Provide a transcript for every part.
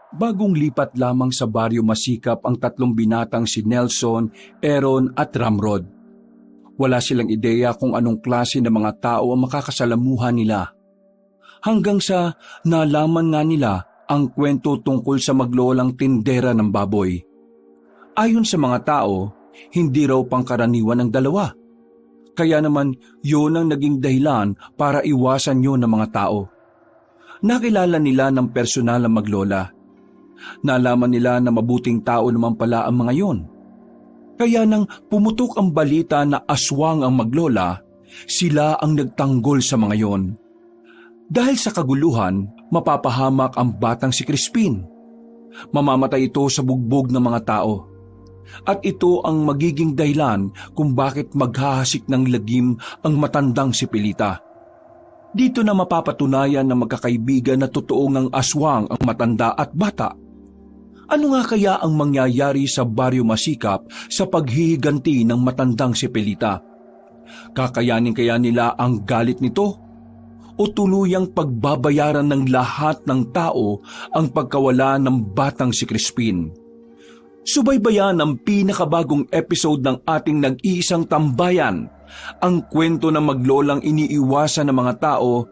Bagong lipat lamang sa baryo Masikap ang tatlong binatang si Nelson, Aaron at Ramrod. Wala silang ideya kung anong klase ng mga tao ang makakasalamuhan nila. Hanggang sa nalaman nga nila ang kwento tungkol sa maglolang tindera ng baboy. Ayon sa mga tao, hindi raw pangkaraniwan ang dalawa. Kaya naman yun ang naging dahilan para iwasan yun ng mga tao. Nakilala nila ng personal ang maglola. Nalaman nila na mabuting tao naman pala ang mga yon. Kaya nang pumutok ang balita na aswang ang maglola, sila ang nagtanggol sa mga yon. Dahil sa kaguluhan, mapapahamak ang batang si Crispin. Mamamatay ito sa bugbog ng mga tao. At ito ang magiging dahilan kung bakit maghahasik ng lagim ang matandang si Pilita. Dito na mapapatunayan na magkakaibigan na totoo ngang aswang ang matanda at bata. Ano nga kaya ang mangyayari sa baryo Masikap sa paghihiganti ng matandang si Pilita? Kakayanin kaya nila ang galit nito? O tuluyang pagbabayaran ng lahat ng tao ang pagkawala ng batang si Crispin? Subaybayan ang pinakabagong episode ng ating nag-iisang tambayan, ang kwento ng maglolang iniiwasan ng mga tao,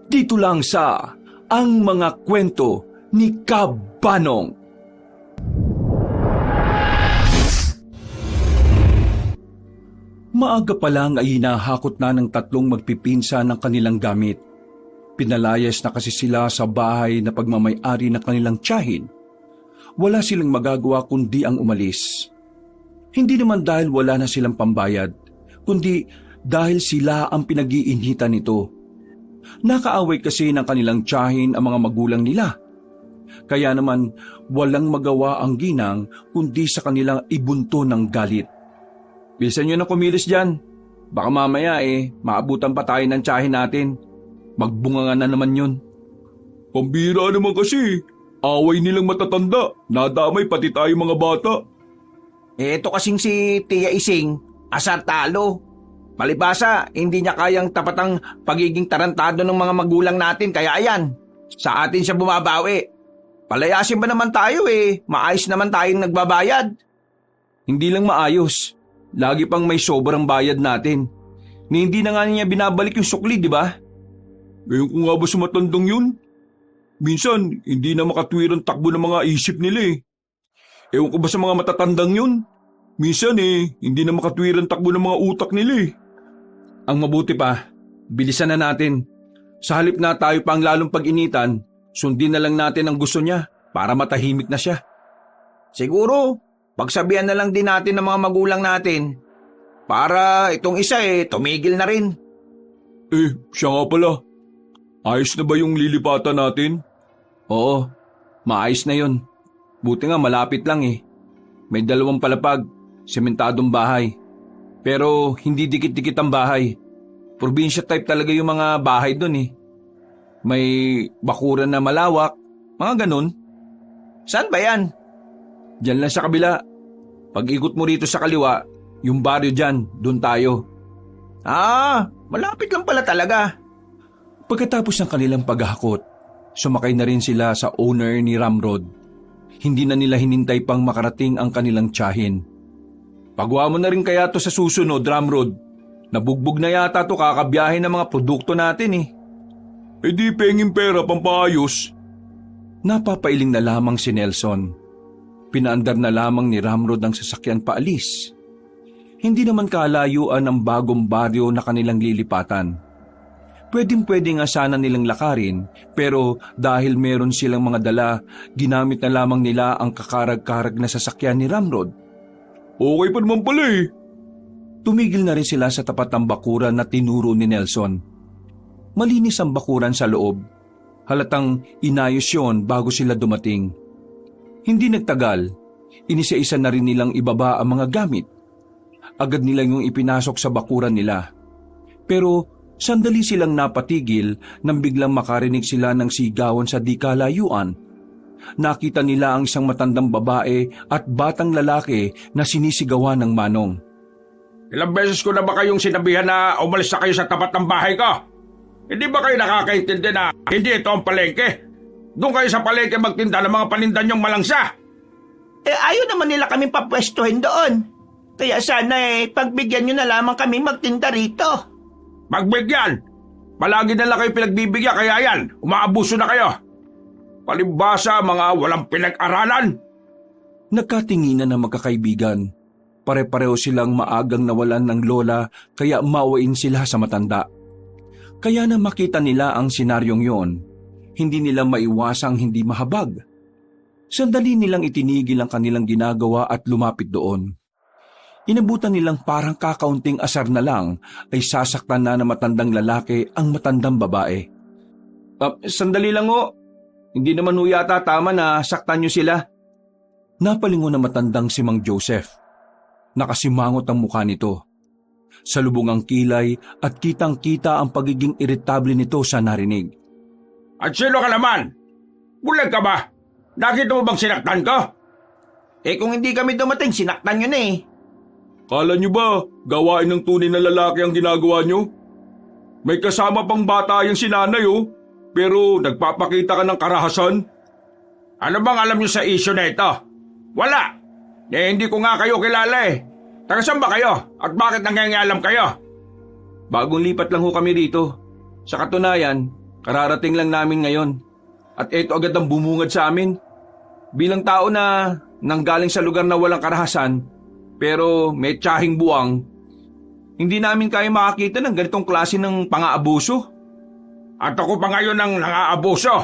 dito lang sa Ang Mga Kwento ni Kabanong. Maaga pa lang ay hinahakot na ng tatlong magpipinsa ng kanilang gamit. Pinalayas na kasi sila sa bahay na pagmamay-ari ng kanilang tiyahin. Wala silang magagawa kundi ang umalis. Hindi naman dahil wala na silang pambayad, kundi dahil sila ang pinag-iinitan nito. Nakaaway kasi ng kanilang tiyahin ang mga magulang nila. Kaya naman walang magawa ang ginang kundi sa kanilang ibunto ng galit. Bilisan nyo na kumilos dyan. Baka mamaya maabutan pa tayo ng tiyahin natin. Magbunga na naman yun. Pambira naman kasi. Away nilang matatanda. Nadamay pati tayo mga bata. Ito kasing si Tia Ising, asar talo. Palibasa, hindi niya kayang tapatang pagiging tarantado ng mga magulang natin. Kaya ayan, sa atin siya bumabawi. Palayasin ba naman tayo maayos naman tayong nagbabayad. Hindi lang maayos. Lagi pang may sobrang bayad natin. Ni hindi na nga niya binabalik yung sukli, di ba? Ngayon ko nga ba sa matandang yun? Minsan, hindi na makatwir ang takbo ng mga isip nila Ewan ko ba sa mga matatandang yun? Minsan hindi na makatwir ang takbo ng mga utak nila Ang mabuti pa, bilisan na natin. Sa halip na tayo pang lalong pag-initan, sundin na lang natin ang gusto niya para matahimik na siya. Siguro, pagsabihan na lang din natin ng mga magulang natin para itong isa tumigil na rin. Siya nga pala. Ayos na ba yung lilipatan natin? Oo, maayos na yun. Buti nga malapit lang May 2 palapag, sementadong bahay. Pero hindi dikit-dikit ang bahay. Probinsya type talaga yung mga bahay doon May bakuran na malawak, mga ganun. Saan ba yan? Diyan lang sa kabila. Pag-ikot mo rito sa kaliwa, yung baryo dyan, doon tayo. Malapit lang pala talaga. Pagkatapos ng kanilang paghahakot, sumakay na rin sila sa owner ni Ramrod. Hindi na nila hinintay pang makarating ang kanilang tiyahin. Pagawa mo na rin kaya to sa susunod, Ramrod. Nabugbog na yata to kakabiyahe ng mga produkto natin Di penging pera pampaayos. Napapailing na lamang si Nelson. Pinaandar na lamang ni Ramrod ang sasakyan paalis. Hindi naman kalayuan ang bagong baryo na kanilang lilipatan. Pwedeng-pwede nga sana nilang lakarin, pero dahil meron silang mga dala, ginamit na lamang nila ang kakarag-karag na sasakyan ni Ramrod. Okay pa naman pala Tumigil na rin sila sa tapat ng bakuran na tinuro ni Nelson. Malinis ang bakuran sa loob. Halatang inayos yon bago sila dumating. Hindi nagtagal, inisa-isa na rin nilang ibaba ang mga gamit. Agad nilang yung ipinasok sa bakuran nila. Pero sandali silang napatigil nang biglang makarinig sila ng sigawan sa di kalayuan. Nakita nila ang isang matandang babae at batang lalaki na sinisigawan ng manong. Ilang beses ko na ba kayong sinabihan na umalis na kayo sa tapat ng bahay ko? Hindi ba kayo nakakaintindi na hindi ito ang palengke? Doon kayo sa palengke magtinda ng mga paninda niyong malangsa. Ayaw naman nila kaming papwestuhin doon. Kaya sana pagbigyan nyo na lamang kami magtinda rito. Magbigyan! Palagi na lang kayo pinagbibigyan kaya yan, umaabuso na kayo. Palibhasa mga walang pinag-aralan. Nagkatinginan ng magkakaibigan. Pare-pareho silang maagang nawalan ng lola kaya mawain sila sa matanda. Kaya na makita nila ang senaryong yon, hindi nila maiwasang hindi mahabag. Sandali nilang itinigil ang kanilang ginagawa at lumapit doon. Inabutan nilang parang kakaunting asar na lang ay sasaktan na ng matandang lalaki ang matandang babae. Sandali lang ho. Hindi naman ho yata tama na saktan nyo sila. Napalingon na matandang si Mang Joseph. Nakasimangot ang mukha nito. Salubong ang kilay at kitang-kita ang pagiging iritable nito sa narinig. At sino ka naman? Bulag ka ba? Nakita mo bang sinaktan ko? Kung hindi kami dumating, sinaktan nyo na Kala nyo ba, gawain ng tunay na lalaki ang ginagawa nyo? May kasama pang bata yung sinanay pero nagpapakita ka ng karahasan. Ano bang alam niyo sa issue na ito? Wala! Hindi ko nga kayo kilala Taga saan ba kayo? At bakit nangyayalam kayo? Bagong lipat lang ho kami rito. Sa katunayan, kararating lang namin ngayon. At ito agad ang bumungad sa amin. Bilang tao na nanggaling sa lugar na walang karahasan, pero may tsahing buwang, hindi namin kaya makakita ng ganitong klase ng pang-aabuso. At ako pa ngayon ang nang-aabuso.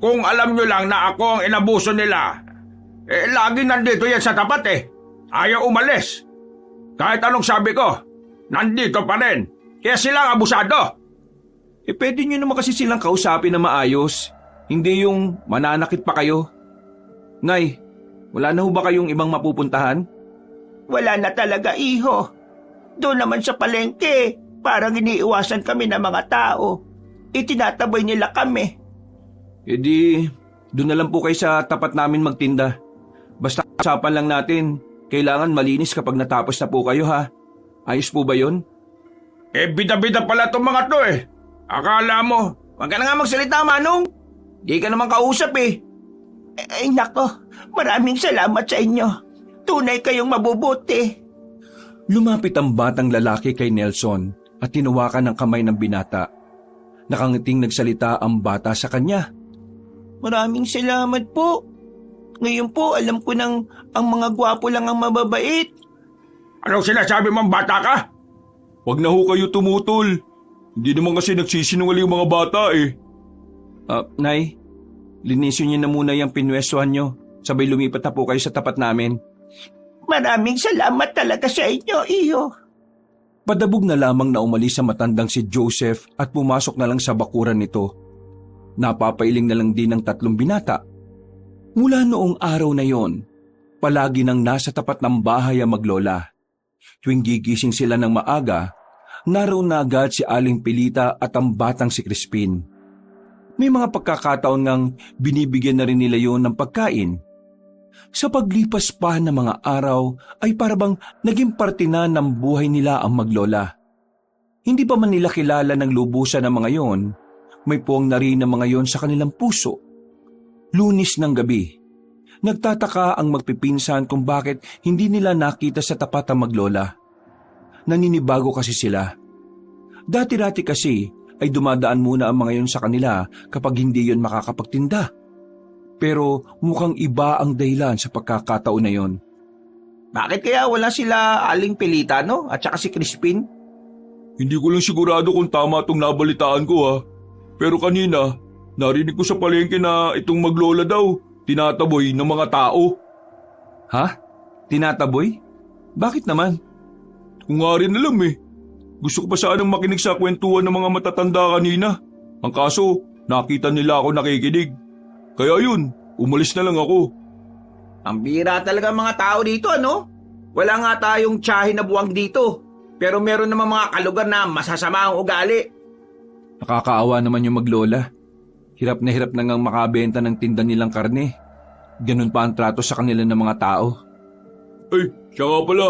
Kung alam nyo lang na ako ang inabuso nila, lagi nandito yan sa tapat Ayaw umalis. Kahit anong sabi ko, nandito pa rin. Kaya sila ang abusado. Pwede nyo naman kasi silang kausapin na maayos. Hindi yung mananakit pa kayo. Nay, wala na ho ba kayong ibang mapupuntahan? Wala na talaga, iho. Doon naman sa palengke, parang iniiwasan kami ng mga tao. Itinataboy nila kami. Doon na lang po kayo sa tapat namin magtinda. Basta usapan lang natin, kailangan malinis kapag natapos na po kayo ha. Ayos po ba yun? Bida-bida pala itong mga to Akala mo. Huwag ka na nga magsalita, Manong. Di ka naman kausap nako, maraming salamat sa inyo. Tunay kayong mabubuti. Lumapit ang batang lalaki kay Nelson at tinawakan ng kamay ng binata. Nakangiting nagsalita ang bata sa kanya. Maraming salamat po. Ngayon po alam ko nang ang mga gwapo lang ang mababait. Anong sinasabi mong bata ka? Wag na ho kayo tumutol. Hindi naman kasi nagsisinungaling yung mga bata Nay, linisin niyo na muna yung pinwestuhan niyo. Sabay lumipat na po kayo sa tapat namin. Maraming salamat talaga sa inyo, iyo. Padabog na lamang na umalis sa matandang si Joseph at pumasok na lang sa bakuran nito. Napapailing na lang din ng tatlong binata. Mula noong araw na yon, palagi nang nasa tapat ng bahay ang maglola. Tuwing gigising sila ng maaga, naroon na agad si Aling Pilita at ang batang si Crispin. May mga pagkakataon ngang binibigyan na rin nila yon ng pagkain. Sa paglipas pa ng mga araw ay parabang naging parte na ng buhay nila ang maglola. Hindi pa man nila kilala ng lubusan ng mga yon, may puwang na rin ng mga yon sa kanilang puso. Lunes ng gabi, nagtataka ang magpipinsan kung bakit hindi nila nakita sa tapat ang maglola. Naninibago kasi sila. Dati-dati kasi ay dumadaan muna ang mga yon sa kanila kapag hindi yon makakapagtinda. Pero mukhang iba ang dahilan sa pagkakataon na yon. Bakit kaya wala sila Aling Pilita, no? At saka si Crispin? Hindi ko lang sigurado kung tama itong nabalitaan ko Pero kanina, narinig ko sa palengke na itong maglola daw, tinataboy ng mga tao. Ha? Tinataboy? Bakit naman? Kung nga rin alam Gusto ko pa sanang makinig sa kwentuhan ng mga matatanda kanina. Ang kaso, nakita nila ako nakikinig. Kaya yun, umalis na lang ako. Ang bira talaga mga tao dito, ano? Wala nga tayong tiyahin na buwang dito. Pero meron naman mga kalugar na masasama ang ugali. Nakakaawa naman yung maglola. Hirap na ngang makabenta ng tinda nilang karne. Ganun pa ang trato sa kanila ng mga tao. Ay, siya nga pala.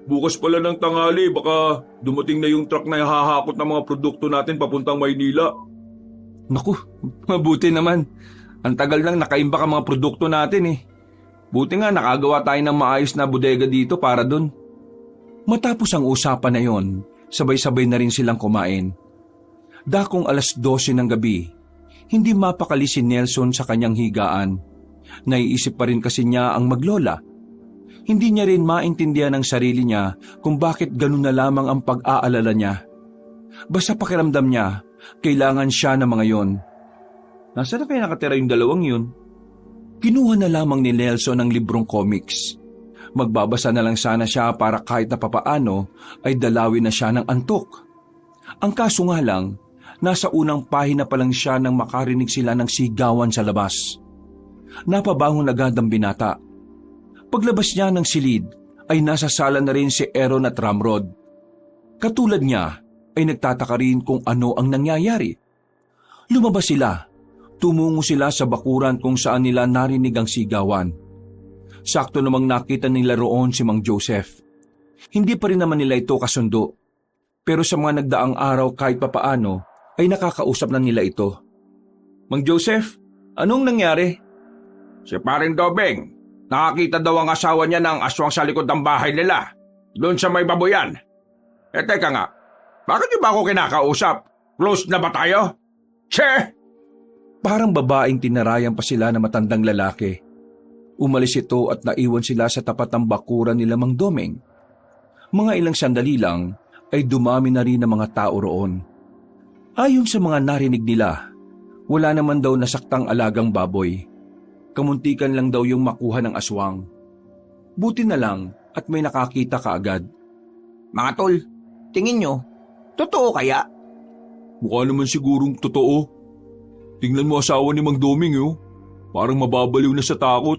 Bukas pala ng tanghali, baka dumating na yung truck na hahakot ng mga produkto natin papuntang Maynila. Naku, mabuti naman. Ang tagal nang nakaimbak ang mga produkto natin eh. Buti nga nakagawa tayo ng maayos na bodega dito para dun. Matapos ang usapan na yon, sabay-sabay na rin silang kumain. Dakong 12:00 ng gabi, hindi mapakali si Nelson sa kanyang higaan. Naiisip pa rin kasi niya ang maglola. Hindi niya rin maintindihan ang sarili niya kung bakit ganun na lamang ang pag-aalala niya. Basta pakiramdam niya, kailangan siya ng mga yon. Nasaan na kaya nakatira yung dalawang yun? Kinuha na lamang ni Nelson ang librong comics. Magbabasa na lang sana siya para kahit na papaano ay dalawin na siya ng antok. Ang kaso nga lang, nasa unang pahina pa lang siya nang makarinig sila ng sigawan sa labas. Napabangon agad ang binata. Paglabas niya ng silid ay nasa sala na rin si Aaron at Ramrod. Katulad niya ay nagtataka rin kung ano ang nangyayari. Lumabas sila. Tumungo sila sa bakuran kung saan nila narinig ang sigawan. Sakto namang nakita nila roon si Mang Joseph. Hindi pa rin naman nila ito kasundo. Pero sa mga nagdaang araw kahit papaano ay nakakausap na nila ito. Mang Joseph, anong nangyari? Si Paring Dobeng, nakakita daw ang asawa niya ng aswang sa likod ng bahay nila, doon sa may baboyan. Teka nga, bakit niyo ba ako kinakausap? Close na ba tayo? Che! Parang babaeng tinarayan pa sila na matandang lalaki. Umalis ito at naiwan sila sa tapat ng bakuran nila Mang Domeng. Mga ilang sandali lang ay dumami na rin ang mga tao roon. Ayon sa mga narinig nila, wala naman daw nasaktang alagang baboy. Kamuntikan lang daw yung makuha ng aswang. Buti na lang at may nakakita kaagad. Mga tol, tingin nyo, totoo kaya? Mukha naman sigurong totoo. Tingnan mo asawa ni Mang Doming Parang mababaliw na sa takot.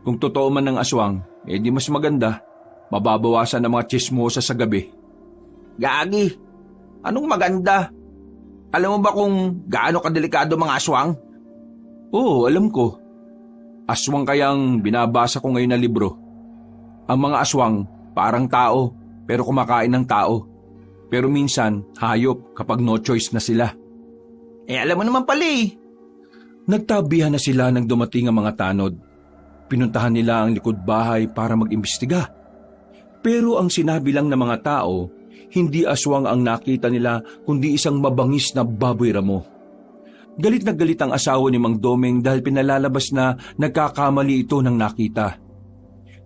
Kung totoo man ng aswang, di mas maganda. Mababawasan ang mga tsismosa sa gabi. Gagi, anong maganda? Alam mo ba kung gaano kadelikado mga aswang? Oo, alam ko. Aswang kayang binabasa ko ngayon na libro. Ang mga aswang parang tao pero kumakain ng tao. Pero minsan hayop kapag no choice na sila. Alam mo naman pala Nagtabihan na sila nang dumating ang mga tanod. Pinuntahan nila ang likod bahay para mag-imbestiga. Pero ang sinabi lang ng mga tao, hindi aswang ang nakita nila kundi isang mabangis na baboy ramo. Galit na galit ang asawa ni Mang Domeng dahil pinalalabas na nagkakamali ito ng nakita.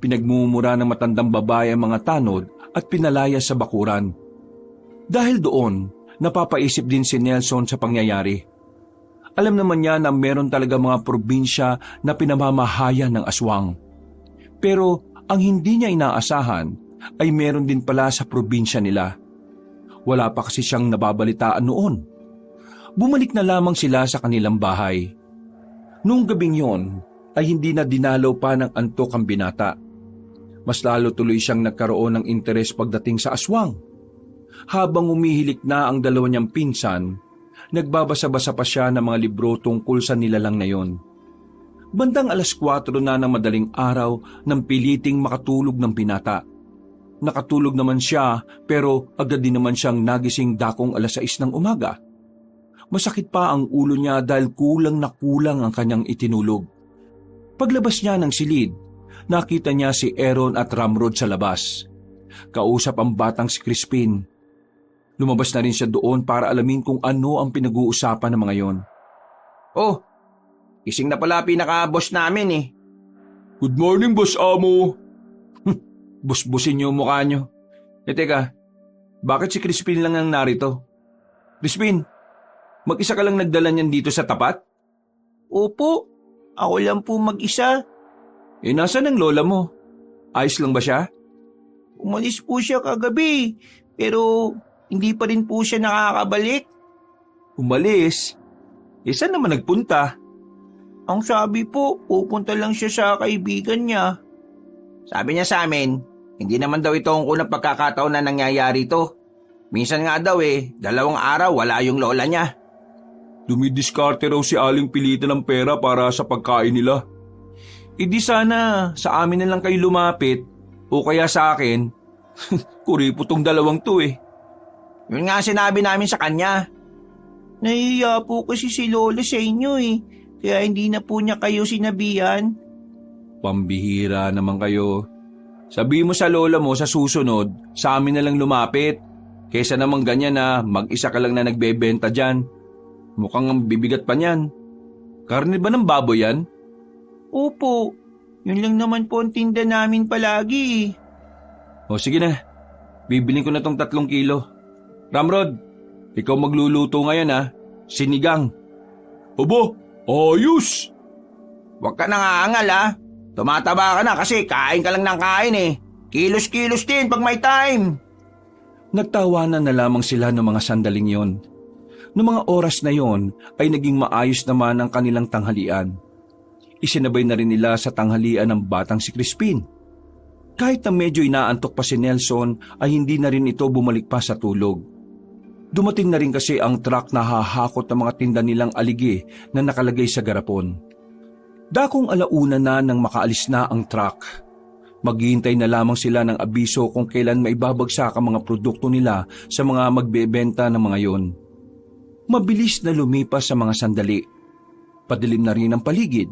Pinagmumura ng matandang babae ang mga tanod at pinalaya sa bakuran. Dahil doon, napapaisip din si Nelson sa pangyayari. Alam naman niya na meron talaga mga probinsya na pinamamahayan ng aswang. Pero ang hindi niya inaasahan ay meron din pala sa probinsya nila. Wala pa kasi siyang nababalitaan noon. Bumalik na lamang sila sa kanilang bahay. Noong gabing yon ay hindi na dinalaw pa ng antok ang binata. Mas lalo tuloy siyang nagkaroon ng interes pagdating sa aswang. Habang umihilik na ang dalawa niyang pinsan, nagbabasa-basa pa siya ng mga libro tungkol sa nilalang na yon. Bandang 4:00 na ng madaling araw nang piliting makatulog ng binata. Nakatulog naman siya pero agad din naman siyang nagising dakong 6:00 ng umaga. Masakit pa ang ulo niya dahil kulang na kulang ang kanyang itinulog. Paglabas niya ng silid, nakita niya si Aaron at Ramrod sa labas. Kausap ang batang si Crispin. Lumabas na rin siya doon para alamin kung ano ang pinag-uusapan ng mga yon. Oh, ising na pala pinaka-boss namin Good morning, Boss Amo. Busbusin niyo mukha niyo. Teka, bakit si Crispin lang ang narito? Crispin, mag-isa ka lang nagdala niyan dito sa tapat? Opo, ako lang po mag-isa. Nasaan ang lola mo? Ayos lang ba siya? Umalis po siya kagabi, pero hindi pa rin po siya nakakabalik. Umalis? Saan naman nagpunta? Ang sabi po, pupunta lang siya sa kaibigan niya. Sabi niya sa amin, hindi naman daw ito ang unang pagkakataon na nangyayari ito. Minsan nga daw 2 araw wala yung lola niya. Dumidiskarte raw si Aling pilitan ng pera para sa pagkain nila. Di sana sa amin na lang kayo lumapit o kaya sa akin. Kuripo tong dalawang to Yun nga sinabi namin sa kanya. Nahihiya po kasi si Lola sa inyo eh. Kaya hindi na po niya kayo sinabihan. Pambihira naman kayo. Sabi mo sa lola mo sa susunod, sa amin na lang lumapit. Kesa naman ganyan na mag-isa ka lang na nagbebenta dyan. Mukhang ang bibigat pa niyan. Karne ba ng baboy yan? Opo, yun lang naman po ang tinda namin palagi eh. O sige na, bibiling ko na tong 3 kilo. Ramrod, ikaw magluluto ngayon ha. Sinigang. Aba, ayos! Huwag ka nang aangal ha. Tumataba ka na kasi kain ka lang ng kain eh. Kilos-kilos din pag may time. Nagtawanan na lamang sila ng mga sandaling yon. Noong mga oras na yon ay naging maayos naman ang kanilang tanghalian. Isinabay na rin nila sa tanghalian ng batang si Crispin. Kahit na medyo inaantok pa si Nelson ay hindi na rin ito bumalik pa sa tulog. Dumating na rin kasi ang truck na hahakot ng mga tinda nilang aligi na nakalagay sa garapon. Dakong alauna na nang makaalis na ang truck. Maghihintay na lamang sila ng abiso kung kailan maibabagsak ang mga produkto nila sa mga magbebenta ng mga yon. Mabilis na lumipas sa mga sandali. Padilim na rin ang paligid.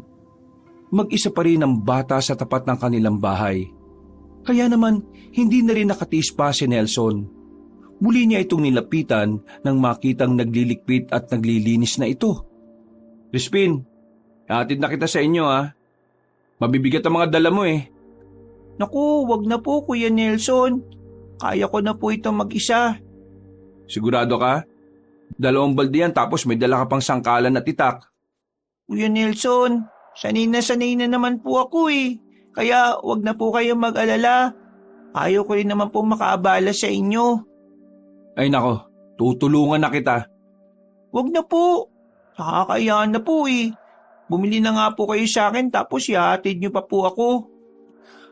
Mag-isa pa rin ang bata sa tapat ng kanilang bahay. Kaya naman, hindi na rin nakatiis pa si Nelson. Muli niya itong nilapitan nang makitang naglilikpit at naglilinis na ito. Crispin, hatid na kita sa inyo ha. Mabibigat ang mga dala mo eh. Naku, wag na po Kuya Nelson. Kaya ko na po ito mag-isa. Sigurado ka? 2 balde yan tapos may dala ka pang sangkalan at itak. Kuya Nelson, sanay na naman po ako eh. Kaya wag na po kayo mag-alala. Ayaw ko rin naman po makaabala sa inyo. Ay nako, tutulungan na kita. Wag na po. Nakakayaan na po eh. Bumili na nga po kayo sa akin tapos ihatid niyo pa po ako.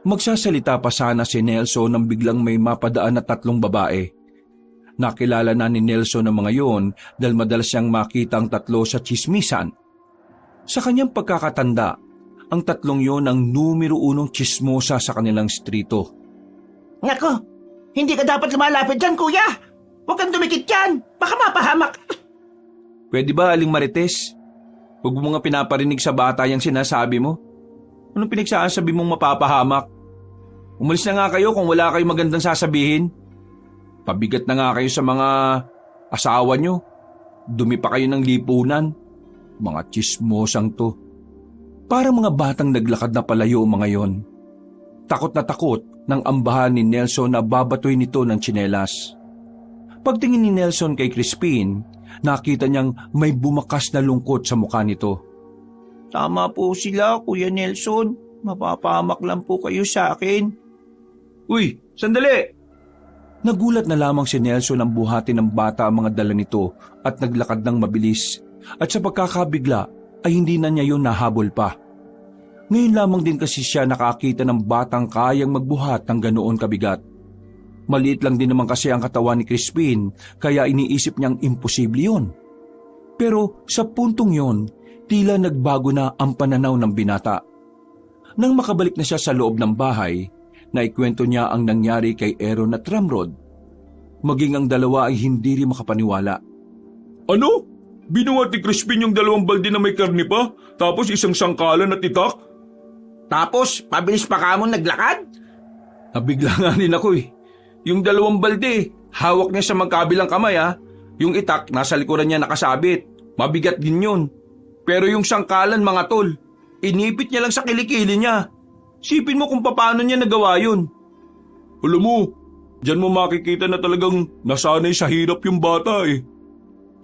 Magsasalita pa sana si Nelson nang biglang may mapadaan na 3 babae. Nakilala na ni Nelson ang mga yon dahil madalas siyang makita ang 3 sa tsismisan. Sa kanyang pagkakatanda, ang 3 yon ang numero 1 tsismosa sa kanilang strito. Nako, hindi ka dapat lumalapit dyan kuya. Huwag kang dumikit dyan. Baka mapahamak. Pwede ba, Aling Marites? Huwag mo nga pinaparinig sa bata yung sinasabi mo. Anong pinagsasabi mong mapapahamak? Umalis na nga kayo kung wala kayong magandang sasabihin. Pabigat na nga kayo sa mga asawa nyo. Dumi pa kayo ng lipunan. Mga tsismosang to. Parang mga batang naglakad na palayo mga yon. Takot na takot nang ambahan ni Nelson na babatoy nito ng tsinelas. Pagtingin ni Nelson kay Crispin, nakita niyang may bumakas na lungkot sa mukha nito. Tama po sila, Kuya Nelson. Mapapahamak lang po kayo sa akin. Uy, sandali! Nagulat na lamang si Nelson ang buhati ng bata ang mga dala nito at naglakad ng mabilis. At sa pagkakabigla ay hindi na niya yun nahabol pa. Ngayon lamang din kasi siya nakakita ng batang kayang magbuhat ng ganoon kabigat. Maliit lang din naman kasi ang katawan ni Crispin kaya iniisip niyang imposible yun. Pero sa puntong yon, tila nagbago na ang pananaw ng binata. Nang makabalik na siya sa loob ng bahay, naikwento niya ang nangyari kay Aaron at Ramrod. Maging ang dalawa ay hindi rin makapaniwala. Ano? Binuhat ni Crispin yung 2 balde na may karne pa, tapos isang sangkalan at itak? Tapos, pabilis pa ka mo naglakad? Nabigla nga rin ako eh. Yung 2 balde, hawak niya sa magkabilang kamay ha. Yung itak, nasa likuran niya nakasabit. Mabigat din yun. Pero yung sangkalan mga tol, inipit niya lang sa kilikili niya. Sipin mo kung paano niya nagawa yun. Alam mo, dyan mo makikita na talagang nasanay sa hirap yung bata eh.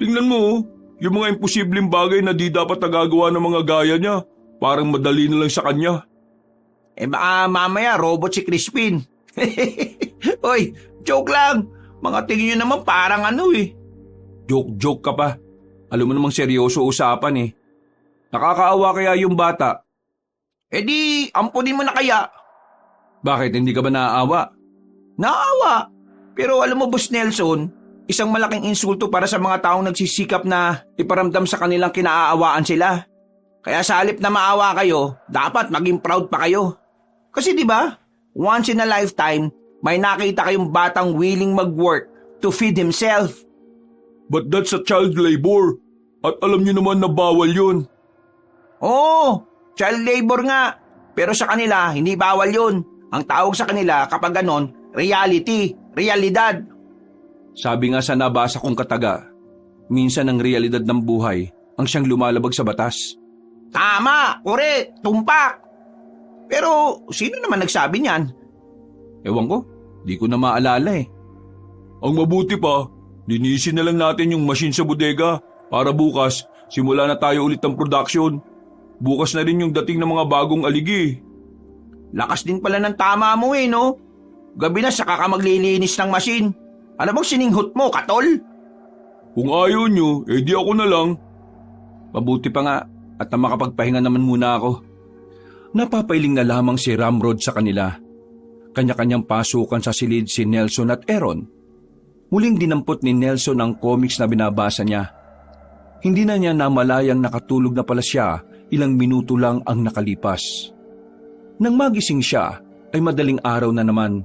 Tingnan mo, yung mga imposibleng bagay na di dapat nagagawa ng mga gaya niya, parang madali na lang sa kanya. Eh baka mamaya robot si Crispin. Oy, joke lang. Mga tingin nyo naman parang ano eh. Joke ka pa. Alam mo namang seryoso usapan eh. Nakakaawa kaya yung bata? Eh di, ampunin mo na kaya. Bakit, hindi ka ba naaawa? Naawa. Pero alam mo Boss Nelson, isang malaking insulto para sa mga taong nagsisikap na iparamdam sa kanilang kinaaawaan sila. Kaya sa halip na maawa kayo, dapat maging proud pa kayo. Kasi di ba, once in a lifetime, may nakita kayong batang willing mag-work to feed himself. But that's a child labor. At alam niyo naman na bawal yun. Oo, child labor nga. Pero sa kanila, hindi bawal yun. Ang tawag sa kanila kapag ganon, reality, realidad. Sabi nga sa nabasa kong kataga, minsan ang realidad ng buhay ang siyang lumalabag sa batas. Tama, korek, tumpak. Pero sino naman nagsabi niyan? Ewan ko, di ko na maalala eh. Ang mabuti pa, linisin na lang natin yung machine sa bodega para bukas simula na tayo ulit ng production. Bukas na rin yung dating ng mga bagong aligi. Lakas din pala ng tama mo no? Gabi na saka ka maglilinis ng machine. Ano bang sininghot mo, katol? Kung ayaw nyo, di ako na lang. Mabuti pa nga at na makapagpahinga naman muna ako. Napapailing na lamang si Ramrod sa kanila. Kanya-kanyang pasukan sa silid si Nelson at Aaron. Muling dinampot ni Nelson ang comics na binabasa niya. Hindi na niya namalayang nakatulog na pala siya, ilang minuto lang ang nakalipas. Nang magising siya, ay madaling araw na naman.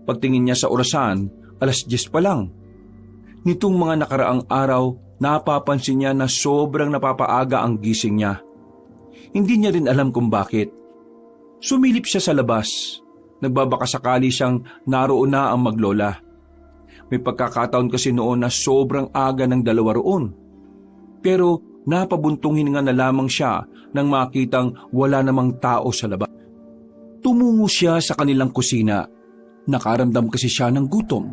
Pagtingin niya sa orasan, 10:00 pa lang. Nitong mga nakaraang araw, napapansin niya na sobrang napapaaga ang gising niya. Hindi niya rin alam kung bakit. Sumilip siya sa labas. Nagbabaka sakali siyang naroon na ang maglola. May pagkakataon kasi noon na sobrang aga ng 2 roon. Pero napabuntong hininga na lamang siya nang makitang wala namang tao sa labas. Tumungo siya sa kanilang kusina. Nakaramdam kasi siya ng gutom.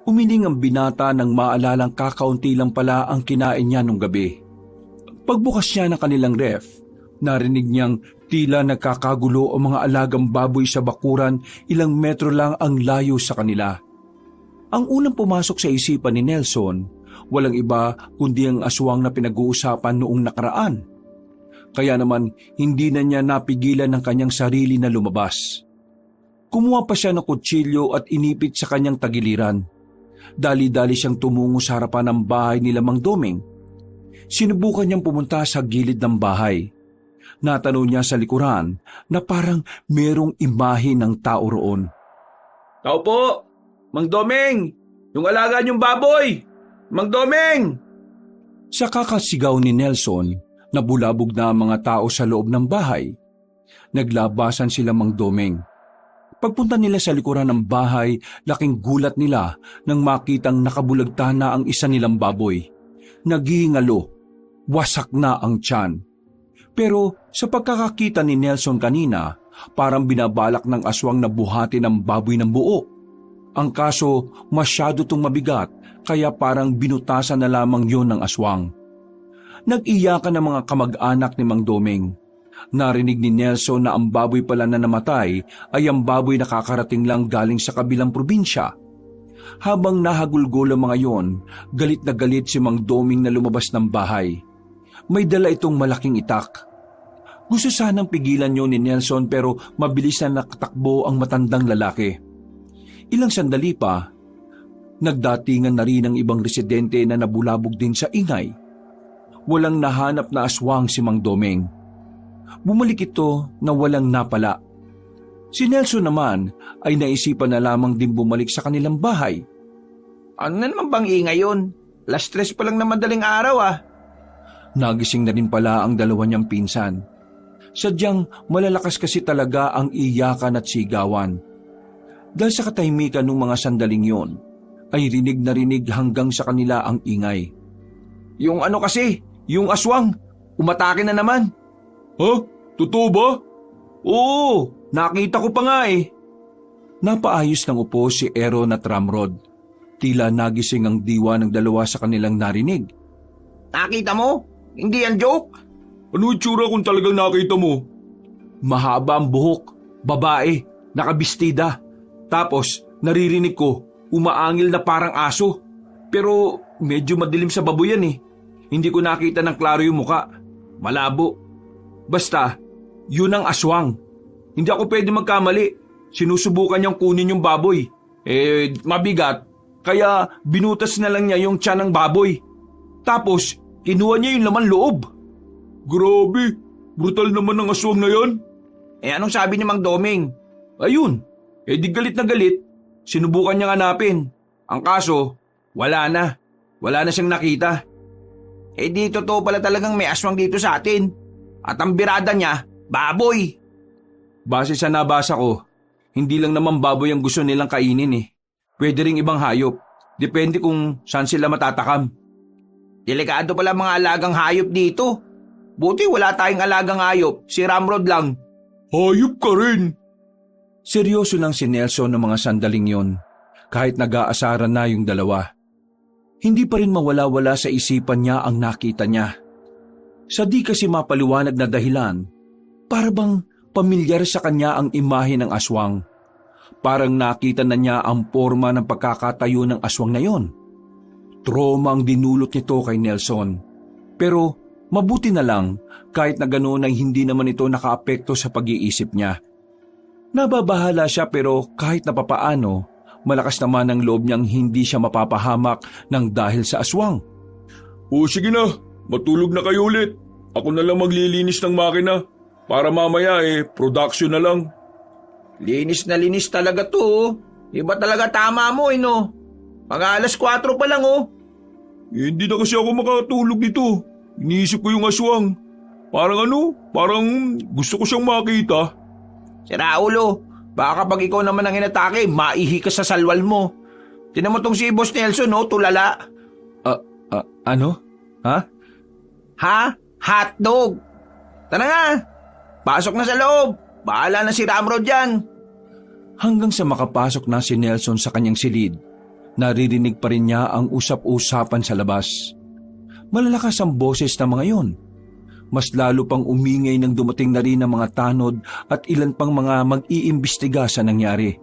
Umiling ang binata nang maalalang kakaunti lang pala ang kinain niya nung gabi. Pagbukas niya ng kanilang ref, narinig niyang tila nagkakagulo ang mga alagang baboy sa bakuran, ilang metro lang ang layo sa kanila. Ang unang pumasok sa isipan ni Nelson, walang iba kundi ang aswang na pinag-uusapan noong nakaraan. Kaya naman hindi na niya napigilan ng kanyang sarili na lumabas. Kumuha pa siya ng kutsilyo at inipit sa kanyang tagiliran. Dali-dali siyang tumungo sa harapan ng bahay nila Mang Doming. Sinubukan niyang pumunta sa gilid ng bahay. Natanaw niya sa likuran na parang merong imahe ng tao roon. Tao po, Mang Doming! Yung alaga niyong baboy! Mang Doming! Sa kakasigaw ni Nelson, nabulabog na ang mga tao sa loob ng bahay. Naglabasan sila Mang Doming. Pagpunta nila sa likuran ng bahay, laking gulat nila nang makitang nakabulagta na ang isa nilang baboy. Naghihingalo, wasak na ang tiyan. Pero sa pagkakakita ni Nelson kanina, parang binabalak ng aswang na buhatin ang baboy ng buo. Ang kaso, masyado itong mabigat, kaya parang binutasan na lamang yon ng aswang. Nag-iyakan ang mga kamag-anak ni Mang Doming. Narinig ni Nelson na ang baboy pala na namatay ay ang baboy na kakarating lang galing sa kabilang probinsya. Habang nahagulgol ang mga yon, galit na galit si Mang Doming na lumabas ng bahay. May dala itong malaking itak. Gusto sanang pigilan yon ni Nelson pero mabilis na nakatakbo ang matandang lalaki. Ilang sandali pa, nagdatingan na rin ang ibang residente na nabulabog din sa ingay. Walang nahanap na aswang si Mang Doming. Bumalik ito na walang napala. Si Nelson naman ay naisipan na lamang din bumalik sa kanilang bahay. Ano na naman bang ingay yun? 3:00 pa lang na madaling araw Nagising na rin pala ang dalawa niyang pinsan. Sadyang malalakas kasi talaga ang iyakan at sigawan. Dahil sa katahimikan ng mga sandaling yon, ay rinig na rinig hanggang sa kanila ang ingay. Yung ano kasi, yung aswang, umatake na naman. Ha? Totoo ba? Oo, nakita ko pa nga Napaayos ng upo si Aaron at Ramrod. Tila nagising ang diwa ng dalawa sa kanilang narinig. Nakita mo? Hindi yan joke? Ano itsura kung talagang nakita mo? Mahaba ang buhok, babae, nakabistida. Tapos naririnig ko, umaangil na parang aso. Pero medyo madilim sa baboy yan Hindi ko nakita ng klaro yung muka. Malabo. Basta, yun ang aswang. Hindi ako pwede magkamali. Sinusubukan niyang kunin yung baboy. Mabigat. Kaya binutas na lang niya yung tiyan ng baboy. Tapos, kinuha niya yung laman loob. Grabe, brutal naman ang aswang na yan. Anong sabi ni Mang Doming? Ayun, di galit na galit. Sinubukan niyang hanapin. Ang kaso, wala na. Wala na siyang nakita. Eh di totoo pala talagang may aswang dito sa atin. At ang birada niya, baboy. Base sa nabasa ko, hindi lang naman baboy ang gusto nilang kainin eh. Pwede ring ibang hayop. Depende kung saan sila matatakam. Delikado pala mga alagang hayop dito. Buti wala tayong alagang hayop, si Ramrod lang. Hayop ka rin. Seryoso lang si Nelson ng mga sandaling yon, kahit nag-aasaran na yung dalawa. Hindi pa rin mawala-wala sa isipan niya ang nakita niya. Sa di kasi mapaliwanag na dahilan, para bang pamilyar sa kanya ang imahe ng aswang. Parang nakita na niya ang forma ng pagkakatayo ng aswang na yon. Trauma ang dinulot nito kay Nelson. Pero mabuti na lang kahit na ganoon ay hindi naman ito nakaapekto sa pag-iisip niya. Nababahala siya pero kahit napapaano, malakas naman ang loob niyang hindi siya mapapahamak ng dahil sa aswang. O sige na, matulog na kayo ulit. Ako na lang maglilinis ng makina. Para mamaya production na lang. Linis na linis talaga to. Oh. Iba talaga tama mo no. Mga alas 4 pa lang Hindi na kasi ako makatulog dito. Iniisip ko yung aswang. Parang gusto ko siyang makita. Si Raulo, baka kapag ikaw naman ang inatake, maihi ka sa salwal mo. Tinan mo tong si Boss Nelson tulala. Ano? Ha? Ha? Hotdog. Tara nga, pasok na sa loob. Bahala na si Ramrod dyan. Hanggang sa makapasok na si Nelson sa kanyang silid, naririnig pa rin niya ang usap-usapan sa labas. Malalakas ang boses ng mga yon. Mas lalo pang umingay nang dumating na rin ang mga tanod at ilan pang mga mag-iimbestiga sa nangyari.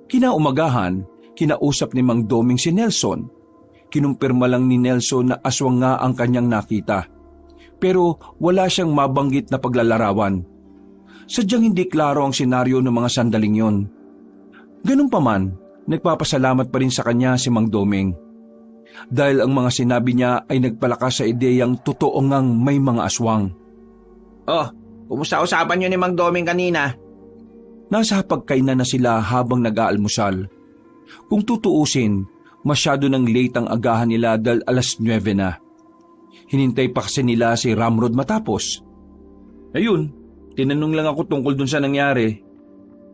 Kinaumagahan, kinausap ni Mang Doming si Nelson. Kinumpirma lang ni Nelson na aswang nga ang kanyang nakita. Pero wala siyang mabanggit na paglalarawan. Sadyang hindi klaro ang senaryo ng mga sandaling yon. Ganun pa man, nagpapasalamat pa rin sa kanya si Mang Doming. Dahil ang mga sinabi niya ay nagpalakas sa ideyang totoo ngang may mga aswang. Oh, kumusta usapan niyo ni Mang Doming kanina? Nasa pagkainan na sila habang nag-aalmusal. Kung tutuusin, masyado nang late ang agahan nila dahil alas 9 na. Hinintay pa kasi nila si Ramrod matapos. Ayun, tinanong lang ako tungkol dun sa nangyari.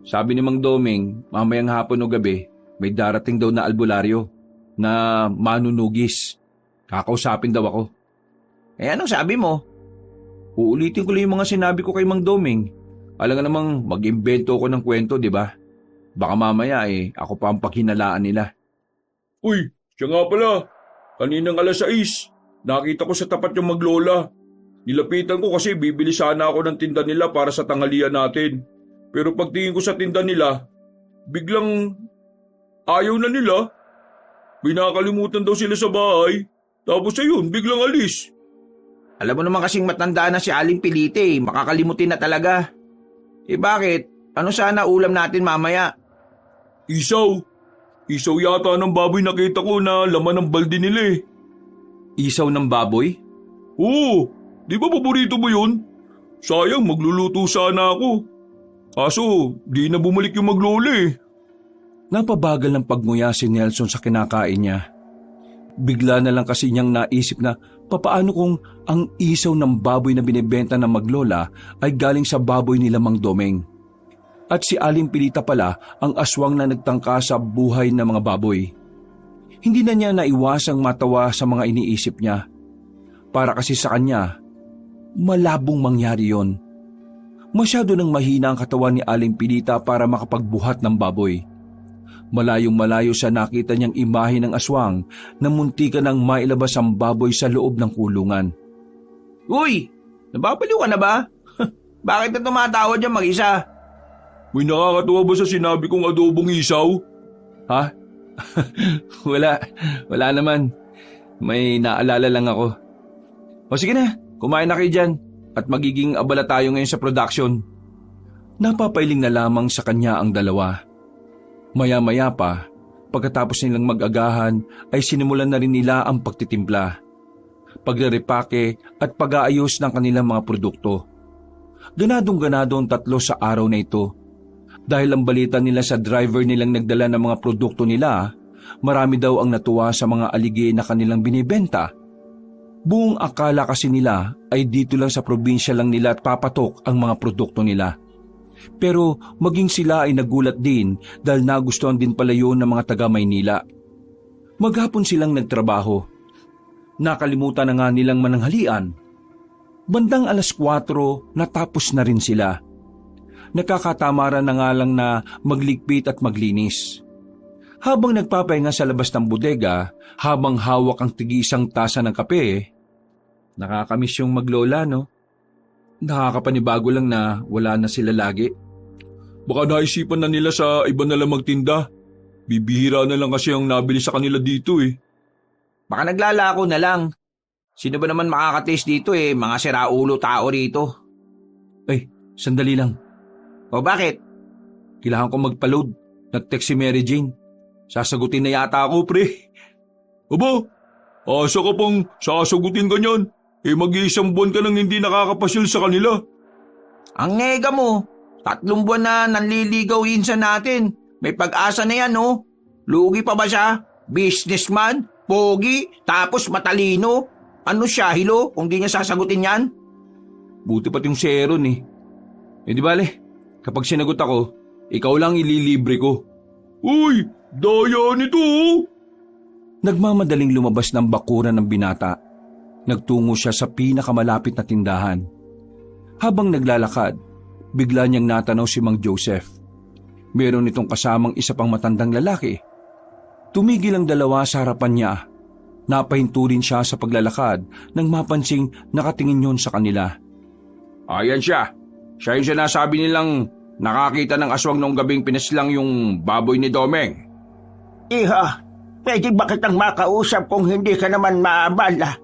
Sabi ni Mang Doming, mamayang hapon o gabi, may darating daw na albularyo na manunugis. Kakausapin daw ako. Anong sabi mo? Uulitin ko lang yung mga sinabi ko kay Mang Doming. Alam nga namang mag-imbento ko ng kwento, di ba? Baka mamaya ako pa ang paghinalaan nila. Uy, siya nga pala. Kaninang alas 6, nakita ko sa tapat yung maglola. Nilapitan ko kasi bibili sana ako ng tinda nila para sa tanghalian natin. Pero pagtingin ko sa tinda nila, biglang ayaw na nila. Binakalimutan daw sila sa bahay. Tapos ayun, biglang alis. Alam mo naman kasing matanda na si Aling Pilite, makakalimutin na talaga. Bakit? Ano sana ulam natin mamaya? Isaw. Isaw yata ng baboy nakita ko na laman ng balde nila Isaw ng baboy? Oo, di ba paborito mo yun? Sayang, magluluto sana ako. Kaso, di na bumalik yung maglola Napabagal ng pagmuya si Nelson sa kinakain niya. Bigla na lang kasi niyang naisip na papaano kung ang isaw ng baboy na binibenta ng maglola ay galing sa baboy nila Mang Doming. At si Aling Pilita pala ang aswang na nagtangka sa buhay ng mga baboy. Hindi na niya naiwasang matawa sa mga iniisip niya. Para kasi sa kanya, malabong mangyari yon. Masyado nang mahina ang katawan ni Aling Pilita para makapagbuhat ng baboy. Malayong malayo sa nakita niyang imahe ng aswang na muntikan nang mailabas ang baboy sa loob ng kulungan. Uy! Nababaliw ka na ba? Bakit na tumatawa dyan mag-isa? May nakakatuwa ba sa sinabi kong adobong isaw? Ha? Wala naman. May naalala lang ako. O sige na, kumain na kayo dyan at magiging abala tayo ngayon sa production. Napapailing na lamang sa kanya ang dalawa. Maya-maya pa, pagkatapos nilang mag-agahan ay sinimulan na rin nila ang pagtitimpla, pagre-repake at pag-aayos ng kanilang mga produkto. Ganadong-ganado ang tatlo sa araw na ito. Dahil ang balita nila sa driver nilang nagdala ng mga produkto nila, marami daw ang natuwa sa mga aligay na kanilang binibenta. Buong akala kasi nila ay dito lang sa probinsya lang nila at papatok ang mga produkto nila. Pero maging sila ay nagulat din dahil nagustuhan din pala yun ng mga taga Maynila. Maghapon silang nagtrabaho. Nakalimutan na nga nilang mananghalian. Bandang 4:00 natapos na rin sila. Nakakatamaran na nga lang na magligpit at maglinis. Habang nagpapahinga sa labas ng bodega, habang hawak ang tig-isang tasa ng kape, nakakamiss yung maglola, no? Nakakapanibago lang na wala na sila lagi. Baka naisipan na nila sa iba na lang magtinda. Bibihira na lang kasi ang nabili sa kanila dito eh. Baka naglalako na lang. Sino ba naman makakatis dito mga siraulo tao rito. Ay, sandali lang. O bakit? Kailangan ko magpa-load. Nag-text si Mary Jane. Sasagutin na yata ako, pre. Aba, asa ka pang sasagutin ka niyan? Mag-iisang buwan ka nang hindi nakakapasyal sa kanila. Ang ngega mo. 3 buwan na nanliligaw insan natin. May pag-asa na yan, no? Lugi pa ba siya? Businessman? Pogi? Tapos matalino? Ano siya, hilo? Kung di niya sasagutin yan? Buti pati yung si Aaron eh. Di bale, kapag sinagot ako, ikaw lang ililibre ko. Uy, daya nito oh. Nagmamadaling lumabas ng bakuran ng binata. Nagtungo siya sa pinakamalapit na tindahan. Habang naglalakad, bigla niyang natanaw si Mang Joseph. Meron itong kasamang isa pang matandang lalaki. Tumigil ang dalawa sa harapan niya. Napahinto rin siya sa paglalakad nang mapansing nakatingin yon sa kanila. Ayan siya. Siya yung sinasabi nilang nakakita ng aswang noong gabing pinaslang yung baboy ni Domeng. Iha, pwede ba kitang makausap kung hindi ka naman maabala?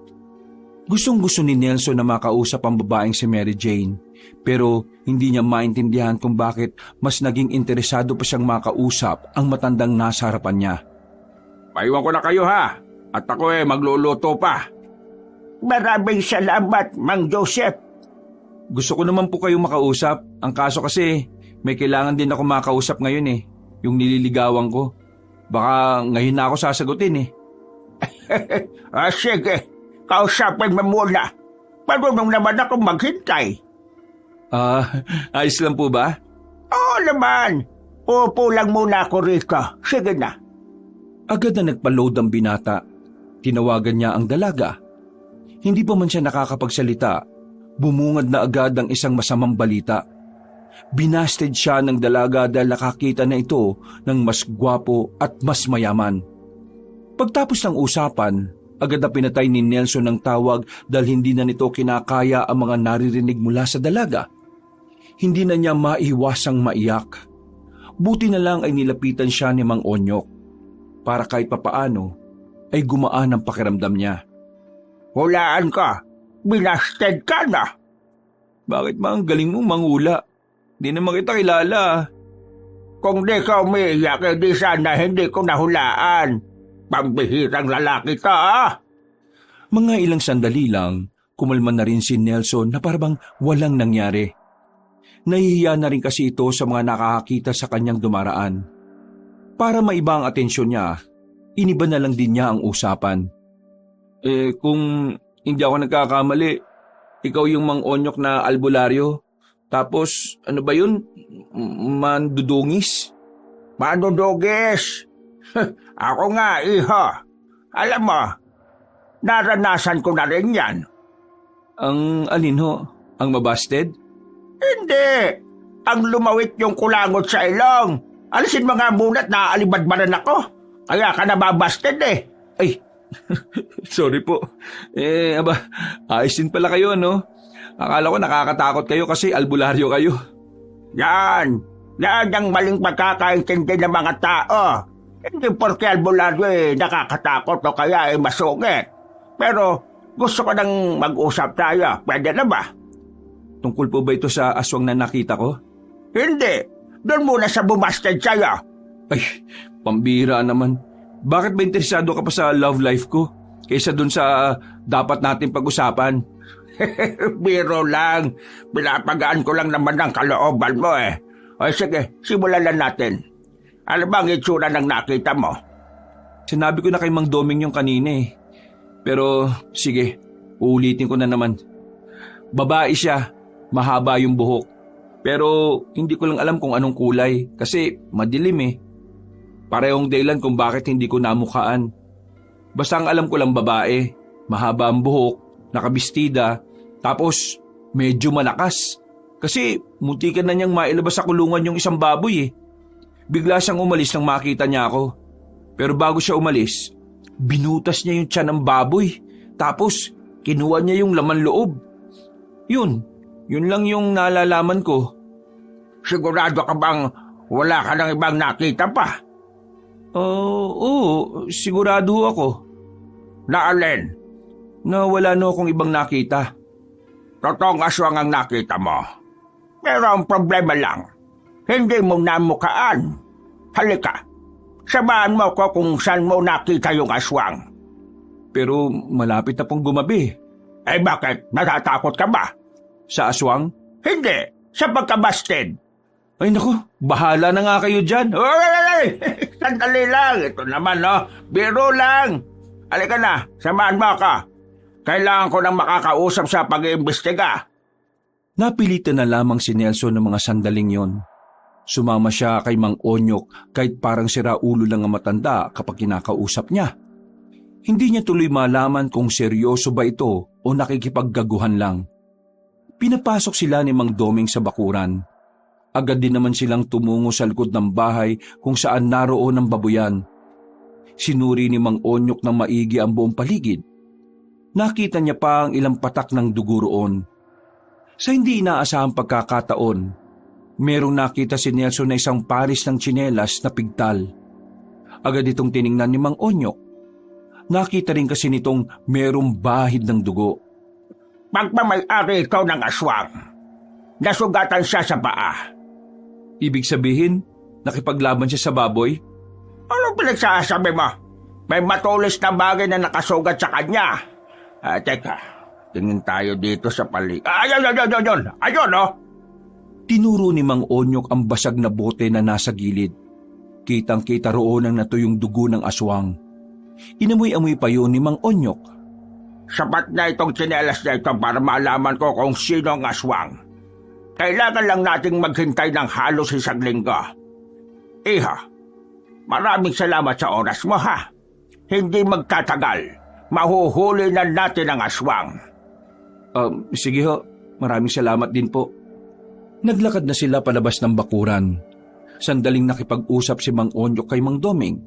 Gustong-gusto ni Nelson na makausap ang babaeng si Mary Jane, pero hindi niya maintindihan kung bakit mas naging interesado pa siyang makausap ang matandang nasa harapan niya. Paiwan ko na kayo ha, at ako magluluto pa. Maraming salamat, Mang Joseph. Gusto ko naman po kayong makausap. Ang kaso kasi, may kailangan din ako makausap ngayon eh. Yung nililigawan ko. Baka ngayon na ako sasagutin eh. Sige, kausapin mo muna. Marunong naman ako maghintay. Ayos lang po ba? Oo naman. Upo lang muna ako rito. Sige na. Agad na nagpa-load ang binata. Tinawagan niya ang dalaga. Hindi pa man siya nakakapagsalita. Bumungad na agad ang isang masamang balita. Binasted siya ng dalaga dahil nakakita na ito ng mas gwapo at mas mayaman. Pagtapos ng usapan, agad na pinatay ni Nelson ng tawag dahil hindi na nito kinakaya ang mga naririnig mula sa dalaga. Hindi na niya maiwasang maiyak. Buti na lang ay nilapitan siya ni Mang Onyok para kahit papaano ay gumaan ang pakiramdam niya. Hulaan ka. Binasted ka na. Bakit ang galing mo mangula? Di naman kita kilala. Kung di ka umiiyak, di sana hindi ko nahulaan. Pambihirang lalaki ka Mga ilang sandali lang, kumalma na rin si Nelson na parang walang nangyari. Nahihiya na rin kasi ito sa mga nakakakita sa kanyang dumaraan. Para maiba ang atensyon niya, iniba na lang din niya ang usapan. Kung hindi ako nagkakamali, ikaw yung Mang Onyok na albularyo. Tapos, ano ba yun? Mandudungis? Mandudugis? Ako nga, iho. Alam mo, naranasan ko na rin yan. Ang alin ho? Ang mabasted? Hindi. Ang lumawit yung kulangot sa ilong. Alisin mo nga muna at naaalibadbaran ako. Kaya ka nababasted eh. Ay, sorry po. Ayos din pala kayo, no? Akala ko nakakatakot kayo kasi albularyo kayo. Yan ang maling pagkakaintindi ng mga tao. Hindi porke albularyo nakakatakot o kaya masungit. Pero gusto ko nang mag-usap tayo. Pwede na ba? Tungkol po ba ito sa aswang na nakita ko? Hindi. Doon muna sa bumastid sa'yo. Ay, pambira naman. Bakit ba interesado ka pa sa love life ko kaysa dun sa dapat natin pag-usapan? Biro lang. Pinapagaan ko lang naman ang kalooban mo eh. O sige, simulan lang natin. Ano bang itsura ng nakita mo? Sinabi ko na kay Mang Doming yung kanina eh. Pero sige, Uulitin ko na naman. Babae siya, mahaba yung buhok. Pero hindi ko lang alam kung anong kulay kasi madilim eh. Parehong dahilan kung bakit hindi ko namukaan. Basta ang alam ko lang babae, mahaba ang buhok, nakabistida, tapos medyo malakas. Kasi muntikan na niyang mailabas sa kulungan yung isang baboy eh. Bigla siyang umalis nang makita niya ako. Pero bago siya umalis, binutas niya yung tiyan ng baboy. Tapos kinuha niya yung laman loob. Yun lang yung nalalaman ko. Sigurado ka bang wala ka ng ibang nakita pa? Oo, sigurado ako Na alin? na wala na akong ibang nakita. Totoong aswang ang nakita mo. Pero ang problema lang, hindi mo namukaan. Halika, samahan mo ko kung saan mo nakita yung aswang. Pero malapit na pong gumabi. Eh bakit? Natatakot ka ba? Sa aswang? Hindi, sa pagkabasted. Ay naku, bahala na nga kayo dyan. Oy! Sandali lang. Ito naman, no? Biro lang. Halika na, samahan mo ka. Kailangan ko nang makakausap sa pag-iimbestiga. Napilitan na lamang si Nelson ng mga sandaling yon. Sumama siya kay Mang Onyok kahit parang siraulo lang ang matanda kapag kinakausap niya. Hindi niya tuloy malaman kung seryoso ba ito o nakikipaggaguhan lang. Pinapasok sila ni Mang Doming sa bakuran. Agad din naman silang tumungo sa likod ng bahay kung saan naroon ang babuyan. Sinuri ni Mang Onyok ng maigi ang buong paligid. Nakita niya pa ang ilang patak ng dugo roon. Sa hindi inaasahang pagkakataon, merong nakita si Nelson na isang paris ng tsinelas na pigtal. Agad itong tiningnan ni Mang Onyok. Nakita rin kasi nitong merong bahid ng dugo. Pagmamay-ari ikaw ng aswang. Nasugatan siya sa paa. Ibig sabihin, nakipaglaban siya sa baboy? Anong pinagsasabi mo? May matulis na bagay na nakasugat sa kanya. Teka, tingin tayo dito sa palig. Ayun, oh! Tinuro ni Mang Onyok ang basag na bote na nasa gilid. Kitang-kita roon ang natuyong dugo ng aswang. Inamoy-amoy pa yun ni Mang Onyok. Sapat na itong tsinelas na ito para malaman ko kung sino ang aswang. Kailangan lang nating maghintay ng halos isang linggo. Iha, maraming salamat sa oras mo ha. Hindi magtatagal. Mahuhuli na natin ang aswang. Sige ho, maraming salamat din po. Naglakad na sila palabas ng bakuran. Sandaling nakipag-usap si Mang Onyok kay Mang Doming.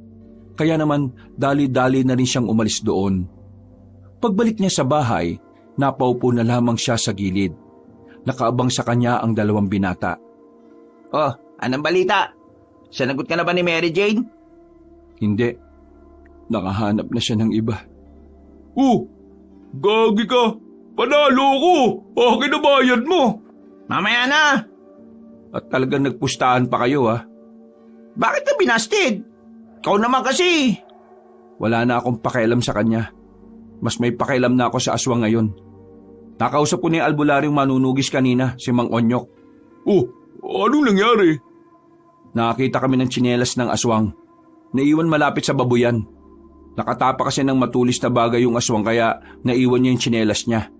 Kaya naman dali-dali na rin siyang umalis doon. Pagbalik niya sa bahay, napaupo na lamang siya sa gilid. Nakaabang sa kanya ang dalawang binata. Oh, anong balita? Sanagot ka na ba ni Mary Jane? Hindi. Nakahanap na siya ng iba. Gagi ka! Panalo ko! Akin na bayad mo! Mamaya na! At talagang nagpustahan pa kayo ha. Bakit ka binasted? Ikaw naman kasi. Wala na akong pakialam sa kanya. Mas may pakialam na ako sa aswang ngayon. Nakausap ko ni albularyong manunugis kanina, si Mang Onyok. Anong nangyari? Nakakita kami ng tsinelas ng aswang. Naiwan malapit sa babuyan. Nakatapa kasi ng matulis na bagay yung aswang kaya naiwan niya yung tsinelas niya.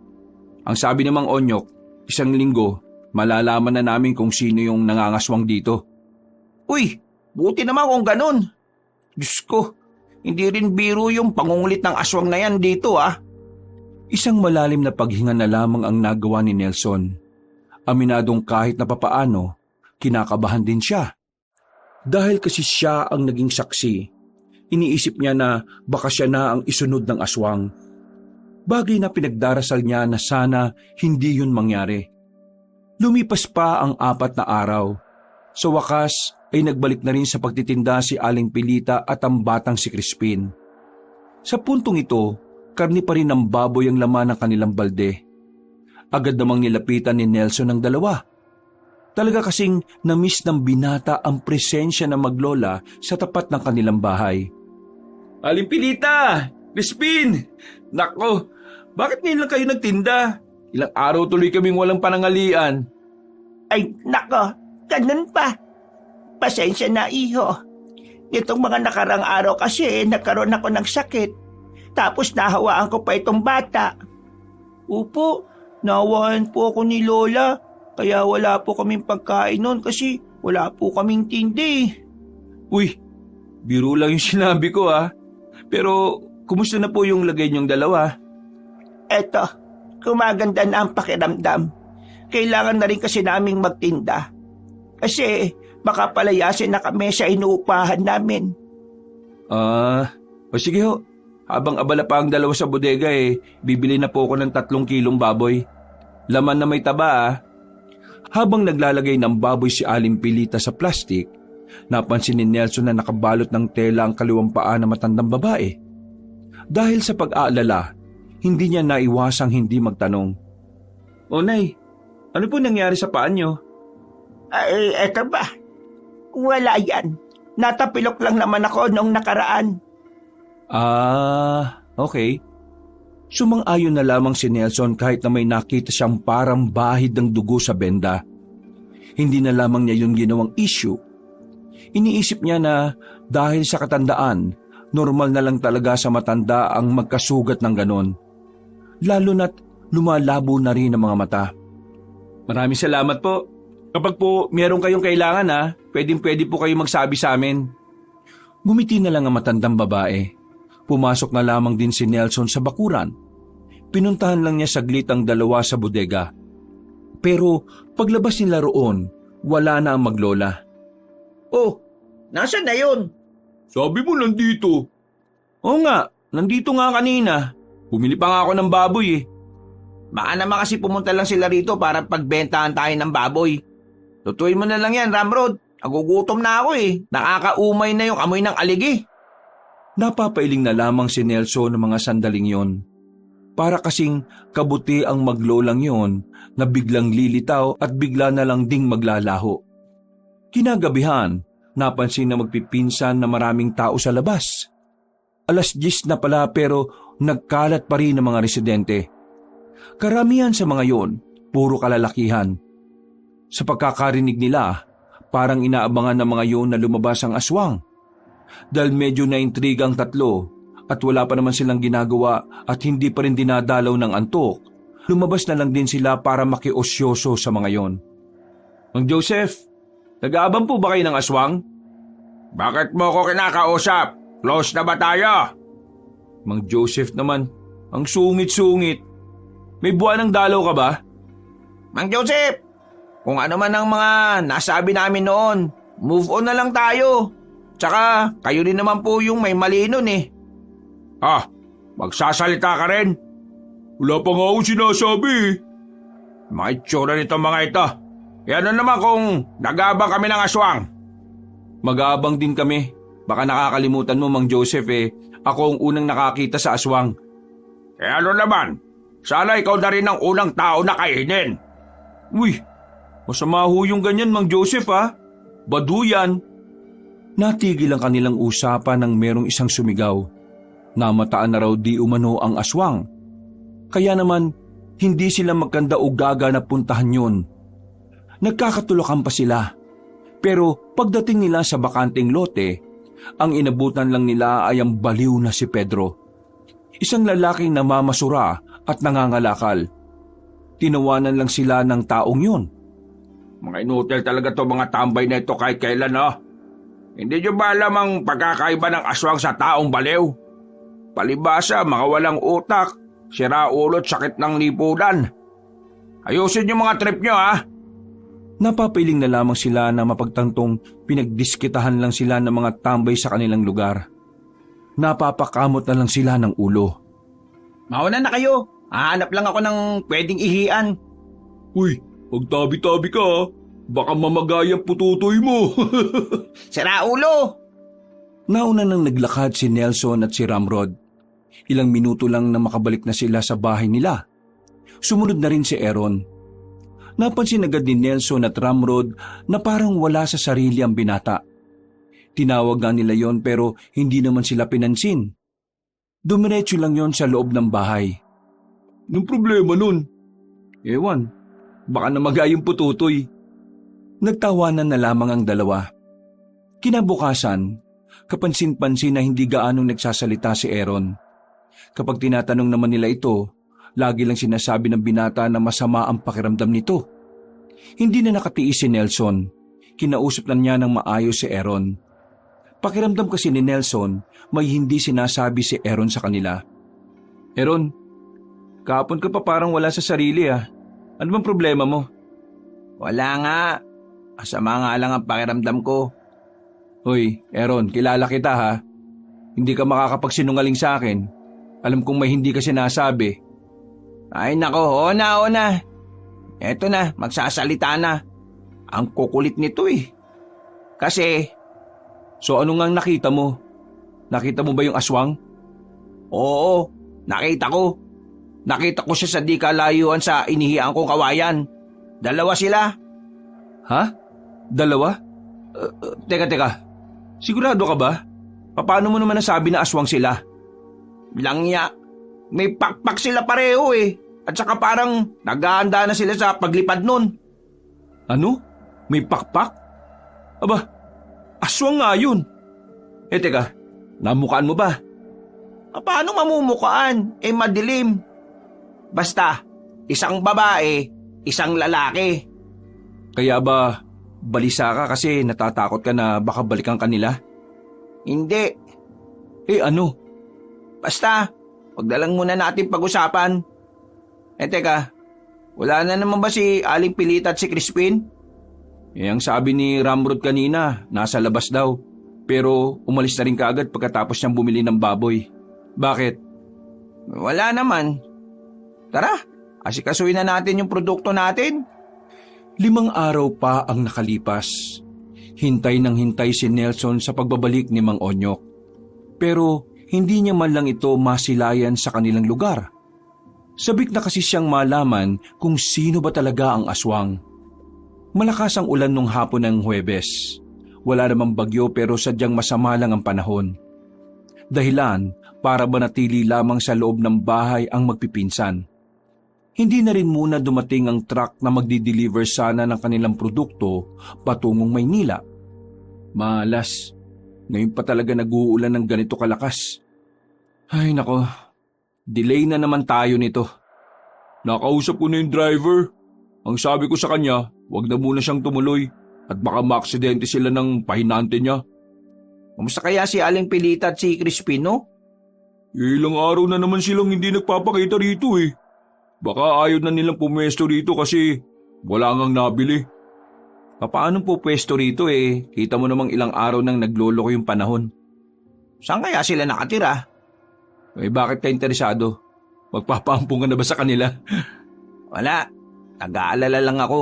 Ang sabi ni Mang Onyok, 1 linggo, malalaman na namin kung sino yung nangangaswang dito. Uy, buti naman kung ganun. Diyos ko, hindi rin biro yung pangungulit ng aswang na yan dito ah. Isang malalim na paghinga na lamang ang nagawa ni Nelson. Aminadong kahit na papaano, kinakabahan din siya. Dahil kasi siya ang naging saksi, iniisip niya na baka siya na ang isunod ng aswang. Bagay na pinagdarasal niya na sana hindi yun mangyari. Lumipas pa ang 4 na araw. Sa wakas ay nagbalik na rin sa pagtitinda si Aling Pilita at ang batang si Crispin. Sa puntong ito, karni pa rin ng baboy ang laman ng kanilang balde. Agad namang nilapitan ni Nelson ang dalawa. Talaga kasing na-miss ng binata ang presensya ng maglola sa tapat ng kanilang bahay. Aling Pilita! Crispin! Nako, bakit ngayon lang kayo nagtinda? Ilang araw tuloy kaming walang panangalian. Ay, nako, ganun pa. Pasensya na, iho. Itong mga nakarang araw kasi nagkaroon ako ng sakit. Tapos nahawaan ko pa itong bata. Opo, nawaan po ako ni Lola. Kaya wala po kaming pagkain noon kasi wala po kaming tindi. Uy, biro lang yung sinabi ko Pero kumusta na po yung lagay niyong dalawa? Eto, kumaganda na ang pakiramdam. Kailangan na rin kasi naming magtinda. Kasi baka palayasin na kami sa inuupahan namin. O sige ho. Habang abala pa ang dalawa sa bodega bibili na po ako ng 3 kilong baboy. Laman na may taba Habang naglalagay ng baboy si Aling Pilita sa plastik, napansin ni Nelson na nakabalot ng tela ang kaliwang paa ng matandang babae. Dahil sa pag-aalala, hindi niya naiwasang hindi magtanong. O Nay, ano po nangyari sa paa niyo? Ay, eto ba? Wala yan. Natapilok lang naman ako noong nakaraan. Okay. Sumang-ayon na lamang si Nelson kahit na may nakita siyang parang bahid ng dugo sa benda. Hindi na lamang niya yun ginawang issue. Iniisip niya na dahil sa katandaan, normal na lang talaga sa matanda ang magkasugat ng ganon. Lalo na't lumalabo na rin ang mga mata. Maraming salamat po. Kapag po meron kayong kailangan pwedeng-pwede po kayo magsabi sa amin. Ngumiti na lang ang matandang babae. Pumasok na lamang din si Nelson sa bakuran. Pinuntahan lang niya saglit ang dalawa sa bodega. Pero paglabas nila roon, wala na ang maglola. Oh, nasaan na yun? Sabi mo nandito. Oo nga, nandito nga kanina. Bumili pa nga ako ng baboy Baka naman kasi pumunta lang sila rito para pagbentahan tayo ng baboy. Tutuin mo na lang yan, Ramrod. Nagugutom na ako Nakakaumay na yung amoy ng aligi. Napapailing na lamang si Nelson ng mga sandaling yon. Para kasing kabuti ang maglolang yon na biglang lilitaw at bigla na lang ding maglalaho. Kinagabihan, napansin na magpipinsan na maraming tao sa labas. 10:00 na pala pero nagkalat pa rin ang mga residente. Karamihan sa mga yon, puro kalalakihan. Sa pagkakarinig nila, parang inaabangan ng mga yon na lumabas ang aswang. Dahil medyo naintriga ang tatlo at wala pa naman silang ginagawa at hindi pa rin dinadalaw ng antok, lumabas na lang din sila para makiosyoso sa mga yon. Mang Joseph, nag-aabang po ba kayo ng aswang? Bakit mo ko kinakausap? Close na ba tayo? Mang Joseph naman, ang sungit-sungit. May buwan ng dalaw ka ba? Mang Joseph, kung ano man ang mga nasabi namin noon, move on na lang tayo. Tsaka, kayo rin naman po yung may mali nun Magsasalita ka rin. Wala pa nga ako sinasabi. Mga itsura nito mga ito. Yan na naman kung nag-aabang kami ng aswang. Mag-aabang din kami. Baka nakakalimutan mo, Mang Joseph ako ang unang nakakita sa aswang. Ano naman? Sana ikaw na rin ang unang tao na kainin. Uy, masama ho yung ganyan, Mang Joseph Badu yan. Natigil ang kanilang usapan nang merong isang sumigaw. Namataan na raw di umano ang aswang. Kaya naman, hindi sila magkanda o gaga na puntahan yun. Nagkakatulakan pa sila. Pero pagdating nila sa bakanteng lote, ang inabutan lang nila ay ang baliw na si Pedro. Isang lalaking namamasura at nangangalakal. Tinawanan lang sila ng taong yun. Mga inutil talaga to mga tambay na ito kahit kailan Hindi nyo ba alam ang pagkakaiba ng aswang sa taong baliw? Palibasa, mga walang utak, sira ulo't sakit ng lipunan. Ayusin yung mga trip nyo Napapiling na lamang sila na mapagtantong pinagdiskitahan lang sila ng mga tambay sa kanilang lugar. Napapakamot na lang sila ng ulo. Mauna na kayo. Hahanap lang ako ng pwedeng ihian. Uy, huwag tabi-tabi ka Baka mamagayang pututoy mo. Sira ulo! Nauna nang naglakad si Nelson at si Ramrod. Ilang minuto lang na makabalik na sila sa bahay nila. Sumunod na rin si Aaron. Napansin agad ni Nelson at Ramrod na parang wala sa sarili ang binata. Tinawag nga nila yon pero hindi naman sila pinansin. Dumiretso lang yon sa loob ng bahay. Anong problema nun? Ewan, baka namagayang pututoy. Nagtawanan na lamang ang dalawa. Kinabukasan, kapansin-pansin na hindi gaanong nagsasalita si Aaron. Kapag tinatanong naman nila ito, Lagi lang sinasabi ng binata na masama ang pakiramdam nito. Hindi na nakatiis si Nelson. Kinausap na niya ng maayos si Aaron. Pakiramdam kasi ni Nelson, may hindi sinasabi si Aaron sa kanila. Aaron, kahapon ka pa parang wala sa sarili ah. Ano bang problema mo? Wala nga. Masama nga lang ang pakiramdam ko. Hoy, Aaron, kilala kita ha. Hindi ka makakapagsinungaling sa akin. Alam kong may hindi ka sinasabi. Ay nako, oo na. Eto na, magsasalita na. Ang kukulit nito eh. Kasi, So ano ngang nakita mo? Nakita mo ba yung aswang? oo, nakita ko. Nakita ko siya sa di kalayuan sa inihian kong kawayan. 2 sila. Ha? 2? Teka. Sigurado ka ba? Paano mo naman nasabi na aswang sila? Langya, may pakpak sila pareho eh. At saka parang naghahanda na sila sa paglipad nun. Ano? May pakpak? Aba, aswang nga yun. Teka, namukaan mo ba? Paano mamumukaan? Madilim. Basta, isang babae, isang lalaki. Kaya ba, balisa ka kasi natatakot ka na baka balikan kanila? Hindi. Ano? Basta, wag na lang muna natin pag-usapan. Teka, wala na naman ba si Aling Pilita at si Crispin? Ang sabi ni Ramrod kanina, nasa labas daw. Pero umalis na rin kaagad pagkatapos niyang bumili ng baboy. Bakit? Wala naman. Tara, asikasuhin na natin yung produkto natin. 5 araw pa ang nakalipas. Hintay ng hintay si Nelson sa pagbabalik ni Mang Onyok. Pero hindi niya man lang ito masilayan sa kanilang lugar. Sabik na kasi siyang malaman kung sino ba talaga ang aswang. Malakas ang ulan nung hapon ng Huwebes. Wala namang bagyo pero sadyang masama lang ang panahon. Dahilan para manatili lamang sa loob ng bahay ang magpipinsan. Hindi na rin muna dumating ang truck na magdi-deliver sana ng kanilang produkto patungong Maynila. Malas, ngayon pa talaga nag-uulan ng ganito kalakas. Ay nako, delay na naman tayo nito. Nakausap ko na yung driver. Ang sabi ko sa kanya, wag na muna siyang tumuloy at baka maaksidente sila ng pahinante niya. Kamusta kaya si Aling Pilita at si Crispin, no? Ilang araw na naman silang hindi nagpapakita rito eh. Baka ayaw na nilang pumesto rito kasi wala ngang nabili. Paano po pwesto rito eh? Kita mo namang ilang araw nang nagloloko yung panahon. Saan kaya sila nakatira? Bakit ka interesado? Magpapampung ka na ba sa kanila? Wala, nag-aalala lang ako.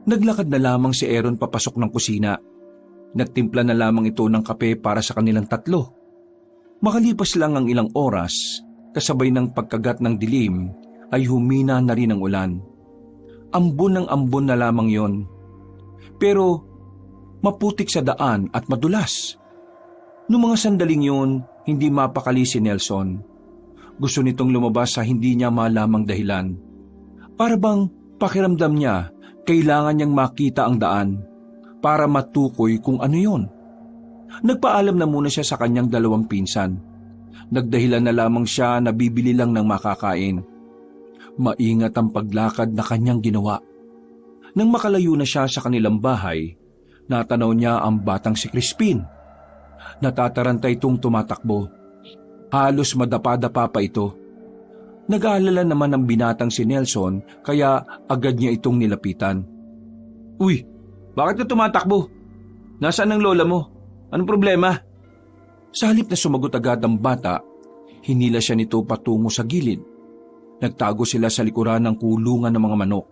Naglakad na lamang si Aaron papasok ng kusina. Nagtimpla na lamang ito ng kape para sa kanilang 3. Makalipas lang ang ilang oras, kasabay ng pagkagat ng dilim, ay humina na rin ang ulan. Ambon ng ambon na lamang yon. Pero maputik sa daan at madulas. Noong mga sandaling yun, hindi mapakali si Nelson. Gusto nitong lumabas sa hindi niya malamang dahilan. Para bang pakiramdam niya, kailangan niyang makita ang daan para matukoy kung ano yon. Nagpaalam na muna siya sa kanyang 2 pinsan. Nagdahilan na lamang siya na bibili lang ng makakain. Maingat ang paglakad na kanyang ginawa. Nang makalayo na siya sa kanilang bahay, natanaw niya ang batang si Crispin. Natataranta itong tumatakbo. Halos madapa-dapa pa ito. Nag-aalala naman ang binatang si Nelson kaya agad niya itong nilapitan. Uy, bakit ka tumatakbo? Nasaan ang lola mo? Anong problema? Sa halip na sumagot agad ang bata, hinila siya nito patungo sa gilid. Nagtago sila sa likuran ng kulungan ng mga manok.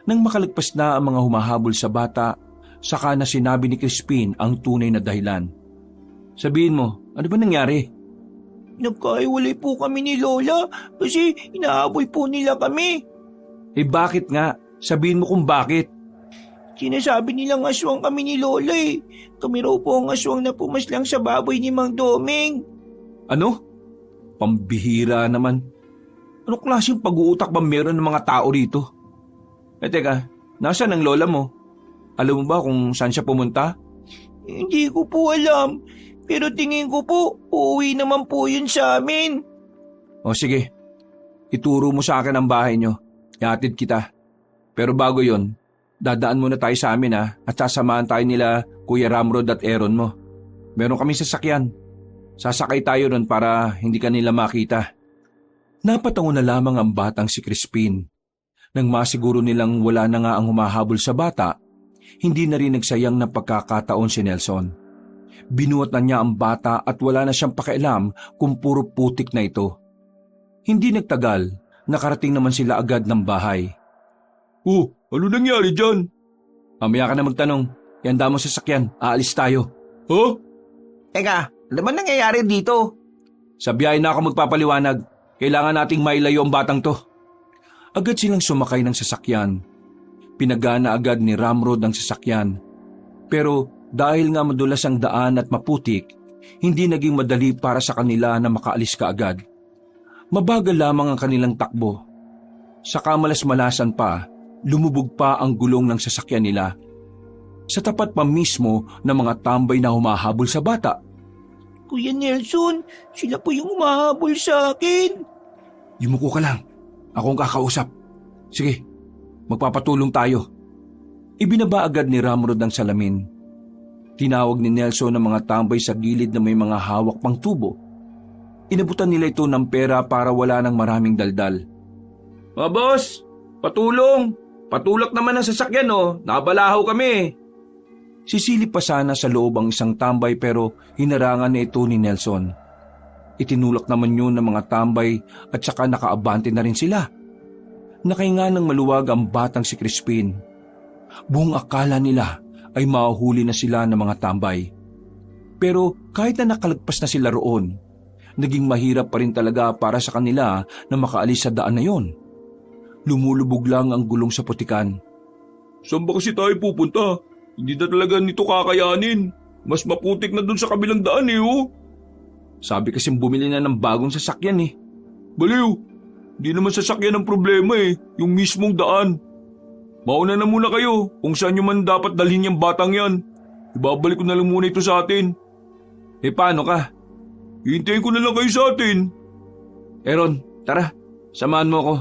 Nang makalagpas na ang mga humahabol sa bata, saka na sinabi ni Crispin ang tunay na dahilan. Sabihin mo, ano ba nangyari? Nagkaiwalay po kami ni Lola kasi inaaboy po nila kami. Bakit nga? Sabihin mo kung bakit. Sinasabi nilang aswang kami ni Lola eh. Kami raw po ang aswang na pumaslang sa baboy ni Mang Doming. Ano? Pambihira naman. Anong klaseng pag-uutak ba meron ng mga tao rito? Teka, nasaan ang lola mo? Alam mo ba kung saan siya pumunta? Hindi ko po alam. Pero tingin ko po, uuwi naman po yun sa amin. O sige, Ituro mo sa akin ang bahay nyo. Ihatid kita. Pero bago yon, dadaan muna tayo sa amin at sasamahan tayo nila Kuya Ramrod at Aaron mo. Meron kami sasakyan. Sasakay tayo ron para hindi ka nila makita. Napatango na lamang ang batang si Crispin. Nang masiguro nilang wala na nga ang humahabol sa bata, hindi na rin nagsayang ng pagkakataon si Nelson. Binuhat na niya ang bata at wala na siyang pakialam kung puro putik na ito. Hindi nagtagal, nakarating naman sila agad ng bahay. Oh, ano nangyari dyan? Mamaya ka na magtanong, ihanda mo sa sasakyan, aalis tayo. Ha? Teka, ano ba nangyayari dito? Sa biyahe na ako magpapaliwanag, kailangan nating mailayo ang batang to. Agad silang sumakay ng sasakyan. Pinagana agad ni Ramrod ang sasakyan. Pero dahil nga madulas ang daan at maputik, hindi naging madali para sa kanila na makaalis kaagad. Mabagal lamang ang kanilang takbo. Sa kamalas-malasan pa, lumubog pa ang gulong ng sasakyan nila. Sa tapat pa mismo ng mga tambay na humahabol sa bata. Kuya Nelson, sila po yung humahabol sa akin. Yumuko ka lang. Ako ang kakausap. Sige, magpapatulong tayo. Ibinaba agad ni Ramrod ang salamin. Tinawag ni Nelson ang mga tambay sa gilid na may mga hawak pang tubo. Inabutan nila ito ng pera para wala ng maraming daldal. Mga boss, patulong. Patulak naman ang sasakyan Nabalahaw kami. Sisilip pa sana sa loob ang isang tambay pero hinarangan na ito ni Nelson. Itinulak naman yun ng mga tambay at saka nakaabante na rin sila. Nakahinga ng maluwag ang batang si Crispin. Buong akala nila ay mahuhuli na sila ng mga tambay. Pero kahit na nakalagpas na sila roon, naging mahirap pa rin talaga para sa kanila na makaalis sa daan na yon. Lumulubog lang ang gulong sa putikan. Saan ba kasi tayo pupunta? Hindi na talaga nito kakayanin. Mas maputik na dun sa kabilang daan Sabi kasing bumili na ng bagong sasakyan Baliw, di naman sasakyan ang problema yung mismong daan. Mauna na muna kayo kung saan nyo man dapat dalhin yung batang yan. Ibabalik ko na lang muna ito sa atin. Paano ka? Hihintayin ko na lang kayo sa atin. Aaron, tara, samahan mo ako.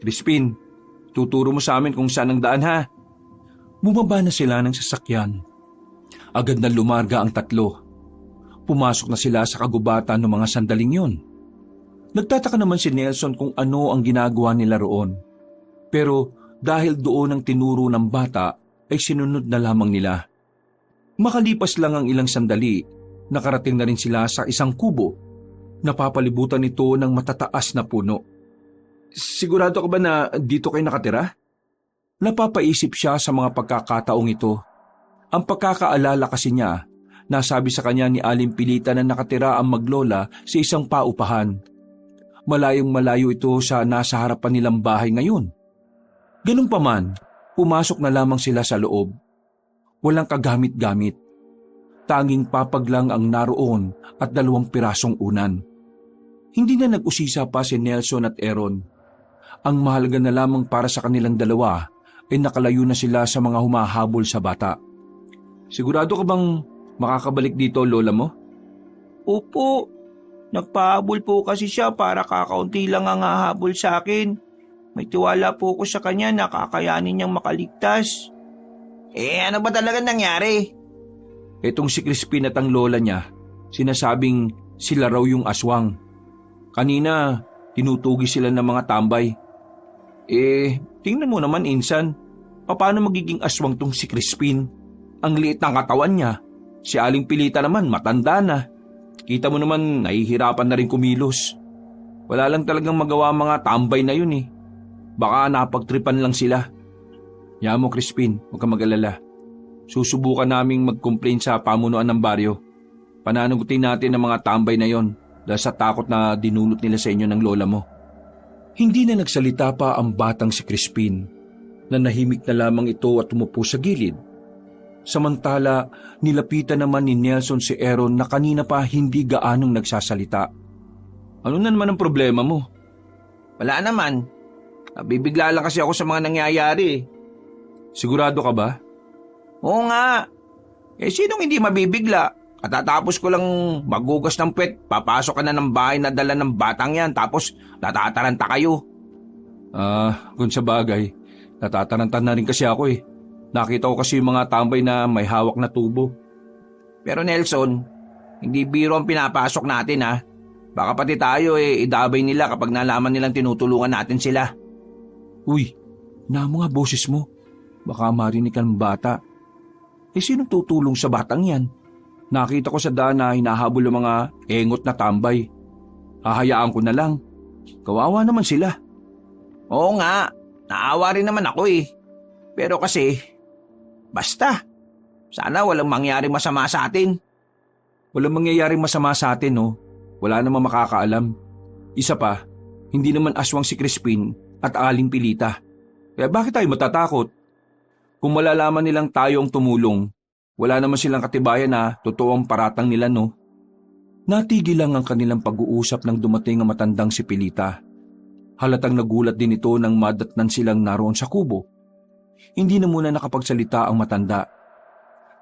Crispin, tuturo mo sa amin kung saan ang daan ha. Bumaba na sila ng sasakyan. Agad na lumarga ang tatlo. Pumasok na sila sa kagubatan ng mga sandaling yun. Nagtataka naman si Nelson kung ano ang ginagawa nila roon. Pero dahil doon ang tinuro ng bata ay sinunod na lamang nila. Makalipas lang ang ilang sandali, nakarating na rin sila sa isang kubo. Napapalibutan ito ng matataas na puno. Sigurado ka ba na dito kayo nakatira? Napapaisip siya sa mga pagkakataong ito. Ang pagkakaalala kasi niya, nasabi sa kanya ni Aling Pilita na nakatira ang maglola sa isang paupahan. Malayong malayo ito sa nasa harapan nilang bahay ngayon. Ganun pa man, pumasok na lamang sila sa loob. Walang kagamit-gamit. Tanging papag lang ang naroon at 2 pirasong unan. Hindi na nag-usisa pa si Nelson at Aaron. Ang mahalaga na lamang para sa kanilang dalawa ay nakalayo na sila sa mga humahabol sa bata. Sigurado ka bang makakabalik dito, lola mo? Opo, nagpahabol po kasi siya para kakaunti lang ang hahabol sa akin. May tiwala po ko sa kanya na kakayanin niyang makaligtas. Ano ba talaga nangyari? Itong si Crispin at ang lola niya, sinasabing sila raw yung aswang. Kanina, tinutugi sila ng mga tambay. Tingnan mo naman insan, paano magiging aswang tong si Crispin? Ang liit ng katawan niya. Si Aling Pilita naman, matanda na. Kita mo naman, nahihirapan na rin kumilos. Wala lang talagang magawa mga tambay na yun Baka napagtripan lang sila. Yaman mo Crispin, huwag kang mag-alala. Susubukan naming mag-complain sa pamunuan ng baryo. Pananagutin natin ang mga tambay na yon dahil sa takot na dinulot nila sa inyo ng lola mo. Hindi na nagsalita pa ang batang si Crispin. Nanahimik na lamang ito at tumupo sa gilid. Samantala, nilapitan naman ni Nelson si Aaron na kanina pa hindi gaanong nagsasalita. Ano na naman ang problema mo? Wala naman. Nabibigla lang kasi ako sa mga nangyayari. Sigurado ka ba? Oo nga. Sinong hindi mabibigla? Katatapos ko lang magugas ng puwet, papasok ka na ng bahay na dala ng batang yan, tapos natataranta kayo. Kung sa bagay, natatarantan na rin kasi ako eh. Nakita ko kasi yung mga tambay na may hawak na tubo. Pero Nelson, hindi biro ang pinapasok natin ha. Baka pati tayo idabay nila kapag nalaman nilang tinutulungan natin sila. Uy, mga boses mo. Baka marinig ka ng bata. Sinong tutulong sa batang yan? Nakita ko sa daan na hinahabol ang mga engot na tambay. Hahayaan ko na lang. Kawawa naman sila. Oo nga, naawa rin naman ako eh. Pero kasi, basta. Sana walang mangyaring masama sa atin. Walang mangyayaring masama sa atin, no? Wala namang makakaalam. Isa pa, hindi naman aswang si Crispin at Aling Pilita. Kaya bakit tayo matatakot? Kung malalaman nilang tayo ang tumulong, wala naman silang katibayan na totoo ang paratang nila, no? Natigil lang ang kanilang pag-uusap nang dumating ang matandang si Pilita. Halatang nagulat din ito nang madatnan silang naroon sa kubo. Hindi na muna nakapagsalita ang matanda.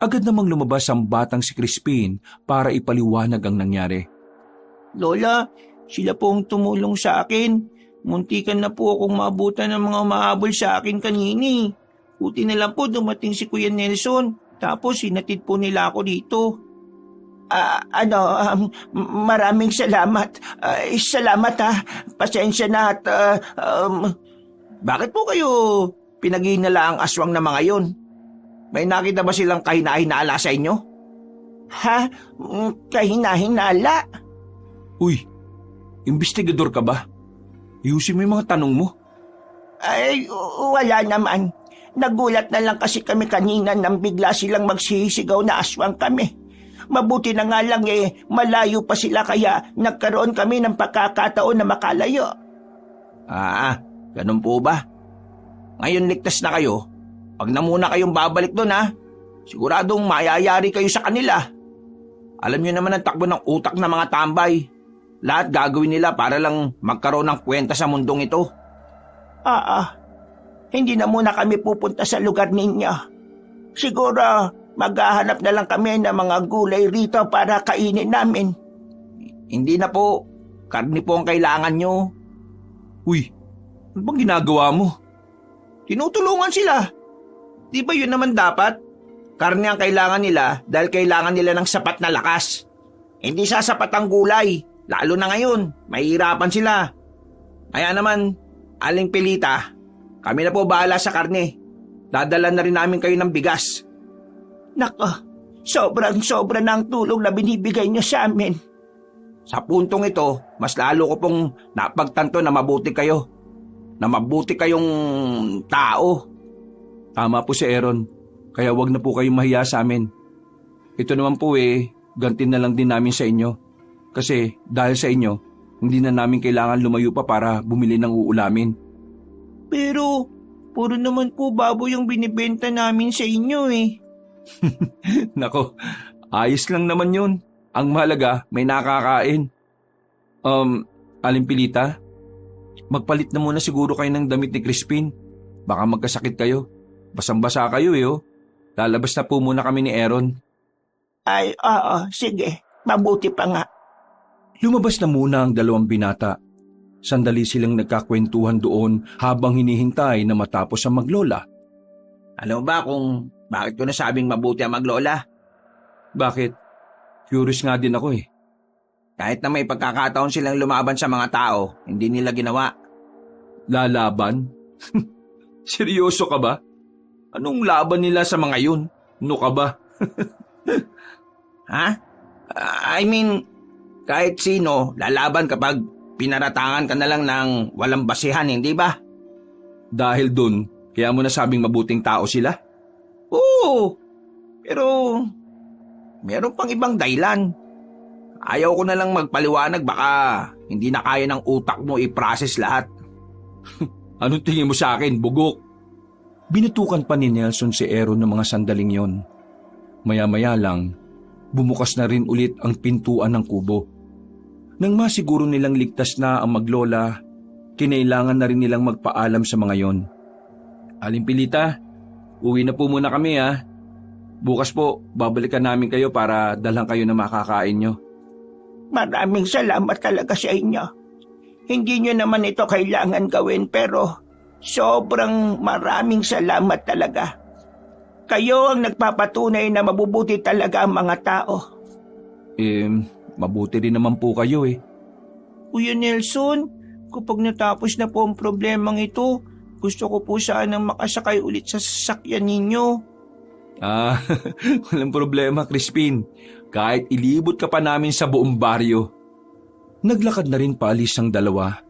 Agad namang lumabas ang batang si Crispin para ipaliwanag ang nangyari. Lola, sila po ang tumulong sa akin. Muntikan na po akong maabutan ng mga umahabol sa akin kanini. Buti na lang po dumating si Kuya Nelson. Tapos hinatid po nila ako dito. Maraming salamat. Salamat ha. Pasensya na at bakit po kayo pinaginala ang aswang na mga yon? May nakita ba silang kahina-hinala sa inyo? Ha? Kahina-hinala? Uy, imbestigador ka ba? Ayusin mo yung mga tanong mo. Ay, wala naman. Nagulat na lang kasi kami kanina nang bigla silang magsisigaw na aswang kami. Mabuti na nga lang malayo pa sila kaya nagkaroon kami ng pagkakataon na makalayo. Ganun po ba? Ngayon ligtas na kayo. Pag na muna kayong babalik doon ha, siguradong mayayari kayo sa kanila. Alam niyo naman ang takbo ng utak ng mga tambay. Lahat gagawin nila para lang magkaroon ng kwenta sa mundong ito. Hindi na muna kami pupunta sa lugar ninyo. Siguro maghahanap na lang kami ng mga gulay rito para kainin namin. Hindi na po. Karne po ang kailangan nyo. Uy, ano bang ginagawa mo? Tinutulungan sila. Di ba yun naman dapat? Karne ang kailangan nila dahil kailangan nila ng sapat na lakas. Hindi sasapat ang gulay. Lalo na ngayon, mahihirapan sila. Kaya naman, Aling Pilita, kami na po bahala sa karne. Dadala na rin namin kayo ng bigas. Nako, sobrang-sobra na ang tulong na binibigay niyo sa amin. Sa puntong ito, mas lalo ko pong napagtanto na mabuti kayo. Na mabuti kayong tao. Tama po si Aaron, kaya wag na po kayong mahiya sa amin. Ito naman po ganti na lang din namin sa inyo. Kasi dahil sa inyo, hindi na namin kailangan lumayo pa para bumili ng uulamin. Pero, puro naman po baboy yung binibenta namin sa inyo Nako, ayos lang naman yun. Ang mahalaga, may nakakain. Aling Pilita, magpalit na muna siguro kayo ng damit ni Crispin. Baka magkasakit kayo. Basang-basa kayo Lalabas na po muna kami ni Aaron. Ay, sige. Mabuti pa nga. Lumabas na muna ang dalawang binata. Sandali silang nagkakwentuhan doon habang hinihintay na matapos ang maglola. Alam mo ba kung bakit ko nasabing mabuti ang maglola? Bakit? Curious nga din ako Kahit na may pagkakataon silang lumaban sa mga tao, hindi nila ginawa. Lalaban? Seryoso ka ba? Anong laban nila sa mga yun? Ano ka ba? Ha? I mean, kahit sino, lalaban kapag pinaratangan ka na lang ng walang basihan, hindi ba? Dahil dun, kaya mo nasabing mabuting tao sila? Oo, pero meron pang ibang dahilan. Ayaw ko na lang magpaliwanag, baka hindi na kaya ng utak mo i-process lahat. Anong tingin mo sa akin, bugok? Binutukan pa ni Nelson si Aaron ng mga sandaling yon. Maya-maya lang, bumukas na rin ulit ang pintuan ng kubo. Nang masiguro nilang ligtas na ang maglola, kinailangan na rin nilang magpaalam sa mga yon. Aling Pilita, uwi na po muna kami Bukas po, babalikan namin kayo para dalhan kayo na makakain nyo. Maraming salamat talaga sa inyo. Hindi nyo naman ito kailangan gawin pero sobrang maraming salamat talaga. Kayo ang nagpapatunay na mabubuti talaga ang mga tao. Mabuti rin naman po kayo eh. Kuya Nelson, kapag natapos na po ang problemang ito, gusto ko po sanang makasakay ulit sa sasakyan ninyo. Walang problema, Crispin. Kahit ilibot ka pa namin sa buong baryo. Naglakad na rin paalis ang dalawa.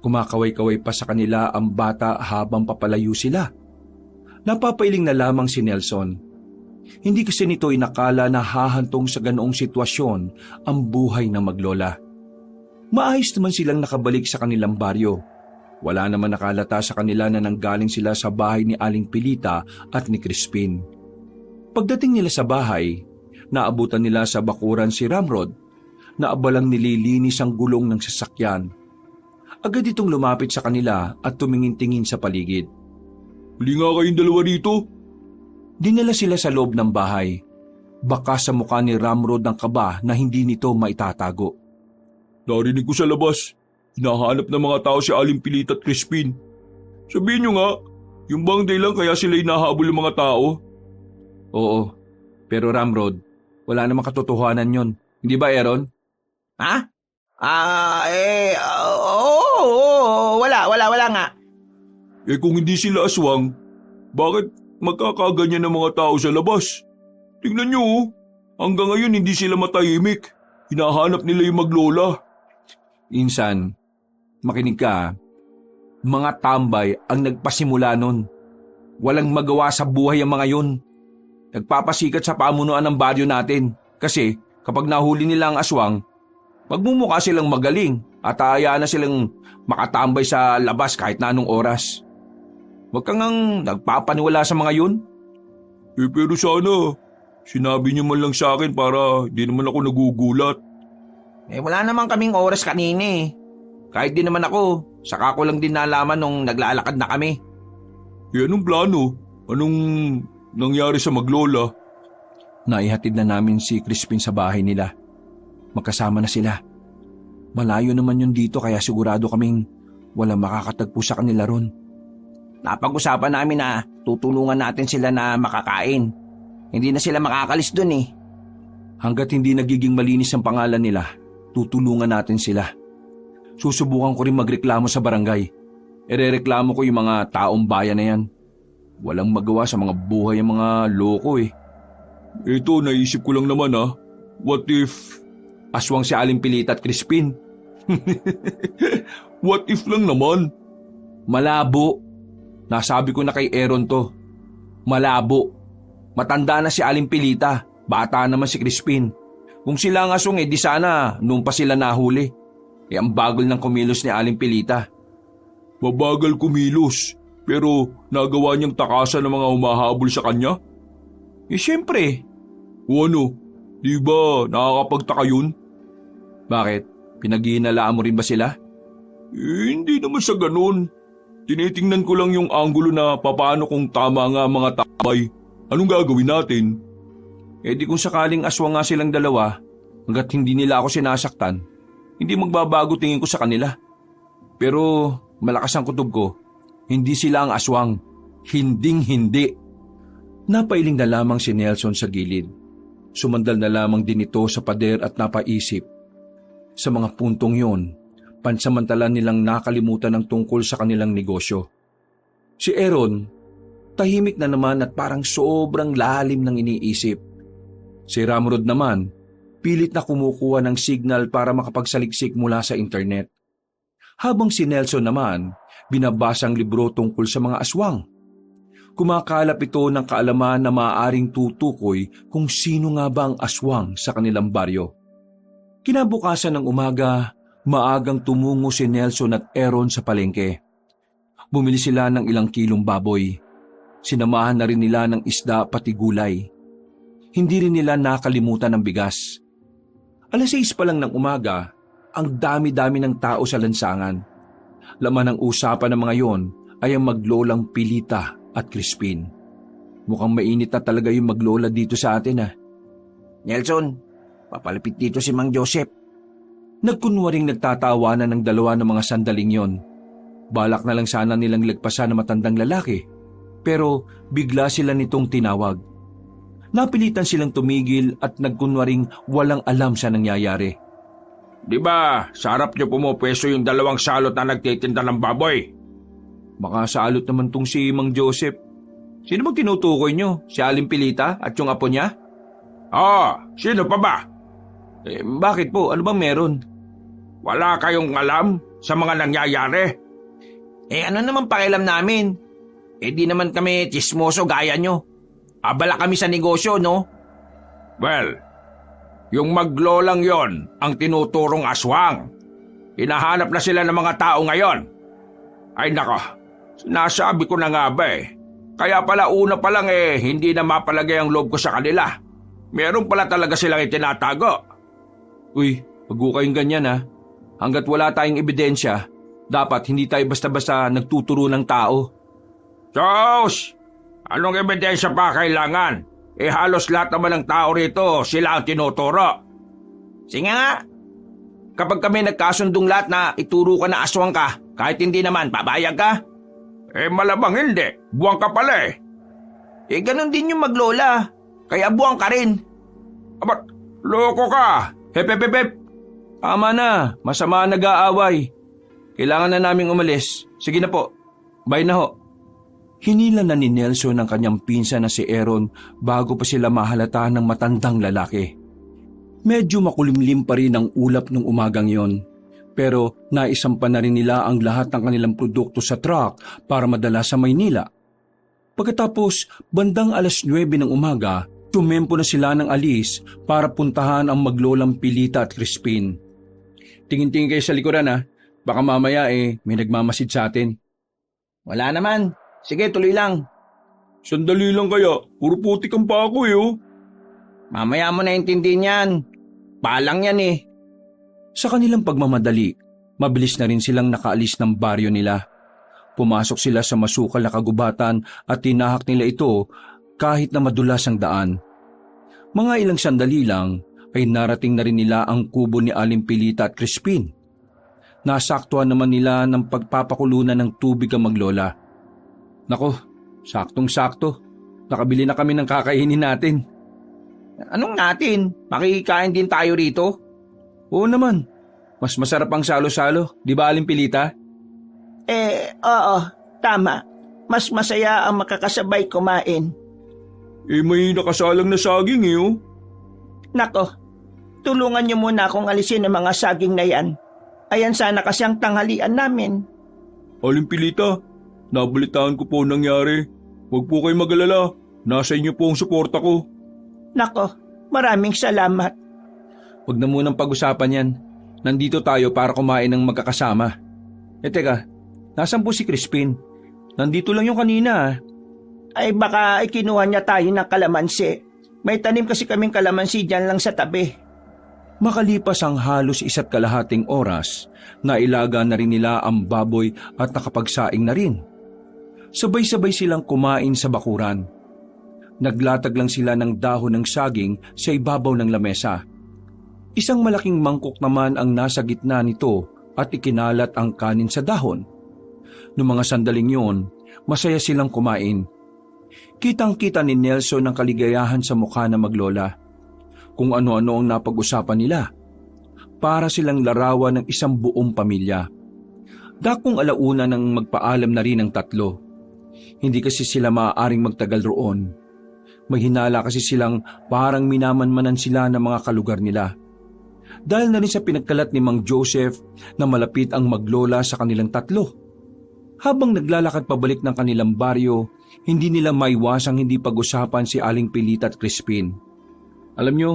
Kumakaway-kaway pa sa kanila ang bata habang papalayo sila. Napapailing na lamang si Nelson. Hindi kasi nito inakala na hahantong sa ganoong sitwasyon ang buhay ng maglola. Maayos naman silang nakabalik sa kanilang baryo. Wala naman nakalata sa kanila na nanggaling sila sa bahay ni Aling Pilita at ni Crispin. Pagdating nila sa bahay, naabutan nila sa bakuran si Ramrod na abalang nililinis ang gulong ng sasakyan. Agad itong lumapit sa kanila at tumingin-tingin sa paligid. Huli nga kayong dalawa dito. Dinala sila sa loob ng bahay. Baka sa mukha ni Ramrod ng kaba na hindi nito maitatago. Narinig ko sa labas. Hinahanap ng mga tao si Aling Pilita at Crispin. Sabihin nyo nga, yung bang dahilan kaya sila hinahabol ng mga tao? Oo, pero Ramrod, wala namang katotohanan yon. Hindi ba, Aaron? Ha? Wala nga. Kung hindi sila aswang, bakit magkakaganyan ng mga tao sa labas? Tingnan nyo hanggang ngayon hindi sila matahimik. Hinahanap nila yung maglola. Insan, makinig ka. Mga tambay ang nagpasimula nun. Walang magawa sa buhay ang mga yun. Nagpapasikat sa pamunuan ng baryo natin kasi kapag nahuli nila ang aswang, magmumukha silang magaling at hayaan na silang makatambay sa labas kahit na anong oras. Huwag kang nagpapaniwala sa mga yun. Pero sana, sinabi niyo man lang sa akin para di naman ako nagugulat. Wala naman kaming oras kanina eh. Kahit din naman ako, saka ko lang din nalaman nung naglalakad na kami. Anong plano? Anong nangyari sa maglola? Naihatid na namin si Crispin sa bahay nila. Magkasama na sila. Malayo naman yun dito kaya sigurado kaming walang makakatagpo sa kanila ron. Napag-usapan namin na tutulungan natin sila na makakain. Hindi na sila makakalis dun eh. Hanggat hindi nagiging malinis ang pangalan nila, tutulungan natin sila. Susubukan ko rin magreklamo sa barangay. Irereklamo ko yung mga taong bayan na yan. Walang magawa sa mga buhay ang mga loko eh. Ito, naisip ko lang naman What if... Aswang si Aling Pilita at Crispin. What if lang naman? Malabo. Nasabi ko na kay Aaron to. Malabo. Matanda na si Aling Pilita. Bata naman si Crispin. Kung sila ang aswang di sana noon pa sila nahuli. Ang bagal ng kumilos ni Aling Pilita. Mabagal kumilos, pero nagawa niyang takasan ng mga humahabol sa kanya? Siyempre. O ano, di ba nakakapagtaka yun? Bakit? Pinaghihinalaan mo rin ba sila? Hindi naman sa ganun. Tinitingnan ko lang yung anggulo na papaano kung tama nga mga tambay. Anong gagawin natin? Di kung sakaling aswang nga silang dalawa, hanggat hindi nila ako sinasaktan, hindi magbabago tingin ko sa kanila. Pero malakas ang kutob ko, hindi sila ang aswang. Hinding-hindi. Napailing na lamang si Nelson sa gilid. Sumandal na lamang din ito sa pader at napaisip. Sa mga puntong yon, pansamantala nilang nakalimutan ang tungkol sa kanilang negosyo. Si Aaron, tahimik na naman at parang sobrang lalim ng iniisip. Si Ramrod naman, pilit na kumukuha ng signal para makapagsaliksik mula sa internet. Habang si Nelson naman, binabasa ang libro tungkol sa mga aswang. Kumakalap ito ng kaalaman na maaaring tutukoy kung sino nga ba ang aswang sa kanilang baryo. Kinabukasan ng umaga, maagang tumungo si Nelson at Aaron sa palengke. Bumili sila ng ilang kilong baboy. Sinamahan na rin nila ng isda pati gulay. Hindi rin nila nakalimutan ng bigas. 6:00 pa lang ng umaga, ang dami-dami ng tao sa lansangan. Laman ng usapan ng mga yon ay ang maglolang Pilita at Crispin. Mukhang mainit na talaga yung maglola dito sa atin ah. Nelson, papalapit dito si Mang Joseph. Nagkunwaring nagtatawanan ng dalawa ng mga sandaling yon. Balak na lang sana nilang lagpasan ng matandang lalaki, pero bigla sila nitong tinawag. Napilitan silang tumigil at nagkunwaring walang alam sa nangyayari. Di ba, sa harap niyo pumupwesto yung dalawang salot na nagtitinda ng baboy? Baka salot naman tong si Mang Joseph. Sino bang tinutukoy nyo? Si Aling Pilita at yung apo niya? Sino pa ba? Bakit po? Ano bang meron? Wala kayong alam sa mga nangyayari? Ano naman pakialam namin? Di naman kami chismoso gaya nyo. Abala kami sa negosyo, no? Well, yung maglolang yon ang tinuturong aswang. Hinahanap na sila ng mga tao ngayon. Ay nako, nasabi ko na nga ba Kaya pala una pa lang hindi na mapalagay ang loob ko sa kanila. Meron pala talaga silang itinatago. Uy, wag ko kayong ganyan ha. Hanggat wala tayong ebidensya, dapat hindi tayo basta-basta nagtuturo ng tao. Diyos! Anong ebidensya pa kailangan? Halos lahat naman ng tao rito sila ang tinuturo. Sige nga. Kapag kami nagkasundong lahat na ituro ka na aswang ka, kahit hindi naman, papayag ka? Malamang hindi. Buwang ka pala Ganun din yung maglola. Kaya buwang ka rin. Abat, loko ka. Hep. Tama na, masama nag-aaway. Kailangan na naming umalis. Sige na po, bye na ho. Hinila na ni Nelson ang kanyang pinsan na si Aaron bago pa sila mahalata ng matandang lalaki. Medyo makulimlim pa rin ang ulap ng umagang yon. Pero naisampa na rin nila ang lahat ng kanilang produkto sa truck para madala sa Maynila. Pagkatapos, bandang 9:00 ng umaga, tumempo na sila ng alis para puntahan ang maglolang Pilita at Crispin. Tingin-tingin kayo sa likuran ha. Baka mamaya may nagmamasid sa atin. Wala naman. Sige, tuloy lang. Sandali lang kaya, puro putik ang pa ako Mamaya mo na intindihin yan. Palang yan Sa kanilang pagmamadali, mabilis na rin silang nakaalis ng baryo nila. Pumasok sila sa masukal na kagubatan at tinahak nila ito kahit na madulas ang daan. Mga ilang sandali lang ay narating na rin nila ang kubo ni Aling Pilita at Crispin. Nasaktuhan naman nila ng pagpapakulunan ng tubig ang maglola. Nako, saktong-sakto. Nakabili na kami ng kakainin natin. Anong natin? Makikain din tayo rito? Oo naman. Mas masarap ang salo-salo, di ba Aling Pilita? Oo, tama. Mas masaya ang makakasabay kumain. May nakasalang na saging Nako, tulungan niyo muna akong alisin ang mga saging na yan. Ayan sana kasi ang tanghalian namin. Aling Pilita, nabalitaan ko po nangyari. Huwag po kayo mag-alala. Nasa inyo po ang suporta ko. Nako, maraming salamat. Huwag na munang pag-usapan yan. Nandito tayo para kumain ng magkakasama. Teka, nasan po si Crispin? Nandito lang yung kanina Ay baka kinuha niya tayo ng kalamansi. May tanim kasi kaming kalamansi dyan lang sa tabi. Makalipas ang halos 1.5 oras, nailaga na rin nila ang baboy at nakapagsaing na rin. Sabay-sabay silang kumain sa bakuran. Naglatag lang sila ng dahon ng saging sa ibabaw ng lamesa. Isang malaking mangkok naman ang nasa gitna nito at ikinalat ang kanin sa dahon. Noong mga sandaling yun, masaya silang kumain. Kitang-kita ni Nelson ang kaligayahan sa mukha ng maglola. Kung ano-ano ang napag-usapan nila. Para silang larawan ng isang buong pamilya. Dakong alauna nang magpaalam na rin ang tatlo. Hindi kasi sila maaaring magtagal roon. Maghinala kasi silang parang minamanmanan sila ng mga kalugar nila. Dahil na rin sa pinagkalat ni Mang Joseph na malapit ang maglola sa kanilang tatlo. Habang naglalakad pabalik ng kanilang baryo, hindi nila maiwasang hindi pag-usapan si Aling Pilita at Crispin. Alam nyo,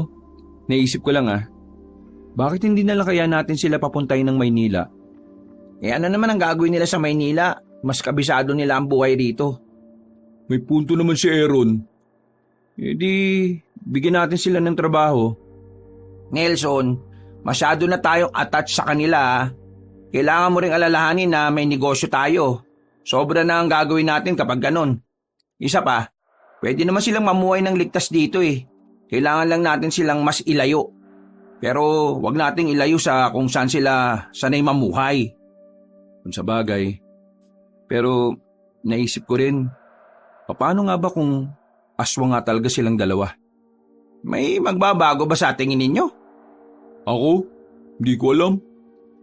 naisip ko lang bakit hindi na lang kaya natin sila papuntahin ng Maynila? Ano naman ang gagawin nila sa Maynila? Mas kabisado nila ang buhay rito. May punto naman si Aaron. Bigyan natin sila ng trabaho. Nelson, masyado na tayong attached sa kanila. Kailangan mo ring alalahanin na may negosyo tayo. Sobra na ang gagawin natin kapag ganon. Isa pa, Pwede naman silang mamuhay ng ligtas dito eh. Kailangan lang natin silang mas ilayo. Pero wag nating ilayo sa kung saan sila sanay mamuhay. Kung sa bagay. Pero naisip ko rin, paano nga ba kung aswang nga talaga silang dalawa? May magbabago ba sa tingin ninyo? Ako? Hindi ko alam.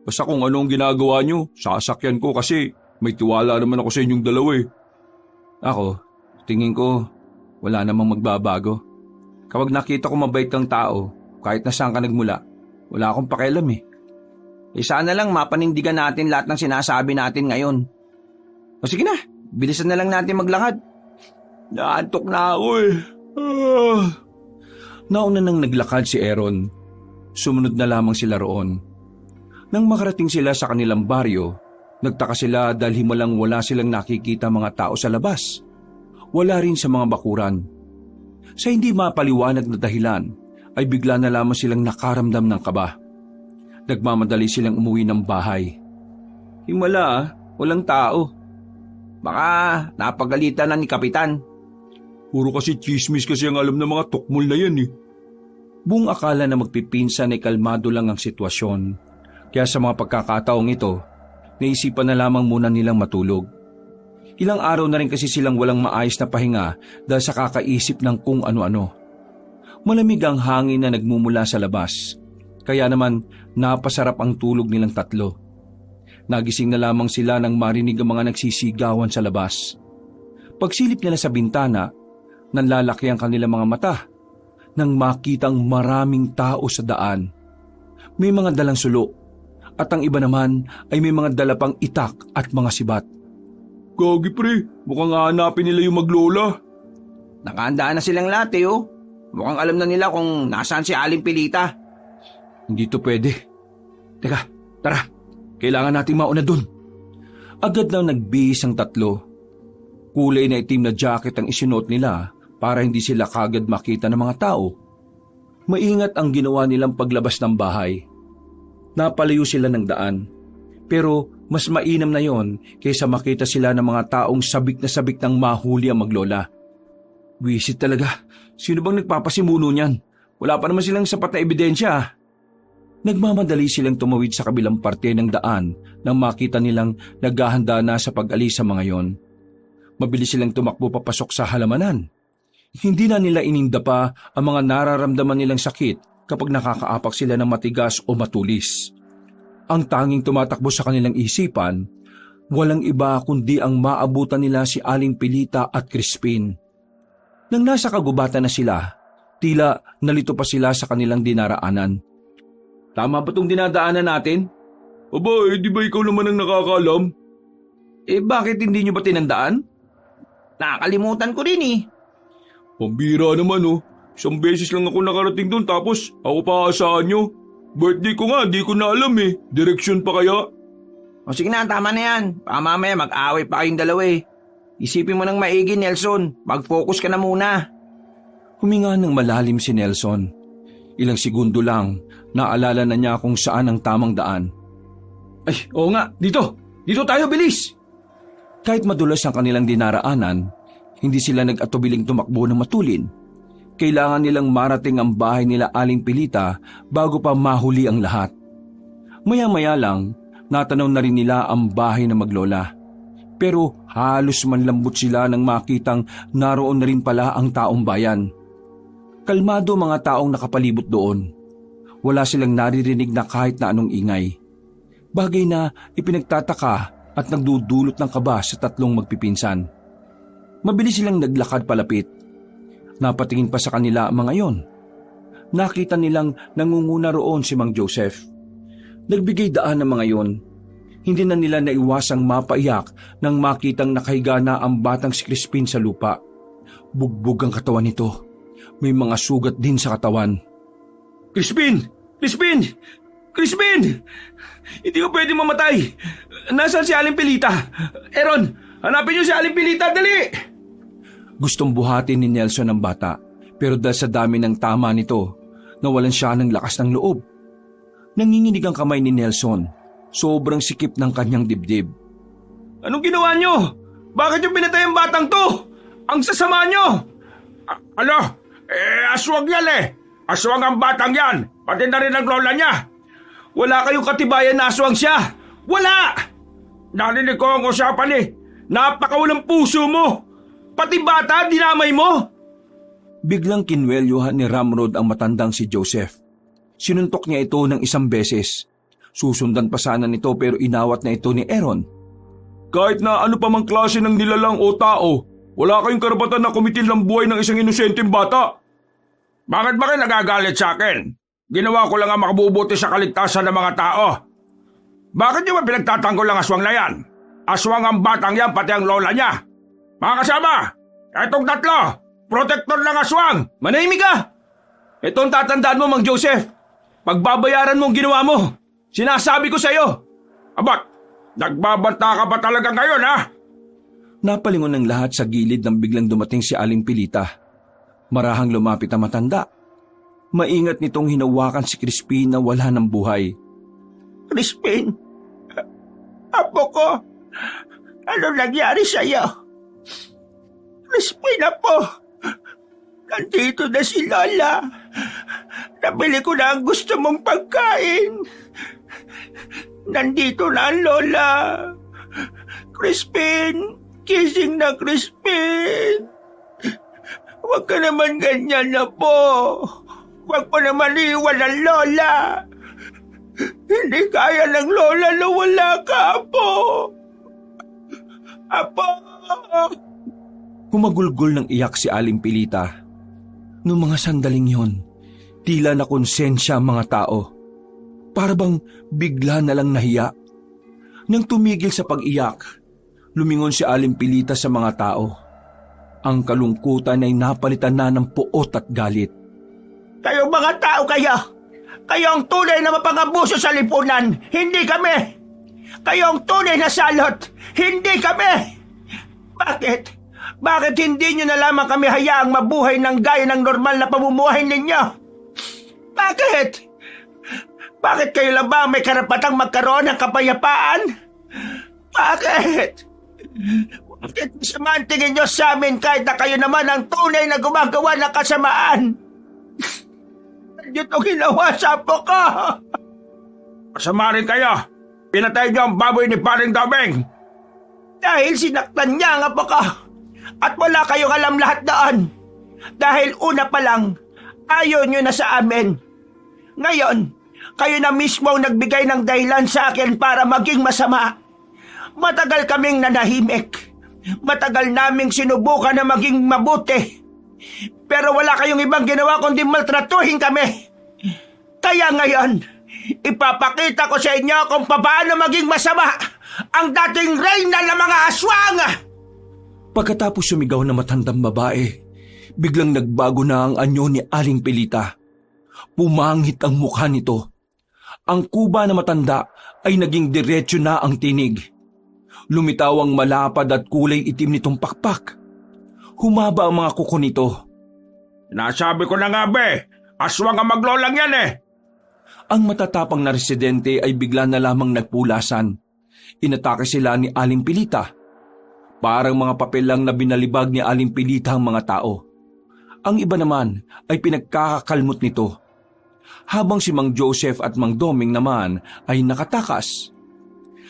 Basta kung ano ang ginagawa nyo, sasakyan ko kasi may tiwala naman ako sa inyong dalawa eh. Ako, tingin ko, wala namang magbabago. Kapag nakita ko mabait kang tao, kahit na saan ka nagmula, wala akong pakialam eh. Sana lang mapanindigan natin lahat ng sinasabi natin ngayon. O sige na, bilisan na lang natin maglakad. Naantok na ako eh. Nauna nang naglakad si Aaron. Sumunod na lamang sila roon. Nang makarating sila sa kanilang baryo, nagtaka sila dahil himalang wala silang nakikita mga tao sa labas. Wala rin sa mga bakuran. Sa hindi mapaliwanag na dahilan, ay bigla na lamang silang nakaramdam ng kaba. Nagmamadali silang umuwi ng bahay. Himala walang tao. Baka napagalitan na ni Kapitan. Puro kasi chismis kasi ang alam ng mga tukmol na yan eh. Buong akala na magpipinsan ay kalmado lang ang sitwasyon. Kaya sa mga pagkakataong ito, naisipan na lamang muna nilang matulog. Ilang araw na rin kasi silang walang maayos na pahinga dahil sa kakaisip ng kung ano-ano. Malamig ang hangin na nagmumula sa labas. Kaya naman napasarap ang tulog nilang tatlo. Nagising na lamang sila nang marinig ang mga nagsisigawan sa labas. Pagsilip nila sa bintana, nanlalaki ang kanilang mga mata nang makitang maraming tao sa daan. May mga dalang sulo at ang iba naman ay may mga dala pang itak at mga sibat. Gagi pre, mukhang hahanapin nila yung maglola. Nakahandaan na silang lahat eh oh. Mukhang alam na nila kung nasaan si Aling Pilita. Hindi to pwede. Teka, tara. Kailangan nating mauna dun. Agad na nagbihis ang tatlo. Kulay na itim na jacket ang isinuot nila para hindi sila kagad makita ng mga tao. Maingat ang ginawa nilang paglabas ng bahay. Napalayo sila ng daan. Pero mas mainam na yon kaysa makita sila ng mga taong sabik na sabik ng mahuli ang maglola. Wisit talaga. Sino bang nagpapasimuno niyan? Wala pa naman silang sapat na ebidensya. Nagmamadali silang tumawid sa kabilang parte ng daan nang makita nilang naghahanda na sa pag-alis sa mga yon. Mabilis silang tumakbo papasok sa halamanan. Hindi na nila ininda pa ang mga nararamdaman nilang sakit kapag nakakaapak sila ng matigas o matulis. Ang tanging tumatakbo sa kanilang isipan, walang iba kundi ang maabutan nila si Aling Pilita at Crispin. Nang nasa kagubatan na sila, tila nalito pa sila sa kanilang dinaraanan. Tama ba itong dinadaanan natin? Aba, di ba ikaw naman ang nakakaalam? Bakit hindi nyo ba tinandaan? Nakakalimutan ko rin eh. Pambira naman oh. Isang beses lang ako nakarating doon tapos ako pa asahan nyo. Birthday ko nga, di ko na alam eh. Direksyon pa kaya? O sige na, tama na yan. Baka mamaya mag-away pa kayong dalawa eh. Isipin mo ng maigi, Nelson. Mag-focus ka na muna. Huminga ng malalim si Nelson. Ilang segundo lang, naalala na niya kung saan ang tamang daan. Ay, oo nga, dito! Dito tayo, bilis! Kahit madulas ang kanilang dinaraanan, hindi sila nag-atubiling tumakbo ng matulin. Kailangan nilang marating ang bahay nila Aling Pilita bago pa mahuli ang lahat. Maya-maya lang, natanaw na rin nila ang bahay ng maglola. Pero halos manlambot sila nang makitang naroon na rin pala ang taong bayan. Kalmado mga taong nakapalibot doon. Wala silang naririnig na kahit na anong ingay. Bagay na ipinagtataka at nagdudulot ng kaba sa tatlong magpipinsan. Mabilis silang naglakad palapit. Napatingin pa sa kanila ang mga yon. Nakita nilang nangunguna roon si Mang Joseph. Nagbigay daan ng mga yon. Hindi na nila naiwasang mapaiyak nang makitang nakahiga na ang batang si Crispin sa lupa. Bugbog ang katawan nito. May mga sugat din sa katawan. Crispin! Crispin! Crispin! Hindi ko pwede mamatay. Nasaan si Aling Pilita? Aaron, hanapin niyo si Aling Pilita, dali! Gustong buhatin ni Nelson ang bata, pero dahil sa dami ng tama nito, nawalan siya ng lakas ng loob. Nanginginig ang kamay ni Nelson. Sobrang sikip ng kanyang dibdib. Anong ginawa niyo? Bakit niyo pinatay ang batang to? Ang sasama niyo! Ano? Aswang yan eh. Aswang ang batang yan. Pati na rin ang lola niya. Wala kayong katibayan na aswang siya. Wala! Narinig ko ang usapan eh. Napakawalang puso mo. Pati bata, dinamay mo. Biglang kinwelyuhan ni Ramrod ang matandang si Joseph. Sinuntok niya ito ng 1 beses. Susundan pa sana nito pero inawat na ito ni Aaron. Kahit na ano pa mang klase ng nilalang o tao, wala kayong karapatan na kumitil ng buhay ng isang inosenteng bata. Bakit ba kayo nagagalit sa akin? Ginawa ko lang ang makabubuti sa kaligtasan ng mga tao. Bakit niyo ba pinagtatanggol ang aswang na yan? Aswang ang batang yan, pati ang lola niya. Mga kasama, etong 3, protector ng aswang. Manahimik ka! Ito ang tatandaan mo, Mang Joseph. Pagbabayaran mo ang ginawa mo. Sinasabi ko sa'yo. Abot, nagbabanta ka ba talaga ngayon, ha? Napalingon ng lahat sa gilid nang biglang dumating si Aling Pilita. Marahang lumapit ang matanda. Maingat nitong hinawakan si Crispin na wala ng buhay. Crispin, apo ko, ano nangyari sa'yo? Crispin, apo, nandito na si Lola. Nabili ko na ang gusto mong pagkain. Nandito na ang Lola. Crispin, kissing na Crispin. Huwag ka naman ganyan na po. Huwag mo naman iwan ang Lola. Hindi kaya ng Lola na wala ka, Apo. Apo. Humagulgol ng iyak si Aling Pilita. Noong mga sandaling yon, tila na konsensya ang mga tao. Para bang bigla na lang nahiya. Nang tumigil sa pag-iyak, lumingon si Aling Pilita sa mga tao. Ang kalungkutan ay napalitan na ng puot at galit. Kayong mga tao kayo ang tunay na mapangabuso sa lipunan, hindi kami. Kayo ang tunay na salot, hindi kami. Bakit? Bakit hindi nyo na lamang kami hayaang mabuhay ng gaya ng normal na pamumuhay ninyo? Bakit? Bakit kayo lang ba may karapatang magkaroon ng kapayapaan? Bakit? Bakit masama ang tingin nyo sa amin kahit na kayo naman ang tunay na gumagawa ng kasamaan? Ano itong ginawa sa apo ko? Masama rin kayo. Pinatay niyo ang baboy ni Paring Domeng. Dahil sinaktan niya ang apo ko. At wala kayong alam lahat doon. Dahil una pa lang, ayaw nyo na sa amin. Ngayon, kayo na mismo ang nagbigay ng dahilan sa akin para maging masama. Matagal kaming nanahimik. Matagal naming sinubukan na maging mabuti. Pero wala kayong ibang ginawa kundi maltratuhin kami. Kaya ngayon, ipapakita ko sa inyo kung paano maging masama ang dating reyna ng mga aswang. Pagkatapos sumigaw na matandang babae, biglang nagbago na ang anyo ni Aling Pilita. Pumangit ang mukha nito. Ang kuba na matanda ay naging diretsyo na ang tinig. Lumitaw ang malapad at kulay itim nitong pakpak. Humaba ang mga kuko nito. Nasabi ko na nga be, aswang ang maglolang yan eh. Ang matatapang na residente ay bigla na lamang nagpulasan. Inatake sila ni Aling Pilita. Parang mga papel lang na binalibag ni Aling Pilita ang mga tao. Ang iba naman ay pinagkakakalmot nito. Habang si Mang Joseph at Mang Doming naman ay nakatakas.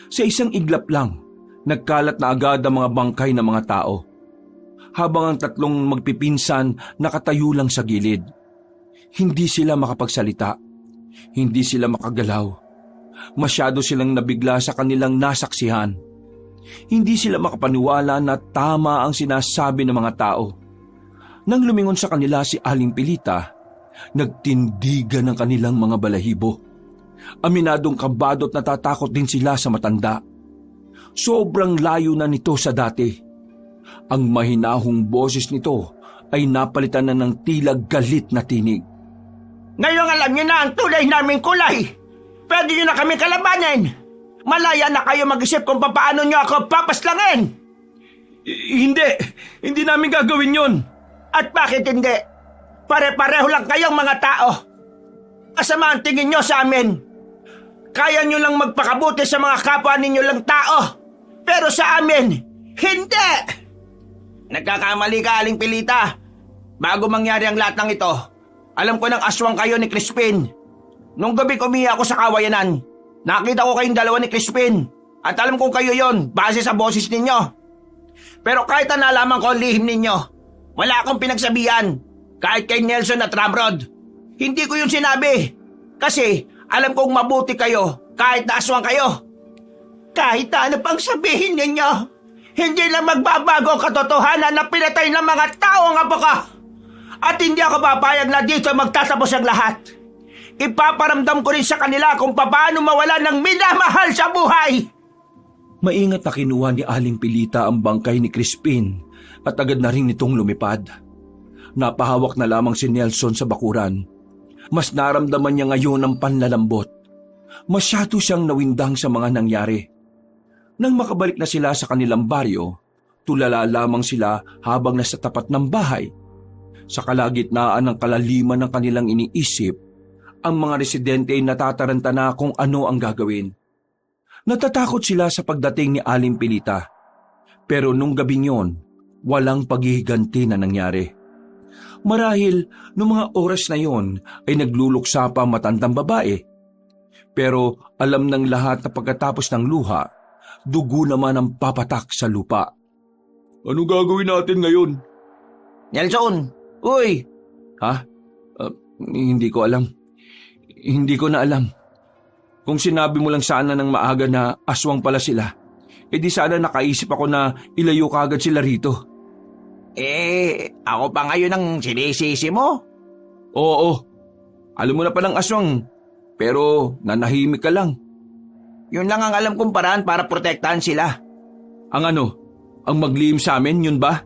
Sa isang iglap lang, nagkalat na agad ang mga bangkay ng mga tao. Habang ang tatlong magpipinsan nakatayo lang sa gilid. Hindi sila makapagsalita. Hindi sila makagalaw. Masyado silang nabigla sa kanilang nasaksihan. Hindi sila makapaniwala na tama ang sinasabi ng mga tao. Nang lumingon sa kanila si Aling Pilita, nagtindigan ang kanilang mga balahibo. Aminadong kabado at natatakot din sila sa matanda. Sobrang layo na nito sa dati. Ang mahinahong boses nito ay napalitan na ng tila galit na tinig. Ngayong alam niyo na ang tunay naming kulay. Pwede niyo na kami kalabanin. Malaya na kayo mag-isip kung paano niyo ako papaslangin. Hindi namin gagawin yon. At bakit hindi? Pare-pareho lang kayong mga tao. Kasama ang tingin niyo sa amin. Kaya niyo lang magpakabuti sa mga kapwa ninyo lang tao. Pero sa amin, hindi! Nagkakamali ka, Aling Pilita. bago mangyari ang lahat ng ito, alam ko nang aswang kayo ni Crispin. Nung gabi umiyak ako sa kawayanan, nakita ko kayong dalawa ni Crispin at alam kong kayo yon base sa boses ninyo. Pero kahit na nalaman ko ang lihim ninyo, wala akong pinagsabihan kahit kay Nelson at Ramrod. Hindi ko yun sinabi kasi alam kong mabuti kayo kahit na aswang kayo. Kahit na ano pang sabihin ninyo, hindi lang magbabago ang katotohanan na pinatay ng mga tao ang apo ko. At hindi ako papayag na dito magtatapos ang lahat. Ipaparamdam ko rin sa kanila kung paano mawala ng minamahal sa buhay. Maingat na kinuha ni Aling Pilita ang bangkay ni Crispin at agad na rin nitong lumipad. Napahawak na lamang si Nelson sa bakuran. Mas naramdaman niya ngayon ang panlalambot. Masyado siyang nawindang sa mga nangyari. Nang makabalik na sila sa kanilang baryo, tulala lamang sila habang nasa tapat ng bahay. Sa kalagitnaan ng kalaliman ng kanilang iniisip, ang mga residente ay natataranta na kung ano ang gagawin. Natatakot sila sa pagdating ni Aling Pilita. Pero nung gabing yon, walang paghihiganti na nangyari. Marahil, nung mga oras na yon ay nagluluksa pa ang matandang babae. Pero alam ng lahat na pagkatapos ng luha, dugo naman ang papatak sa lupa. Anong gagawin natin ngayon? Nelson, uy! Ha? Hindi ko alam. Hindi ko na alam. Kung sinabi mo lang sana ng maaga na aswang pala sila, edi sana nakaisip ako na ilayo kagad sila rito. Ako pa ngayon ang sinisisi mo? Oo. Alam mo na palang aswang, pero nanahimik ka lang. Yun lang ang alam kong paraan para protektahan sila. Ang ano? Ang maglihim sa amin, yun ba?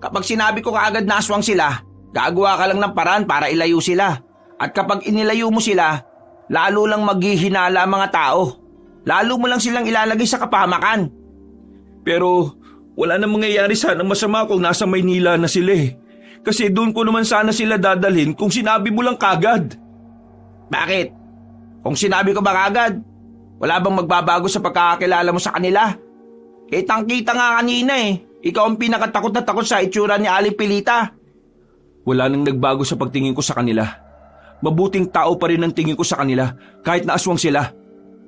Kapag sinabi ko kaagad na aswang sila, gagawa ka lang ng paraan para ilayo sila. At kapag inilayo mo sila, lalo lang maghihinala ang mga tao. Lalo mo lang silang ilalagay sa kapahamakan. Pero wala nang mangyayari sana masama kung nasa Maynila na sila eh. Kasi doon ko naman sana sila dadalhin kung sinabi mo lang kagad. Bakit? Kung sinabi ko ba kagad, wala bang magbabago sa pagkakakilala mo sa kanila? Kitang-kita nga kanina eh. Ikaw ang pinakatakot na takot sa itsura ni Aling Pilita. Wala nang nagbago sa pagtingin ko sa kanila. Mabuting tao pa rin ang tingin ko sa kanila kahit na aswang sila.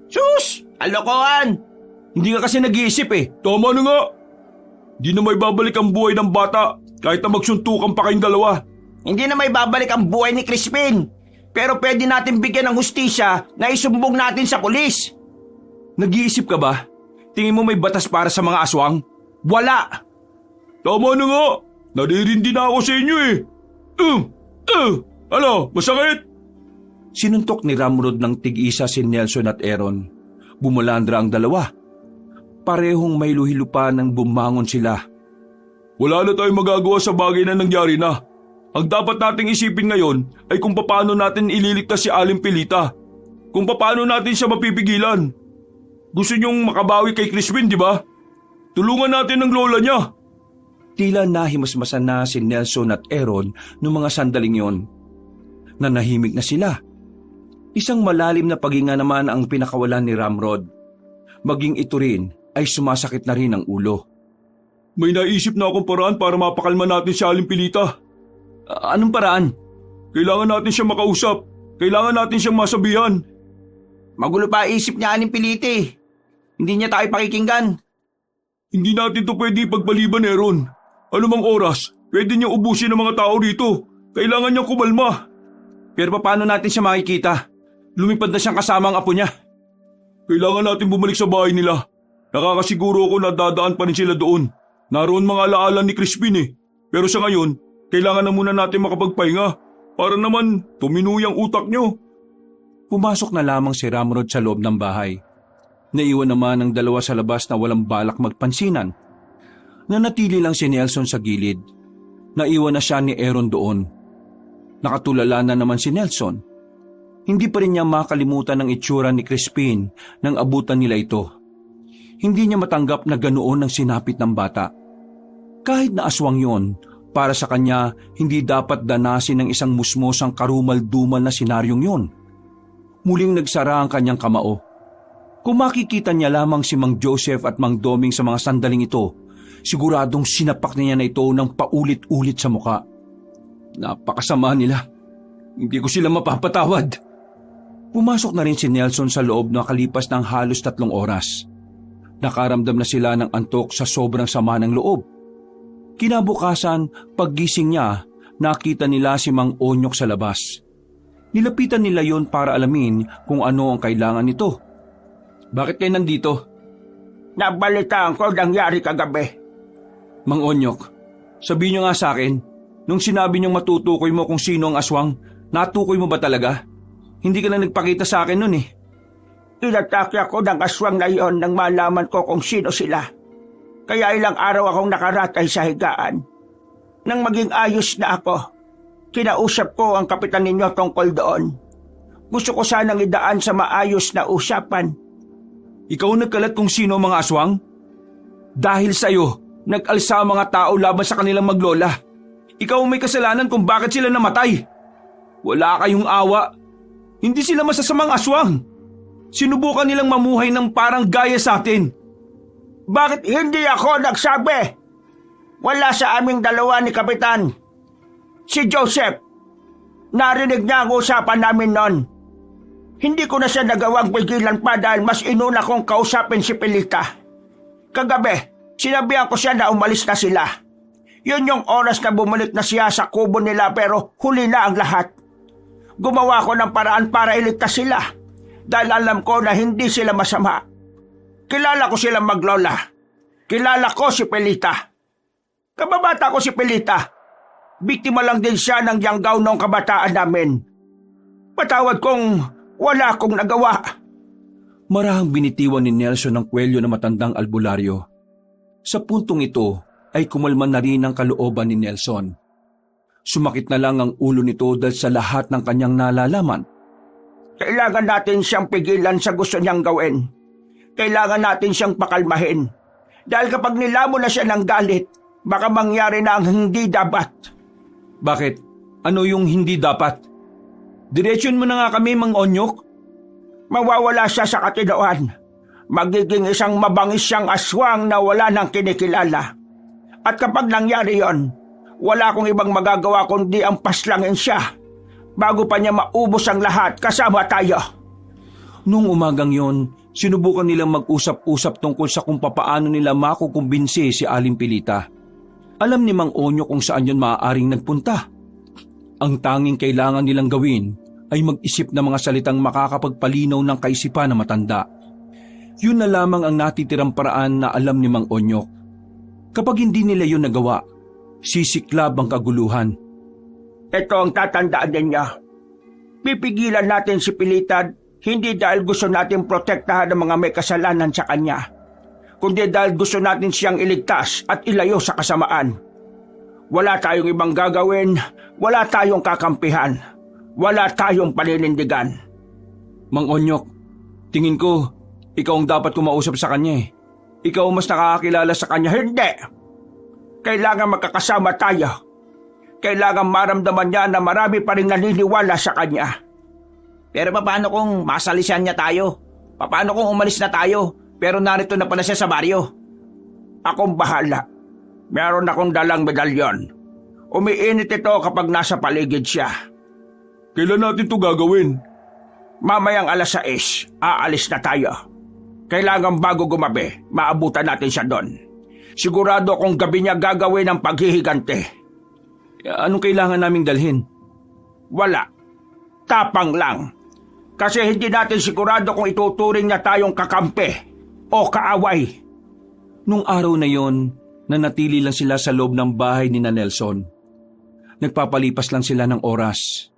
Sus! Alokohan! Hindi ka kasi nag-iisip eh. Tama na nga! Di na may babalik ang buhay ng bata kahit na magsuntukan pa kayong dalawa. Hindi na may babalik ang buhay ni Crispin. Pero pwede natin bigyan ng hustisya na isumbong natin sa pulis. Nag-iisip ka ba? Tingin mo may batas para sa mga aswang? Wala! Tama na nga! Naririndi na ako sa inyo eh! Ano? Masakit? Sinuntok ni Ramrod ng tig-isa si Nelson at Aaron. Bumulandra ang dalawa. Parehong may luhilo pa nang bumangon sila. Wala na tayong magagawa sa bagay na nangyari na. Ang dapat nating isipin ngayon ay kung paano natin ililigtas si Aling Pilita. Kung paano natin siya mapipigilan. Gusto niyong makabawi kay Crispin, di ba? Tulungan natin ang lola niya. Tila nahimasmasan na si Nelson at Aaron noong mga sandaling yon. Nanahimik na sila. Isang malalim na paghinga naman ang pinakawalan ni Ramrod. Maging ito rin ay sumasakit na rin ang ulo. May naisip na akong paraan para mapakalma natin si Aling Pilita. Anong paraan? Kailangan natin siyang makausap. Kailangan natin siyang masabihan. Magulo pa isip niya Aling Pilita eh. Hindi niya tayo pakikinggan. Hindi natin to pwede ipagpaliban, Aaron. Anumang oras, pwede niyang ubusin ang mga tao rito. Kailangan niyang kumalma. Pero paano natin siya makikita? Lumipad na siyang kasama ang apo niya. Kailangan natin bumalik sa bahay nila. Nakakasiguro ako na dadaan pa rin sila doon. Naroon mga alaala ni Crispin eh. Pero sa ngayon, kailangan na muna natin makapagpahinga para naman tuminuyang utak niyo. Pumasok na lamang si Ramrod sa loob ng bahay. Naiwan naman ang dalawa sa labas na walang balak magpansinan. Nanatili lang si Nelson sa gilid. Naiwan na siya ni Aaron doon. Nakatulala na naman si Nelson. Hindi pa rin niya makalimutan ang itsura ni Crispin nang abutan nila ito. Hindi niya matanggap na ganoon ang sinapit ng bata. Kahit na aswang yon, para sa kanya hindi dapat danasin ng isang musmosang karumal-dumal na senaryong yon. Muling nagsara ang kanyang kamao. Kung makikita niya lamang si Mang Joseph at Mang Doming sa mga sandaling ito, siguradong sinapak niya na ito ng paulit-ulit sa muka. Napakasama nila. Hindi ko sila mapapatawad. Pumasok na rin si Nelson sa loob na kalipas ng halos 3 oras. Nakaramdam na sila ng antok sa sobrang sama ng loob. Kinabukasan, paggising niya, nakita nila si Mang Onyok sa labas. Nilapitan nila yon para alamin kung ano ang kailangan nito. Bakit kayo nandito? Nabalitaan ko nangyari kagabi. Mang Onyok, sabihin niyo nga sa akin, nung sinabi niyong matutukoy mo kung sino ang aswang, natukoy mo ba talaga? Hindi ka na nagpakita sa akin nun eh. Inatake ako ng aswang na iyon nang malaman ko kung sino sila. Kaya ilang araw akong nakaratay sa higaan. Nang maging ayos na ako, kinausap ko ang kapitan ninyo tungkol doon. Gusto ko sanang idaan sa maayos na usapan. Ikaw nagkalat kung sino ang mga aswang? Dahil sa'yo, nag-alsa ang mga tao laban sa kanilang maglola. Ikaw may kasalanan kung bakit sila namatay. Wala kayong awa. Hindi sila masasamang aswang. Sinubukan nilang mamuhay ng parang gaya sa atin. Bakit hindi ako nagsabi? Wala sa aming dalawa ni Kapitan. Si Joseph. Narinig niya ang usapan namin noon. Hindi ko na siya nagawang pigilan pa dahil mas inuna kong kausapin si Pilita. Kagabi, sinabihan ko siya na umalis na sila. Yun yung oras na bumalik na siya sa kubo nila pero huli na ang lahat. Gumawa ko ng paraan para iligtas sila dahil alam ko na hindi sila masama. Kilala ko silang maglola. Kilala ko si Pilita. Kababata ko si Pilita. Biktima lang din siya ng yanggaw noong kabataan namin. Patawad kong wala akong nagawa. Marahang binitiwan ni Nelson ng kwelyo na matandang albularyo. Sa puntong ito ay kumalman na rin ang kalooban ni Nelson. Sumakit na lang ang ulo nito dahil sa lahat ng kanyang nalalaman. Kailangan natin siyang pigilan sa gusto niyang gawin. Kailangan natin siyang pakalmahin. Dahil kapag nilamon na siya ng galit, baka mangyari na ang hindi dapat. Bakit? Ano yung hindi dapat? Diretsyon mo na nga kami, Mang Onyok. Mawawala siya sa katinoan. Magiging isang mabangis siyang aswang na wala nang kinikilala. At kapag nangyari yon, wala akong ibang magagawa kundi ang paslangin siya bago pa niya maubos ang lahat kasama tayo. Nung umagang yon, sinubukan nilang mag-usap-usap tungkol sa kung papaano nila makukumbinsi si Aling Pilita. Alam ni Mang Onyok kung saan yon maaaring nagpunta. Ang tanging kailangan nilang gawin ay mag-isip ng mga salitang makakapagpalinaw ng kaisipan na matanda. Yun na lamang ang natitirang paraan na alam ni Mang Onyok. Kapag hindi nila yun nagawa, sisiklab ang kaguluhan. Ito ang tatandaan ninyo. Pipigilan natin si Pilita hindi dahil gusto natin protektahan ang mga may kasalanan sa kanya, kundi dahil gusto natin siyang iligtas at ilayo sa kasamaan. Wala tayong ibang gagawin, wala tayong kakampihan, wala tayong paninindigan. Mang Onyok, tingin ko, ikaw ang dapat kumausap sa kanya eh. Ikaw mas nakakakilala sa kanya. Hindi! Kailangan magkakasama tayo. Kailangan maramdaman niya na marami pa rin naniniwala sa kanya. Pero paano kung masalisan niya tayo? Paano kung umalis na tayo pero narito na pala siya sa baryo? Akong bahala. Meron akong dalang medalyon. Umiinit ito kapag nasa paligid siya. Kailan natin to gagawin? Mamayang 6:00, aalis na tayo. Kailangan bago gumabi, maabutan natin siya doon. Sigurado akong gabi niya gagawin ang paghihigante. Anong kailangan naming dalhin? Wala. Tapang lang. Kasi hindi natin sigurado kung ituturing niya tayong kakampi o kaaway. Nung araw na yon, nanatili lang sila sa loob ng bahay ni Nelson. Nagpapalipas lang sila ng oras.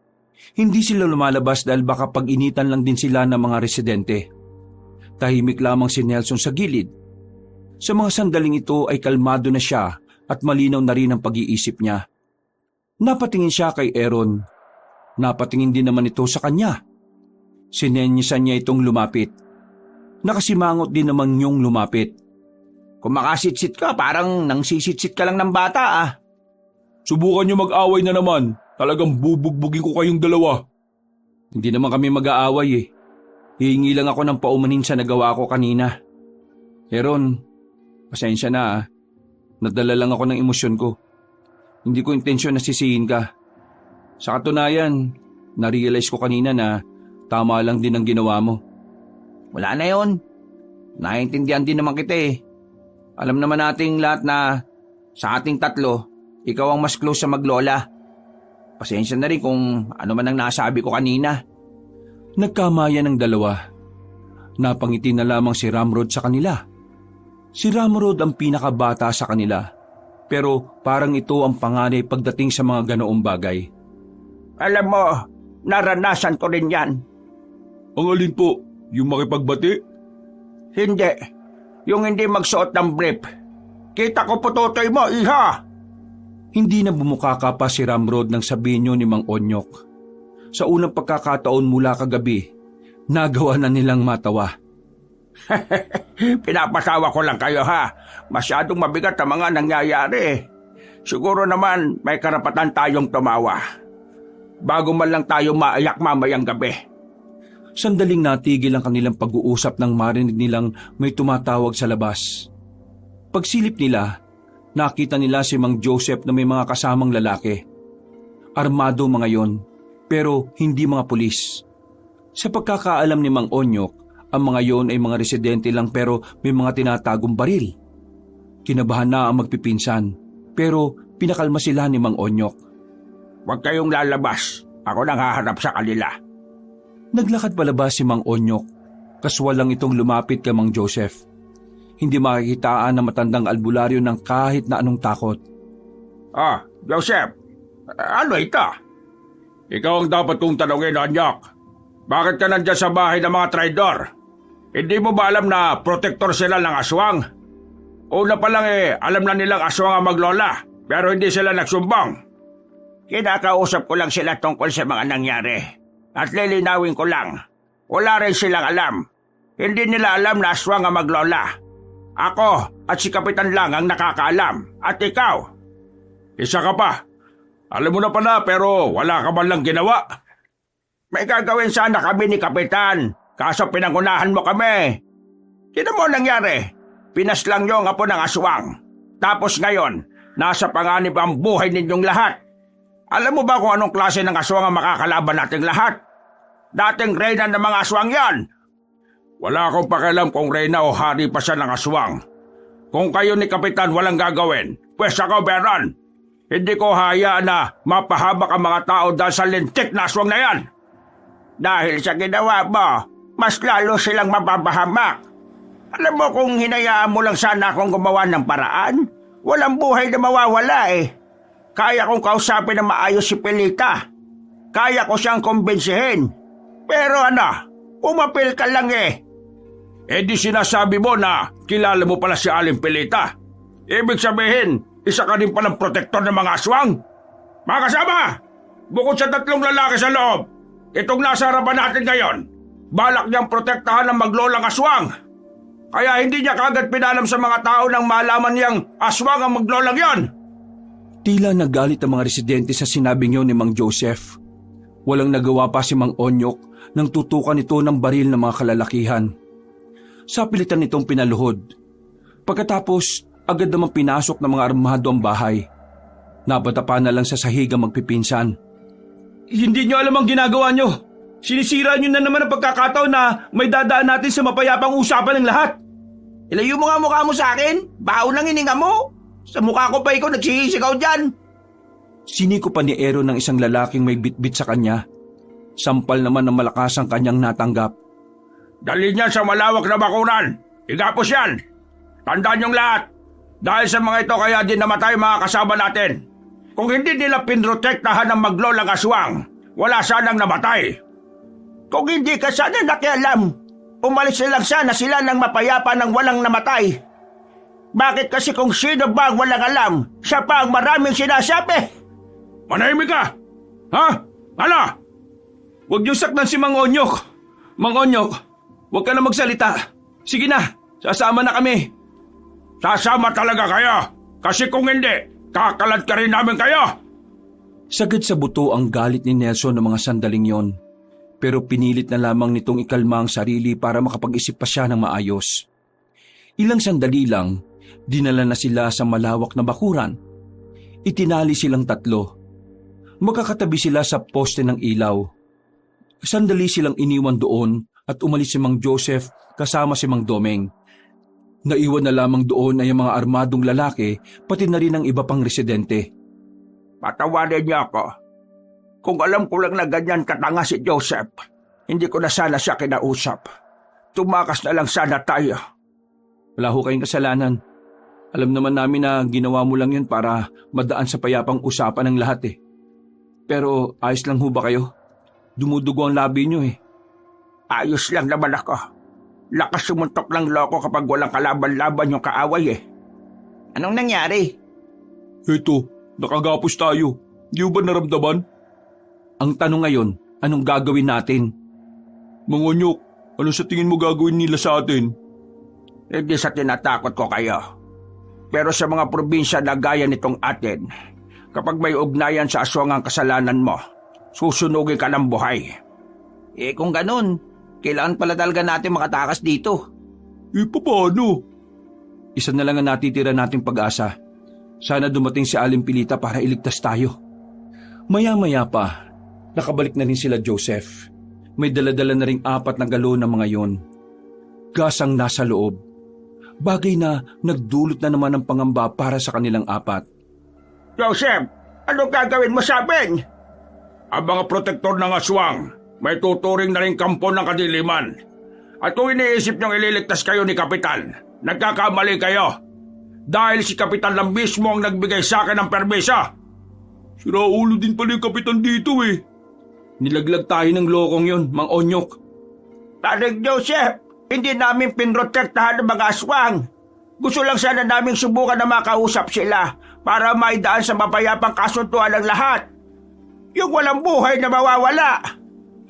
Hindi sila lumalabas dahil baka pag-initan lang din sila ng mga residente. Tahimik lamang si Nelson sa gilid. Sa mga sandaling ito ay kalmado na siya at malinaw na rin ang pag-iisip niya. Napatingin siya kay Aaron. Napatingin din naman ito sa kanya. Sinenyasan niya itong lumapit. Nakasimangot din naman niyong lumapit. Kung makasitsit ka, parang nangsisitsit ka lang ng bata ah. Subukan niyo mag-away na naman. Talagang bubugbugin ko kayong dalawa. Hindi naman kami mag-aaway eh. Hihingi lang ako ng paumanin sa nagawa ko kanina. Aaron, pasensya na ah. Nadala lang ako ng emosyon ko. Hindi ko intensyon na sisihin ka. Sa katunayan, na-realize ko kanina na tama lang din ang ginawa mo. Wala na yon. Naiintindihan din naman kita eh. Alam naman nating lahat na sa ating tatlo, ikaw ang mas close sa maglola. Pasensya na rin kung ano man ang nasabi ko kanina. Nagkamayan ng dalawa. Napangiti na lamang si Ramrod sa kanila. Si Ramrod ang pinakabata sa kanila, pero parang ito ang panganay pagdating sa mga ganoong bagay. Alam mo, naranasan ko rin yan. Ang alin po? Yung makipagbati? Hindi. Yung hindi magsuot ng brief. Kita ko pututoy mo, iha! Hindi na bumukaka pa si Ramrod nang sabihin niyo ni Mang Onyok. Sa unang pagkakataon mula kagabi, nagawa na nilang matawa. Pinapasawa ko lang kayo ha. Masyadong mabigat ang mga nangyayari. Siguro naman may karapatan tayong tumawa. Bago man lang tayo maiyak mamayang gabi. Sandaling natigil ang kanilang pag-uusap nang marinig nilang may tumatawag sa labas. Pagsilip nila, nakita nila si Mang Joseph na may mga kasamang lalaki. Armado mga yon, pero hindi mga pulis. Sa pagkakaalam ni Mang Onyok, ang mga yon ay mga residente lang pero may mga tinatagong baril. Kinabahan na ang magpipinsan, pero pinakalma sila ni Mang Onyok. Huwag kayong lalabas. Ako nang haharap sa kanila. Naglakad palabas si Mang Onyok, kaswal lang itong lumapit kay Mang Joseph. Hindi makikitaan ng matandang albularyo ng kahit na anong takot. Ah, Joseph, ano ito? Ikaw ang dapat kong tanongin, Onyok. Bakit ka nandyan sa bahay ng mga traidor? Hindi mo ba alam na protector sila ng aswang? Una pa lang alam na nilang aswang ang maglola, pero hindi sila nagsumbong. Kinakausap ko lang sila tungkol sa mga nangyari. At lilinawin ko lang, wala rin silang alam. Hindi nila alam na aswang ang maglola. Ako at si Kapitan lang ang nakakaalam. At ikaw? Isa ka pa. Alam mo na pala pero wala ka man lang ginawa. May gagawin sana kami ni Kapitan, kaso pinangunahan mo kami. Sino mo nangyari? Pinaslang niyo ang apo ng aswang. Tapos ngayon, nasa panganib ang buhay ninyong lahat. Alam mo ba kung anong klase ng aswang ang makakalaban nating lahat? Dating reyna ng mga aswang yan. Wala akong pakialam kung reyna o hari pa siya ng aswang. Kung kayo ni Kapitan walang gagawin, pwes ako meron. Hindi ko hayaan na mapahabak ang mga tao dahil sa lintik na aswang na yan. Dahil sa ginawa mo, mas lalo silang mapapahamak. Alam mo kung hinayaan mo lang sana akong gumawa ng paraan, walang buhay na mawawala eh. Kaya kong kausapin na maayos si Pilita. Kaya ko siyang kumbinsihin. Pero umapil ka lang eh. Di sinasabi mo na kilala mo pala si Aling Pilita. Ibig sabihin, isa ka din palang protektor ng mga aswang. Mga kasama, bukod sa 3 lalaki sa loob, itong nasa harapan natin ngayon, balak niyang protektahan ng maglolang aswang. Kaya hindi niya kagad pinalam sa mga tao nang malaman niyang aswang ang maglolang yon. Tila nagalit ang mga residente sa sinabing yun ni Mang Joseph. Walang nagawa pa si Mang Onyok nang tutukan ito ng baril ng mga kalalakihan. Sa pilitan nitong pinaluhod. Pagkatapos, agad namang pinasok ng mga armado ang bahay. Napatapa na lang sa sahig ang magpipinsan. Hindi nyo alam ang ginagawa nyo. Sinisira nyo na naman ang pagkakataon na may dadaan natin sa mapayapang usapan ng lahat. Ilayo mo nga mukha mo sa akin. Baho ng hininga mo. Sa mukha ko pa ikaw nagsisisigaw dyan. Siniko pa ni Aaron ng isang lalaking may bitbit sa kanya. Sampal naman ng malakas ang kanyang natanggap. Dali niyan sa malawak na bakuran. Igapos yan. Tandaan niyong lahat. Dahil sa mga ito kaya din namatay mga kasama natin. Kung hindi nila pinrotektahan ng maglolang aswang, wala sanang namatay. Kung hindi ka sana nakialam, umalis na lang sana sila ng mapayapa nang walang namatay. Bakit kasi kung sino ba ang walang alam, siya pa ang maraming sinasabi? Manahimik ka! Ha? Ano? Huwag niyong saktan si Mang Onyok. Mang Onyok, huwag ka na magsalita. Sige na, sasama na kami. Sasama talaga kayo. Kasi kung hindi, kakalat ka rin namin kayo. Sagad sa buto ang galit ni Nelson ng mga sandaling yon. Pero pinilit na lamang nitong ikalma ang sarili para makapag-isip pa siya ng maayos. Ilang sandali lang, dinala na sila sa malawak na bakuran. Itinali silang 3. Magkakatabi sila sa poste ng ilaw. Sandali silang iniwan doon at umalis si Mang Joseph kasama si Mang Domeng. Naiwan na lamang doon ay ang mga armadong lalaki pati na rin ang iba pang residente. Patawarin niyo ako. Kung alam ko lang na ganyan katanga si Joseph, hindi ko na sana siya kinausap. Tumakas na lang sana tayo. Wala ho kayong kasalanan. Alam naman namin na ginawa mo lang yun para madaan sa payapang usapan ng lahat eh. Pero ayos lang ho ba kayo? Dumudugo ang labi nyo eh. Ayos lang naman ako. Lakas sumuntok ng loko kapag walang kalaban-laban yung kaaway eh. Anong nangyari? Eto, nakagapos tayo. Di ba naramdaman? Ang tanong ngayon, anong gagawin natin? Mang Onyok, ano sa tingin mo gagawin nila sa atin? Hindi sa tinatakot ko kayo. Pero sa mga probinsya na gaya nitong atin, kapag may ugnayan sa aswang ang kasalanan mo, susunugin ka ng buhay. Kung ganun, kailangan pala talaga natin makatakas dito. Paano? Isa na lang ang natitira nating pag-asa. Sana dumating si Aling Pilita para iligtas tayo. Maya-maya pa, nakabalik na rin sila Joseph. May dala-dala na ring 4 na galon ng mga yon. Gasang nasa loob. Bagay na nagdulot na naman ng pangamba para sa kanilang 4. Joseph, anong gagawin mo sa amin? Ang mga protektor ng aswang, may tuturing na rin kampo ng kadiliman. At kung iniisip niyong ililigtas kayo ni Kapitan, nagkakamali kayo. Dahil si Kapitan lang mismo ang nagbigay sa akin ng permisa. Siraulo din pala yung Kapitan dito eh. Nilaglag tayo ng lokong yon, Mang Onyok. Tarig Joseph, hindi namin pinrotektahan ng mga aswang. Gusto lang sana namin subukan na makausap sila para maidaan sa mapayapang kasunduan ng lahat. Yung walang buhay na mawawala,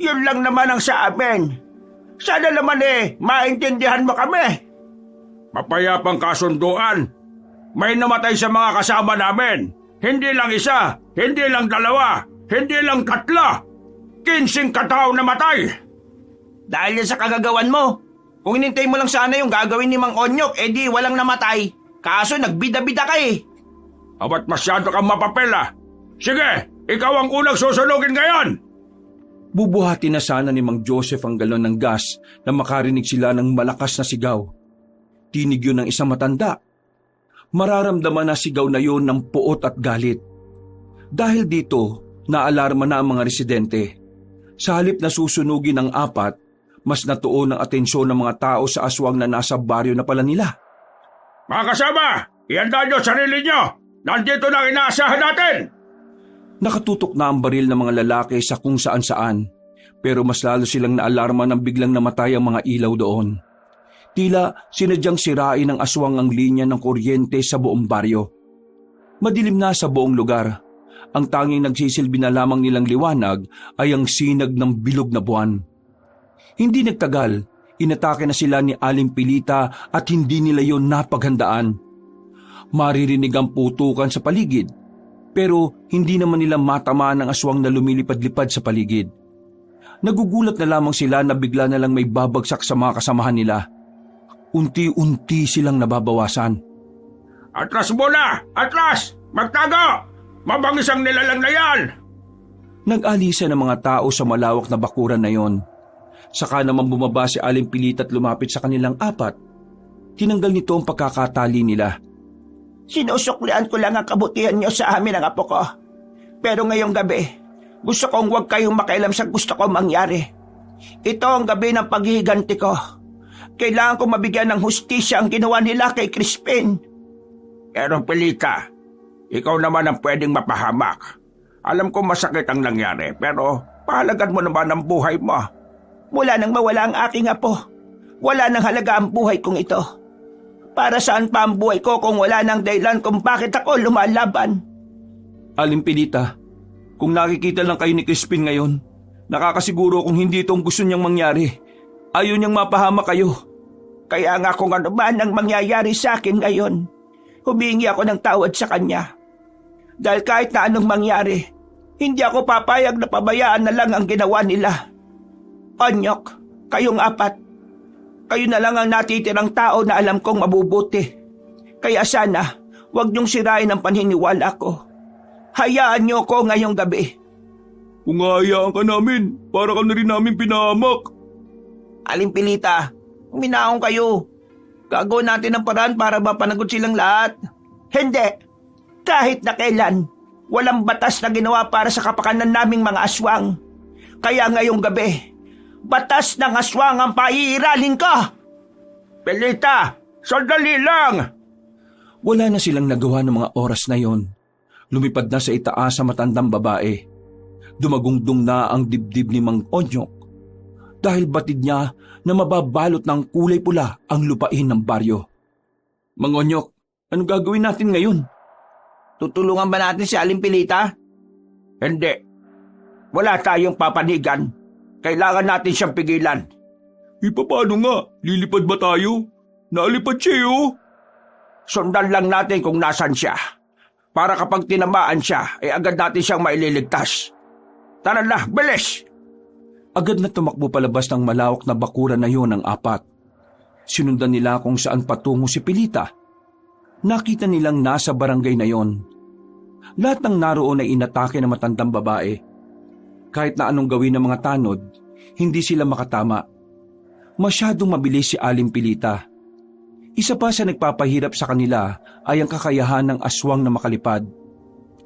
yun lang naman ang sa amin. Sana naman maintindihan mo kami. Mapayapang kasunduan. May namatay sa mga kasama namin. Hindi lang isa, hindi lang 2, hindi lang 3. 15 katao namatay. Dahil yan sa kagagawan mo. Kung inintay mo lang sana yung gagawin ni Mang Onyok, di walang namatay. Kaso nagbida-bida ka eh. Abat masyado kang mapapela. Sige, ikaw ang unang susunugin ngayon. Bubuhati na sana ni Mang Joseph ang galon ng gas na makarinig sila ng malakas na sigaw. Tinig yun ng isang matanda. Mararamdaman na sigaw na yun ng puot at galit. Dahil dito, naalarma na ang mga residente. Sa halip na susunugin ng 4, mas natuon ang atensyon ng mga tao sa aswang na nasa baryo na pala nila. Mga kasama, ihanda nyo sarili nyo. Nandito na ang inaasahan natin. Nakatutok na ang baril ng mga lalaki sa kung saan-saan, pero mas lalo silang naalarma nang biglang namatay ang mga ilaw doon. Tila sinadyang sirain ng aswang ang linya ng kuryente sa buong baryo. Madilim na sa buong lugar. Ang tanging nagsisilbi na lamang nilang liwanag ay ang sinag ng bilog na buwan. Hindi nagtagal, inatake na sila ni Aling Pilita at hindi nila yon napaghandaan. Maririnig ang putukan sa paligid, pero hindi naman nila matamaan ang aswang na lumilipad-lipad sa paligid. Nagugulat na lamang sila na bigla na lang may babagsak sa mga kasamahan nila. Unti-unti silang nababawasan. Atras muna! Atras! Magtago! Mabangis ang nilalang na yan! Nag-alisa ng mga tao sa malawak na bakuran na yon. Saka naman bumaba si Aling Pilita at lumapit sa kanilang 4. Tinanggal nito ang pagkakatali nila. Sinusuklian ko lang ang kabutihan niyo sa amin ng apo ko. Pero ngayong gabi, gusto kong huwag kayong makialam sa gusto ko mangyari. Ito ang gabi ng paghihiganti ko. Kailangan kong mabigyan ng hustisya ang ginawa nila kay Crispin. Pero Pilita, ikaw naman ang pwedeng mapahamak. Alam ko masakit ang nangyari, pero pahalagan mo naman ang buhay mo. Mula nang mawala ang aking apo, wala nang halaga ang buhay kong ito. Para saan pa ang buhay ko kung wala nang dahilan kung bakit ako lumalaban? Aling Pilita, kung nakikita lang kayo ni Crispin ngayon, nakakasiguro kung hindi itong gusto niyang mangyari. Ayaw niyang mapahamak kayo. Kaya nga kung ano man ang mangyayari sa akin ngayon, humingi ako ng tawad sa kanya. Dahil kahit na anong mangyari, hindi ako papayag na pabayaan na lang ang ginawa nila. Onyok, kayong 4, kayo na lang ang natitirang tao na alam kong mabubuti. Kaya sana, huwag niyong sirain ang paniniwala ko. Hayaan niyo ko ngayong gabi. Kung hahayaan ka namin, para ka na rin namin pinahamak. Aling Pilita, uminaong kayo. Gagawin natin ang paraan para mapanagot silang lahat. Hindi. Kahit na kailan, walang batas na ginawa para sa kapakanan naming mga aswang. Kaya ngayong gabi, batas ng aswang ang paiiralin ko. Pilita, sandali lang! Wala na silang nagawa ng mga oras na yon. Lumipad na sa itaas sa matandang babae. Dumagungdong na ang dibdib ni Mang Onyok dahil batid niya na mababalot ng kulay pula ang lupain ng baryo. Mang Onyok, anong gagawin natin ngayon? Tutulungan ba natin si Aling Pilita? Hindi. Wala tayong papanigan. Kailangan natin siyang pigilan. Paano nga? Lilipad ba tayo? Nalipad siya Sundan lang natin kung nasan siya. Para kapag tinamaan siya, agad natin siyang maililigtas. Tara na, bilis! Agad na tumakbo palabas ng malawak na bakuran na yon ang apat. Sinundan nila kung saan patungo si Pilita. Nakita nilang nasa barangay na yon. Lahat ng naroon ay inatake ng matandang babae. Kahit na anong gawin ng mga tanod, hindi sila makatama. Masyadong mabilis si Aling Pilita. Isa pa sa nagpapahirap sa kanila ay ang kakayahan ng aswang na makalipad.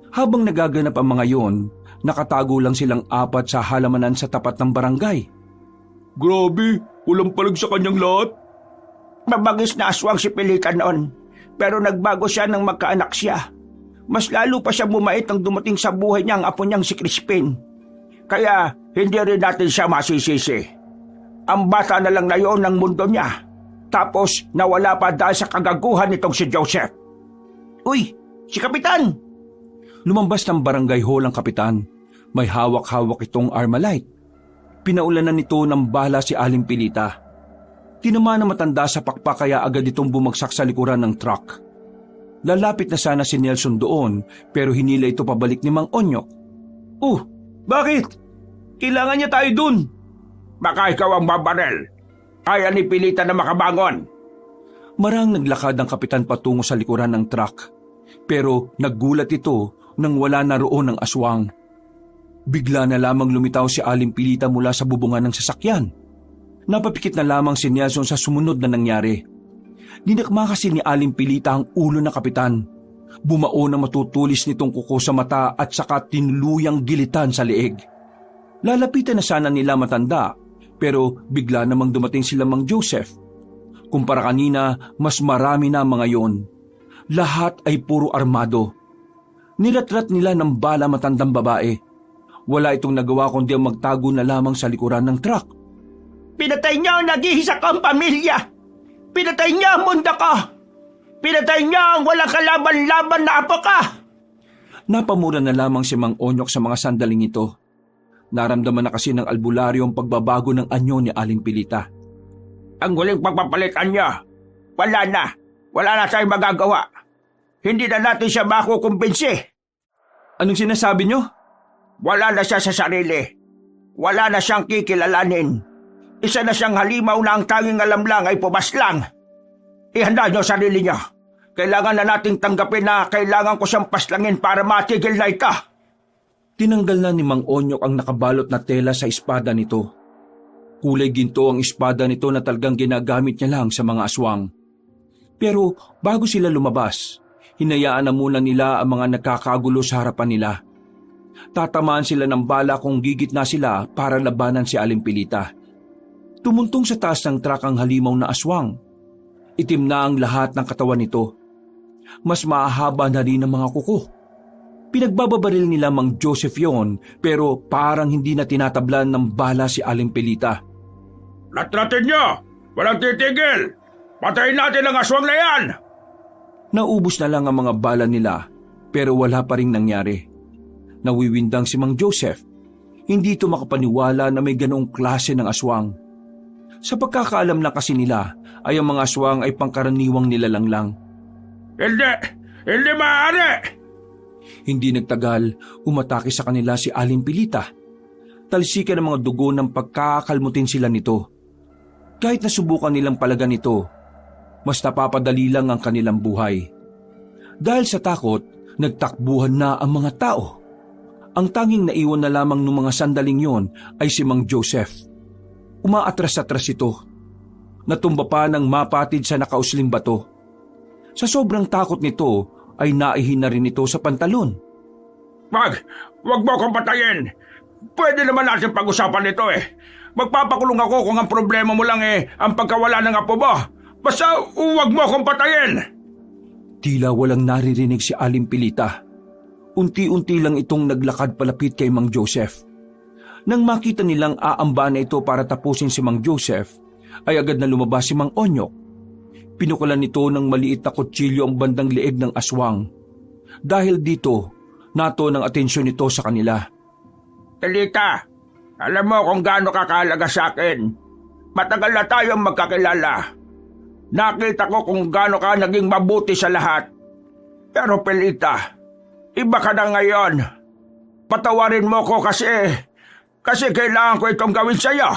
Habang nagaganap ang mga yon, nakatago lang silang apat sa halamanan sa tapat ng barangay. Grabe, walang palag sa kanyang lahat. Mabagis na aswang si Pilita noon, pero nagbago siya nang magkaanak siya. Mas lalo pa siya bumait nang dumating sa buhay niya ang apo niyang si Crispin. Kaya hindi rin natin siya masisisi. Ang bata na lang na yun ng mundo niya. Tapos nawala pa dahil sa kagaguhan nitong si Joseph. Uy, si Kapitan! Lumambas ng barangay hall ang kapitan. May hawak-hawak itong Armalite. Pinaulanan nito ng bala si Aling Pilita. Tinama na matanda sa pakpak kaya agad itong bumagsak sa likuran ng truck. Lalapit na sana si Nelson doon pero hinila ito pabalik ni Mang Onyok. Bakit? Kailangan niya tayo dun. Baka ikaw ang babarel. Kaya ni Pilita na makabangon. Marang naglakad ang kapitan patungo sa likuran ng truck. Pero naggulat ito nang wala na roon ang aswang. Bigla na lamang lumitaw si Aling Pilita mula sa bubungan ng sasakyan. Napapikit na lamang si Nelson sa sumunod na nangyari. Dinakma kasi ni Aling Pilita ang ulo ng kapitan. Bumao na matutulis nitong kuko sa mata at saka tinuluyang gilitan sa leeg. Lalapitan na sana nila matanda pero bigla namang dumating sila Mang Joseph. Kumpara kanina, mas marami na mga yon. Lahat ay puro armado. Niratrat nila ng bala matandang babae. Wala itong nagawa kundi ang magtago na lamang sa likuran ng truck. Pinatay niya ang nag-iisa kong pamilya! Pinatay niya ang mundo ko! Pinatay niya ang walang kalaban-laban na apo ka! Napamura na lamang si Mang Onyok sa mga sandaling ito. Naramdaman na kasi ng albularyo ang pagbabago ng anyo ni Aling Pilita. Ang huling pagpapalitan niya. Wala na. Wala na tayong magagawa. Hindi na natin siya makukumbinsi. Anong sinasabi niyo? Wala na siya sa sarili. Wala na siyang kikilalanin. Isa na siyang halimaw na ang tanging alam lang ay pumaslang. Ihanda niyo sarili niyo. Kailangan na nating tanggapin na kailangan ko siyang paslangin para matigil na ito. Tinanggal na ni Mang Onyok ang nakabalot na tela sa espada nito. Kulay ginto ang espada nito na talagang ginagamit niya lang sa mga aswang. Pero bago sila lumabas, hinayaan na muna nila ang mga nagkakagulo sa harapan nila. Tatamaan sila ng bala kung gigit na sila para labanan si Aling Pilita. Tumuntong sa taas ng truck ang halimaw na aswang. Itim na ang lahat ng katawan nito. Mas mahaba na rin ang mga kuko. Pinagbababaril nila Mang Joseph yon pero parang hindi na tinatablan ng bala si Aling Pilita. Latratin niyo! Walang titigil! Patayin natin ang aswang na yan! Naubos na lang ang mga bala nila pero wala pa ring nangyari. Nawiwindang si Mang Joseph. Hindi ito makapaniwala na may ganoong klase ng aswang. Sa pagkakaalam na kasi nila ay ang mga aswang ay pangkaraniwang nilalang lang. Hindi maaari! Hindi nagtagal, umatake sa kanila si Aling Pilita. Talsikan ng mga dugo ng pagkakakalmutin sila nito. Kahit nasubukan nilang palagan ito, mas napapadali lang ang kanilang buhay. Dahil sa takot, Nagtakbuhan na ang mga tao. Ang tanging naiwan na lamang ng mga sandaling yon ay si Mang Joseph. Umaatras-atras ito. Natumba pa ng mapatid sa nakausling bato. Sa sobrang takot nito ay naihin na rin ito sa pantalon. Wag mo akong patayin. Pwede naman natin pag-usapan ito eh. Magpapakulong ako kung ang problema mo lang ang pagkawala ng apo mo. Basta wag mo akong patayin. Tila walang naririnig si Aling Pilita. Unti-unti lang itong naglakad palapit kay Mang Joseph. Nang makita nilang aamba na ito para tapusin si Mang Joseph, ay agad na lumabas si Mang Onyok. Pinukulan nito ng maliit na kutsilyo ang bandang leeg ng aswang. Dahil dito, nato ng atensyon nito sa kanila. Pilita, alam mo kung gaano kakahalaga sa akin. Matagal na tayong magkakilala. Nakita ko kung gaano ka naging mabuti sa lahat. Pero Pilita, iba ka na ngayon. Patawarin mo ko kasi kailangan ko itong gawin sa'yo.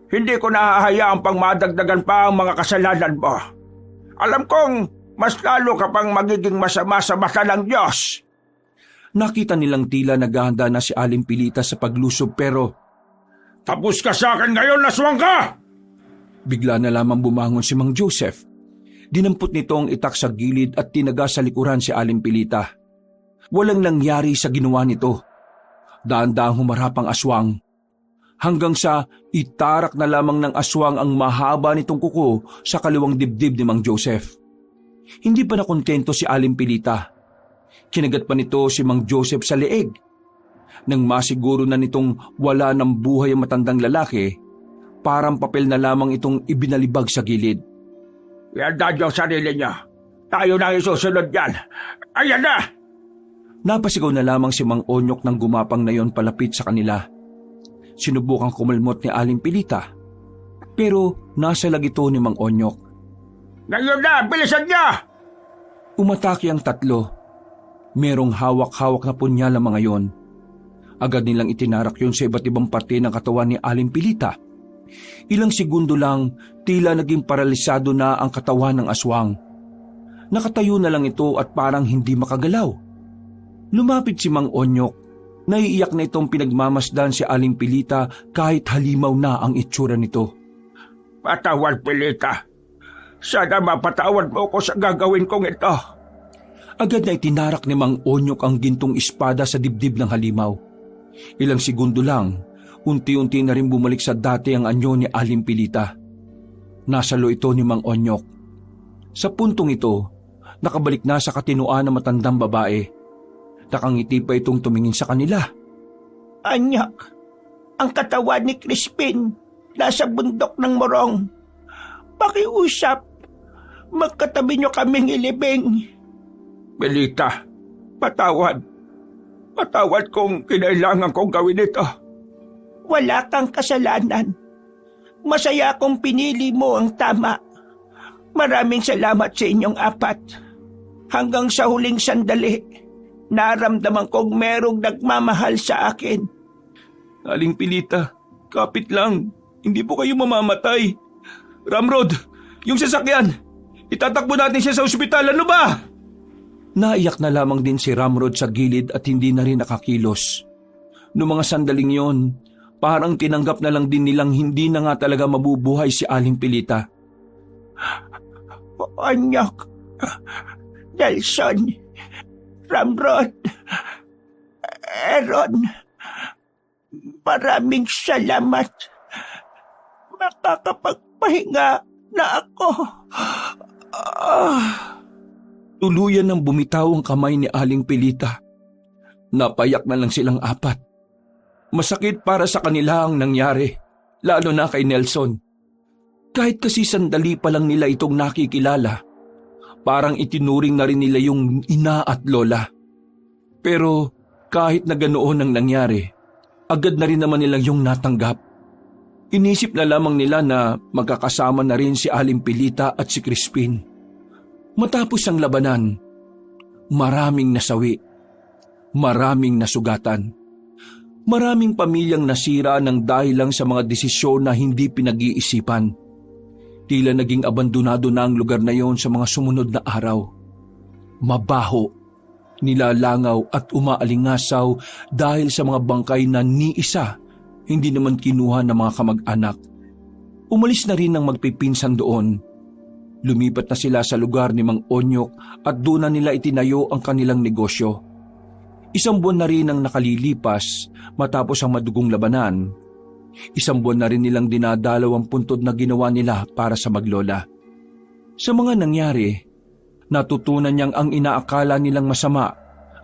Hindi ko nahahayaang pang madagdagan pa ang mga kasalanan mo. Alam kong mas lalo ka pang magiging masama sa mata ng Diyos. Nakita nilang tila naghahanda na si Aling Pilita sa paglusob pero Tapos ka sa akin ngayon, aswang ka! bigla na lamang bumangon si Mang Joseph. Dinampot nito ang itak sa gilid at tinaga sa likuran si Aling Pilita. Walang nangyari sa ginawa nito. Daan-daang humarap ang aswang. Hanggang sa itarak na lamang ng aswang ang mahaba nitong kuko sa kaliwang dibdib ni Mang Joseph. Hindi pa nakontento si Aling Pilita. Kinagat pa nito si Mang Joseph sa leeg. Nang masiguro na nitong wala ng buhay ang matandang lalaki, parang papel na lamang itong ibinalibag sa gilid. Ianda niyo ang sarili niyo. Tayo na isusunod yan. Ayan na! Napasigaw na lamang si Mang Onyok nang gumapang na yon palapit sa kanila. Sinubukang kumalmot ni Aling Pilita, pero nasa lagito ni Mang Onyok. Ngayon na! Bilisan niyo! Umatake ang tatlo. Merong hawak-hawak na punyal ang mga yon. Agad nilang itinarak yon sa iba't ibang parte ng katawan ni Aling Pilita. Ilang segundo lang, tila naging paralisado na ang katawan ng aswang. Nakatayo na lang ito at parang hindi makagalaw. Lumapit si Mang Onyok. Naiiyak na itong pinagmamasdan si Aling Pilita kahit halimaw na ang itsura nito. Patawad, Pilita. Sana mapatawad mo ko sa gagawin kong ito. Agad na itinarak ni Mang Onyok ang gintong espada sa dibdib ng halimaw. Ilang segundo lang, unti-unti na rin bumalik sa dati ang anyo ni Aling Pilita. Nasalo ito ni Mang Onyok. Sa puntong ito, nakabalik na sa katinuan ng matandang babae. Nakangiti pa itong tumingin sa kanila. Anyak, ang katawan ni Crispin nasa bundok ng Morong. Pakiusap, magkatabi niyo kaming ilibing. Pilita, patawad. Patawad kung kinailangan kong gawin ito. Wala kang kasalanan. Masaya kung pinili mo ang tama. Maraming salamat sa inyong apat. Hanggang sa huling sandali, naramdaman kong merong nagmamahal sa akin. Aling Pilita, kapit lang. Hindi po kayo mamamatay. Ramrod, yung sasakyan. Itatakbo natin siya sa ospital. Ano ba? Naiyak na lamang din si Ramrod sa gilid at hindi na rin nakakilos. Noong mga sandaling yon, parang tinanggap na lang din nilang hindi na nga talaga mabubuhay si Aling Pilita. Anyak, Nelson, Ramrod, Aaron, maraming salamat. Makakapagpahinga na ako. Tuluyan nang bumitaw ang kamay ni Aling Pilita. Napayak na lang silang apat. Masakit para sa kanila ang nangyari, lalo na kay Nelson. Kahit kasi sandali pa lang nila itong nakikilala, parang itinuring na rin nila yung ina at lola. Pero kahit na ganoon ang nangyari, agad na rin naman nilang yung natanggap. Inisip na lamang nila na magkakasama na rin si Aling Pilita at si Crispin. Matapos ang labanan, maraming nasawi, maraming nasugatan. Maraming pamilyang nasira ng dahil lang sa mga desisyon na hindi pinag-iisipan. Tila naging abandonado na ang lugar na yon sa mga sumunod na araw. Mabaho, Nilalangaw at umaalingasaw dahil sa mga bangkay na ni isa hindi naman kinuha ng mga kamag-anak. Umalis na rin ang magpipinsan doon. Lumipat na sila sa lugar ni Mang Onyok at doon na nila itinayo ang kanilang negosyo. 1 buwan na rin ang nakalilipas matapos ang madugong labanan. 1 buwan na rin nilang dinadalaw ang puntod na ginawa nila para sa maglola. Sa mga nangyari, natutunan niyang ang inaakala nilang masama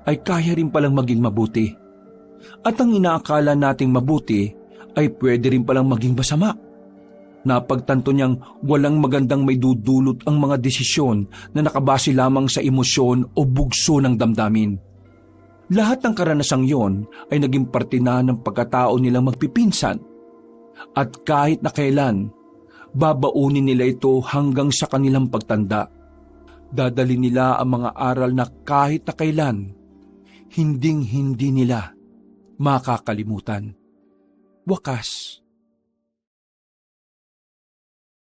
ay kaya rin palang maging mabuti. At ang inaakala nating mabuti ay pwede rin palang maging masama. Napagtanto niyang walang magandang may dudulot ang mga desisyon na nakabase lamang sa emosyon o bugso ng damdamin. Lahat ng karanasang yon ay naging parte na ng pagkatao nilang magpipinsan. At kahit na kailan, babaunin nila ito hanggang sa kanilang pagtanda. Dadali nila ang mga aral na kahit na kailan, hinding-hindi nila makakalimutan. Wakas,